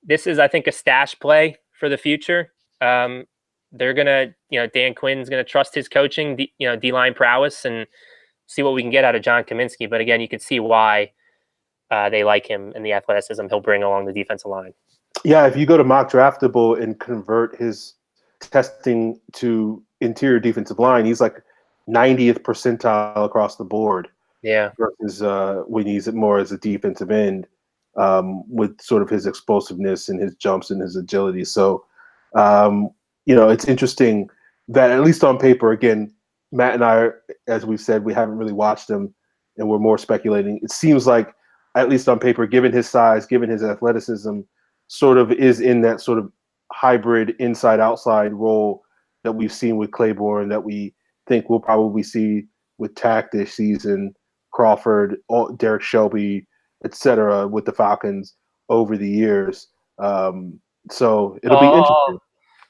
this is, I think, a stash play for the future. They're gonna, Dan Quinn's gonna trust his coaching, D-line prowess, and see what we can get out of John Kaminsky. But again, you can see why they like him and the athleticism he'll bring along the defensive line. Yeah, if you go to Mock Draftable and convert his testing to interior defensive line, he's like 90th percentile across the board. Yeah. Versus when he's more as a defensive end, with sort of his explosiveness and his jumps and his agility. So, it's interesting that at least on paper, again, Matt and I, as we've said, we haven't really watched him and we're more speculating. It seems like, at least on paper, given his size, given his athleticism, sort of is in that sort of hybrid inside-outside role that we've seen with Claiborne, that we think we'll probably see with Tack this season, Crawford, Derek Shelby, etc., with the Falcons over the years. So it'll be interesting.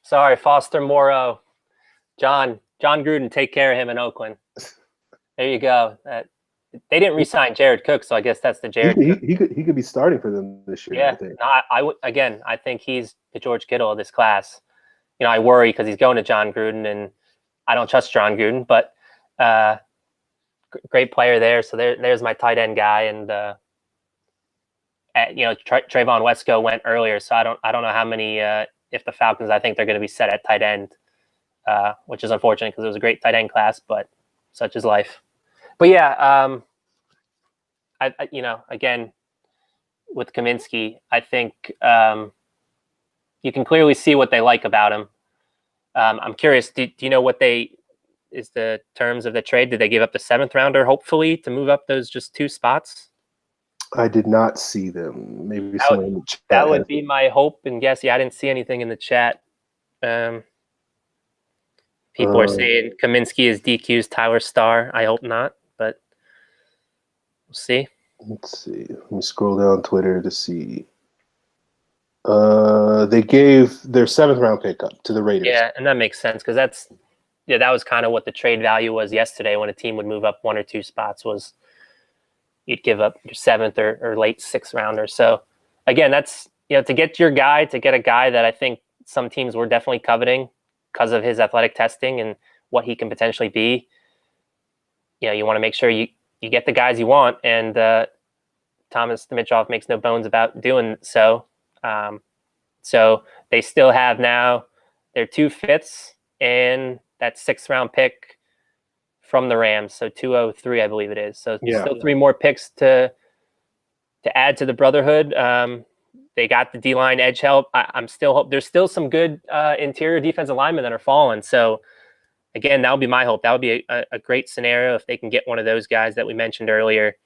Sorry, Foster Moreau. John Gruden, take care of him in Oakland. There you go. They didn't re-sign Jared Cook, so I guess that's the Jared Cook. He could be starting for them this year. Yeah, I think. No, I think he's the George Kittle of this class. I worry because he's going to John Gruden, and I don't trust John Gruden, but great player there. So there's my tight end guy, and Trayvon Wesco went earlier, so I don't know how many. If the Falcons, I think they're going to be set at tight end, which is unfortunate because it was a great tight end class, but such is life. But yeah, again, with Kaminsky, I think you can clearly see what they like about him. I'm curious, do you know what is the terms of the trade? Did they give up the 7th rounder, hopefully, to move up those just 2 spots? I did not see them. Maybe someone in the chat. That would be my hope and guess. Yeah, I didn't see anything in the chat. People are saying Kaminsky is DQ's Tyler Starr. I hope not, but we'll see. Let's see. Let me scroll down Twitter to see. They gave their 7th round pick up to the Raiders. Yeah, and that makes sense because that was kind of what the trade value was yesterday when a team would move up 1 or 2 spots, was you'd give up your 7th or late 6th rounder. So again, that's, to get a guy that I think some teams were definitely coveting because of his athletic testing and what he can potentially be. You want to make sure you get the guys you want, and Thomas Dimitroff makes no bones about doing so. So they still have now their 2 5ths and that 6th round pick from the Rams. So 203, I believe it is. So still 3 more picks to add to the Brotherhood. They got the D-line edge help. I'm still hope there's still some good interior defensive linemen that are falling. So again, that would be my hope. That would be a great scenario if they can get one of those guys that we mentioned earlier.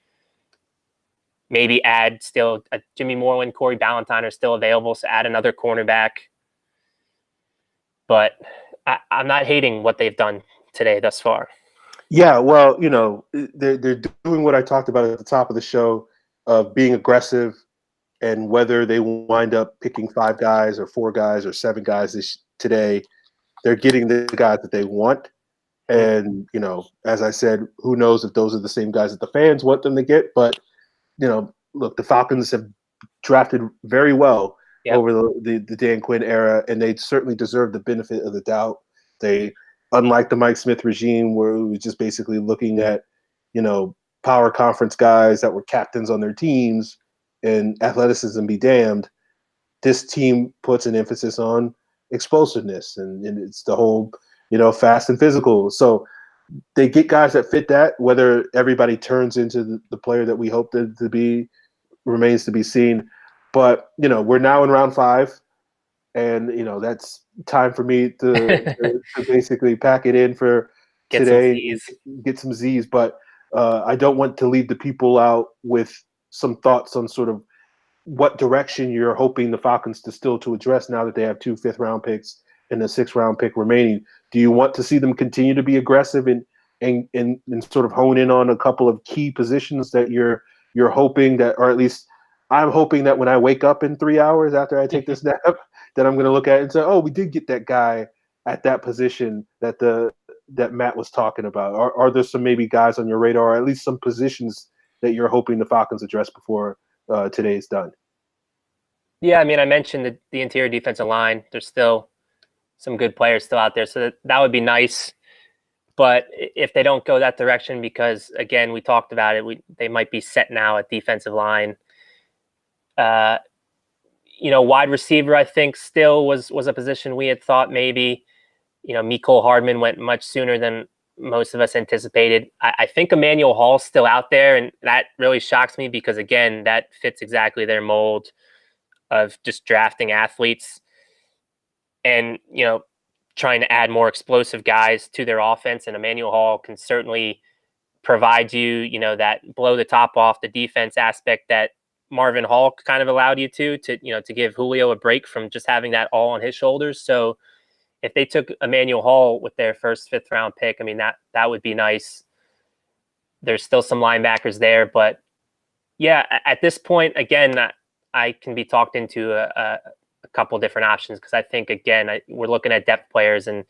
Maybe add still Jimmy Moreland, Corey Ballantyne are still available, so add another cornerback. But I'm not hating what they've done today thus far. Yeah, well, they're doing what I talked about at the top of the show, of being aggressive, and whether they wind up picking 5 guys or 4 guys or 7 guys today, they're getting the guys that they want. And, as I said, who knows if those are the same guys that the fans want them to get. But, look, the Falcons have drafted very well over the Dan Quinn era, and they certainly deserve the benefit of the doubt. They, unlike the Mike Smith regime, where it was just basically looking at, power conference guys that were captains on their teams and athleticism be damned, this team puts an emphasis on explosiveness, and it's the whole, fast and physical. So they get guys that fit that. Whether everybody turns into the player that we hope to be remains to be seen. But, we're now in round 5, and, that's time for me to basically pack it in for today, get some Z's. But I don't want to leave the people out with some thoughts on sort of what direction you're hoping the Falcons to address now that they have 2 5th-round picks and a 6th-round pick remaining. Do you want to see them continue to be aggressive and sort of hone in on a couple of key positions that you're hoping that, or at least I'm hoping that when I wake up in 3 hours after I take this nap, that I'm going to look at it and say, oh, we did get that guy at that position that Matt was talking about. Are there some maybe guys on your radar, or at least some positions that you're hoping the Falcons address before today is done? Yeah, I mean, I mentioned the interior defensive line. There's still some good players still out there, so that would be nice. But if they don't go that direction, because again, we talked about it, they might be set now at defensive line. Uh, wide receiver, I think, still was a position we had thought maybe. Mecole Hardman went much sooner than most of us anticipated. I think Emmanuel Hall's still out there, and that really shocks me because, again, that fits exactly their mold of just drafting athletes and, trying to add more explosive guys to their offense. And Emmanuel Hall can certainly provide you, that blow the top off the defense aspect that Marvin Hall kind of allowed you to give Julio a break from just having that all on his shoulders. So if they took Emmanuel Hall with their first 5th round pick, I mean, that would be nice. There's still some linebackers there, but yeah, at this point, again, I can be talked into a couple different options because I think, again, we're looking at depth players and,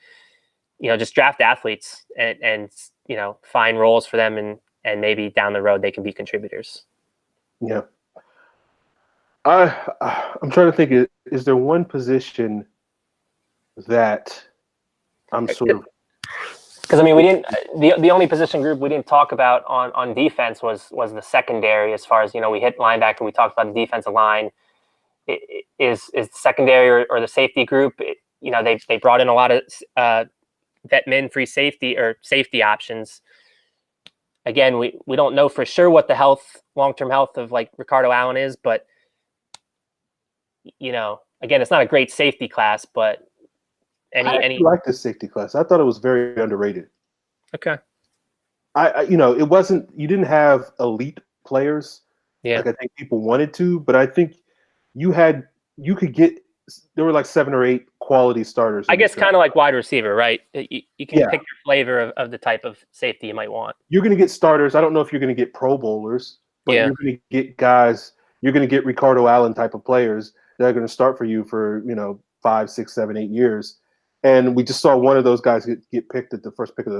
just draft athletes and find roles for them and maybe down the road they can be contributors. Yeah. I'm trying to think, is there one position that I'm sort of, because I mean, we didn't. The only position group we didn't talk about on defense was the secondary. As far as we hit linebacker, we talked about the defensive line. Is the secondary or the safety group? They brought in a lot of vet min free safety or safety options. Again, we don't know for sure what the long-term health of like Ricardo Allen is, but again, it's not a great safety class, but I like this safety class. I thought it was very underrated. Okay. It wasn't. You didn't have elite players. Yeah. Like I think people wanted to, but I think you could get. There were like 7 or 8 quality starters. I guess kind of like wide receiver, right? You can pick your flavor of the type of safety you might want. You're going to get starters. I don't know if you're going to get Pro Bowlers, but you're going to get guys. You're going to get Ricardo Allen type of players that are going to start for you for 5, 6, 7, 8 years. And we just saw one of those guys get picked at the first pick of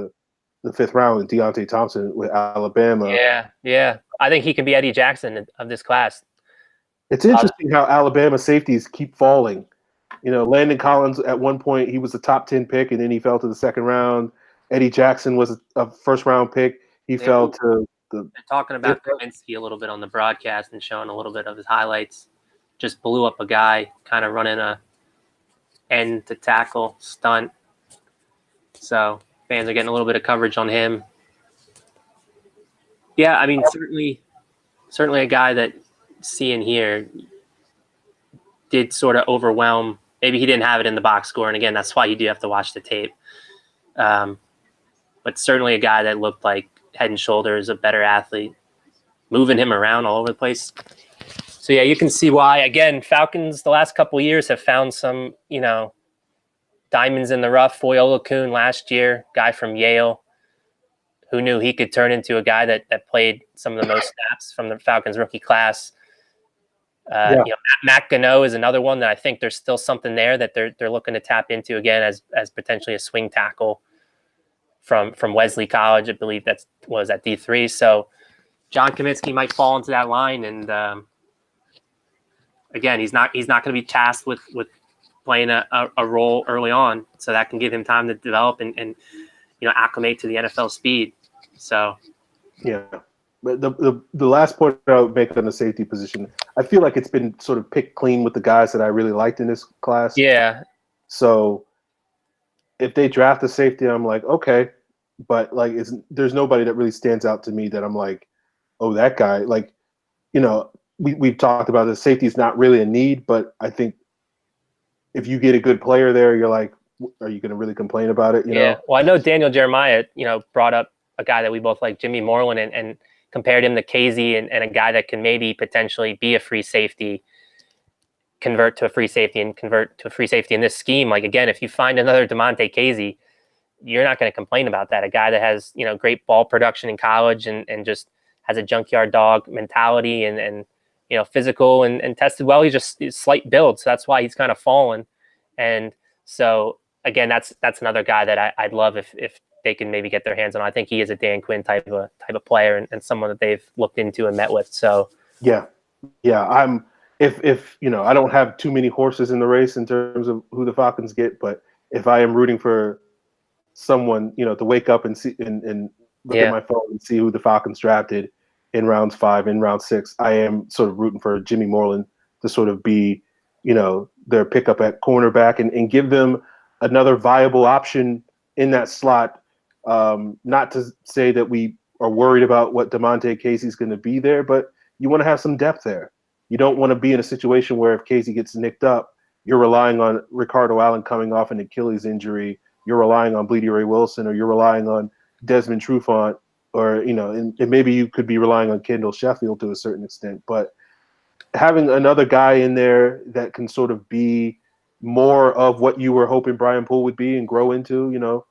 the 5th round, Deontay Thompson with Alabama. Yeah. I think he can be Eddie Jackson of this class. It's interesting how Alabama safeties keep falling. Landon Collins at one point, he was a top 10 pick, and then he fell to the 2nd round. Eddie Jackson was a first-round pick. He fell to the. They're talking about Kaminsky a little bit on the broadcast and showing a little bit of his highlights. Just blew up a guy, kind of running a end to tackle stunt. So fans are getting a little bit of coverage on him. Yeah, I mean, certainly a guy that seeing here did sort of overwhelm. Maybe he didn't have it in the box score, and again, that's why you do have to watch the tape. But certainly a guy that looked like head and shoulders a better athlete, moving him around all over the place. So yeah, you can see why. Again, Falcons the last couple of years have found some, diamonds in the rough. Foye Oluokun last year, guy from Yale, who knew he could turn into a guy that played some of the most snaps from the Falcons rookie class. Matt Gano is another one that I think there's still something there that they're looking to tap into again as potentially a swing tackle from Wesley College. I believe that was at D3. So John Kaminsky might fall into that line, and again, he's not going to be tasked with playing a role early on, so that can give him time to develop and acclimate to the NFL speed. So yeah. But the last point I would make on the safety position, I feel like it's been sort of picked clean with the guys that I really liked in this class. Yeah. So if they draft a safety, I'm like, okay, but like, there's nobody that really stands out to me that I'm like, oh, that guy. Like, we've talked about the safety is not really a need, but I think if you get a good player there, you're like, are you going to really complain about it? You know? Well, I know Daniel Jeremiah, brought up a guy that we both like, Jimmy Moreland, and compared him to Casey and a guy that can maybe potentially be a free safety, convert to a free safety in this scheme. Like, again, if you find another DeMonte Casey, you're not going to complain about that. A guy that has, great ball production in college and just has a junkyard dog mentality and physical and tested well. He's just slight build. So that's why he's kind of fallen. And so, again, that's another guy that I'd love if they can maybe get their hands on. I think he is a Dan Quinn type of player and someone that they've looked into and met with. So yeah, if you know, I don't have too many horses in the race in terms of who the Falcons get, but if I am rooting for someone, you know, to wake up and see and look at Yeah. my phone and see who the Falcons drafted in rounds 5, in round 6, I am sort of rooting for Jimmy Moreland to sort of be, you know, their pickup at cornerback and give them another viable option in that slot. Not to say that we are worried about what DeMonte Casey's going to be there, but you want to have some depth there. You don't want to be in a situation where if Casey gets nicked up, you're relying on Ricardo Allen coming off an Achilles injury, you're relying on Bleedy Ray Wilson, or you're relying on Desmond Trufant, or you know, and maybe you could be relying on Kendall Sheffield to a certain extent. But having another guy in there that can sort of be more of what you were hoping Brian Poole would be and grow into, you know,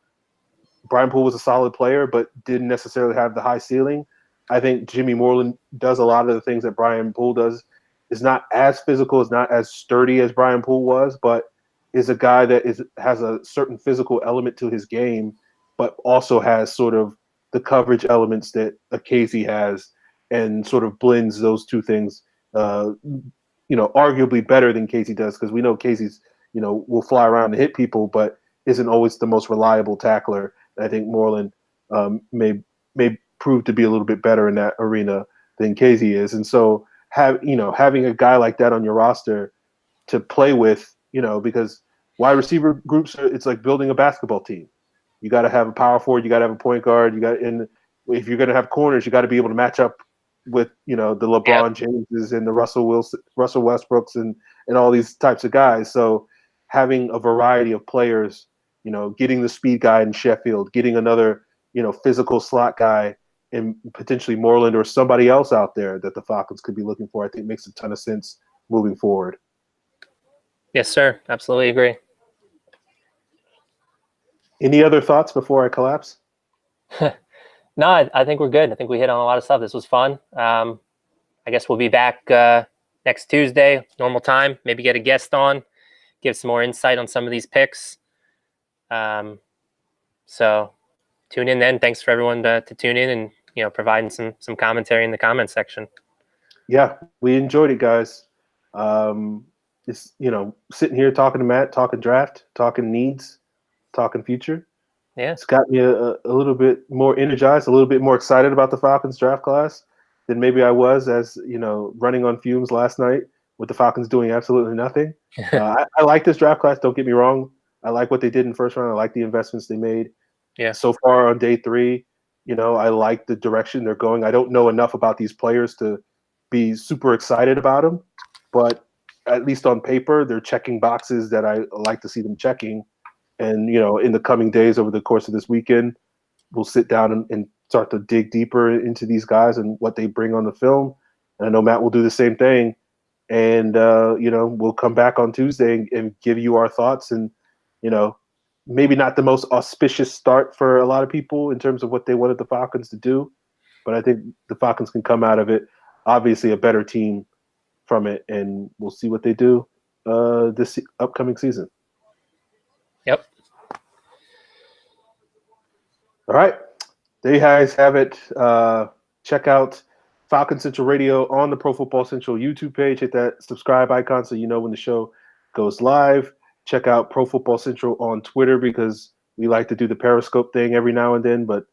Brian Poole was a solid player, but didn't necessarily have the high ceiling. I think Jimmy Moreland does a lot of the things that Brian Poole does. Is not as physical, is not as sturdy as Brian Poole was, but is a guy that has a certain physical element to his game, but also has sort of the coverage elements that a Casey has, and sort of blends those two things. You know, arguably better than Casey does, because we know Casey's, you know, will fly around and hit people, but isn't always the most reliable tackler. I think Moreland may prove to be a little bit better in that arena than Casey is, and so having a guy like that on your roster to play with, you know, because wide receiver groups, it's like building a basketball team. You got to have a power forward, you got to have a point guard, and if you're going to have corners, you got to be able to match up with, you know, the LeBron Jameses and the Russell Westbrooks and all these types of guys. So having a variety of players, you know, getting the speed guy in Sheffield, getting another, you know, physical slot guy and potentially Moreland or somebody else out there that the Falcons could be looking for, I think makes a ton of sense moving forward. Yes, sir. Absolutely agree. Any other thoughts before I collapse? No, I think we're good. I think we hit on a lot of stuff. This was fun. I guess we'll be back next Tuesday, normal time. Maybe get a guest on, give some more insight on some of these picks. So tune in then. Thanks for everyone to tune in and, you know, providing some commentary in the comments section. Yeah, we enjoyed it, guys. It's, you know, sitting here talking to Matt, talking draft, talking needs, talking future. Yeah. It's got me a little bit more energized, a little bit more excited about the Falcons draft class than maybe I was, as you know, running on fumes last night with the Falcons doing absolutely nothing. I like this draft class. Don't get me wrong. I like what they did in the first round. I like the investments they made. Yeah. So far on day 3, you know, I like the direction they're going. I don't know enough about these players to be super excited about them, but at least on paper, they're checking boxes that I like to see them checking. And, you know, in the coming days over the course of this weekend, we'll sit down and start to dig deeper into these guys and what they bring on the film. And I know Matt will do the same thing. And, you know, we'll come back on Tuesday and give you our thoughts. And, you know, maybe not the most auspicious start for a lot of people in terms of what they wanted the Falcons to do. But I think the Falcons can come out of it, obviously a better team from it. And we'll see what they do this upcoming season. Yep. All right. There you guys have it. Check out Falcon Central Radio on the Pro Football Central YouTube page. Hit that subscribe icon so you know when the show goes live. Check out Pro Football Central on Twitter, because we like to do the Periscope thing every now and then, but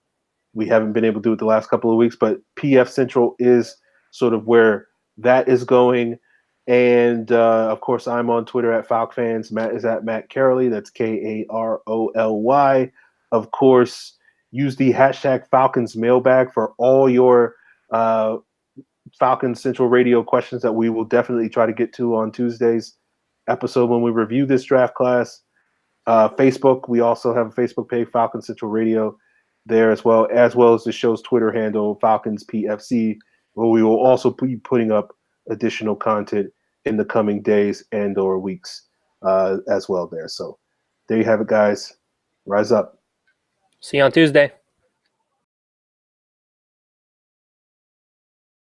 we haven't been able to do it the last couple of weeks. But PF Central is sort of where that is going. And, of course, I'm on Twitter at FalcFans. Matt is at Matt Karoly. That's Karoly. Of course, use the hashtag Falcons mailbag for all your Falcons Central Radio questions that we will definitely try to get to on Tuesday's episode when we review this draft class. Facebook, we also have a Facebook page, Falcons Central Radio, there as well as the show's Twitter handle, Falcons PFC, where we will also be putting up additional content in the coming days and or weeks as well there. So there you have it, guys. Rise up. See you on Tuesday.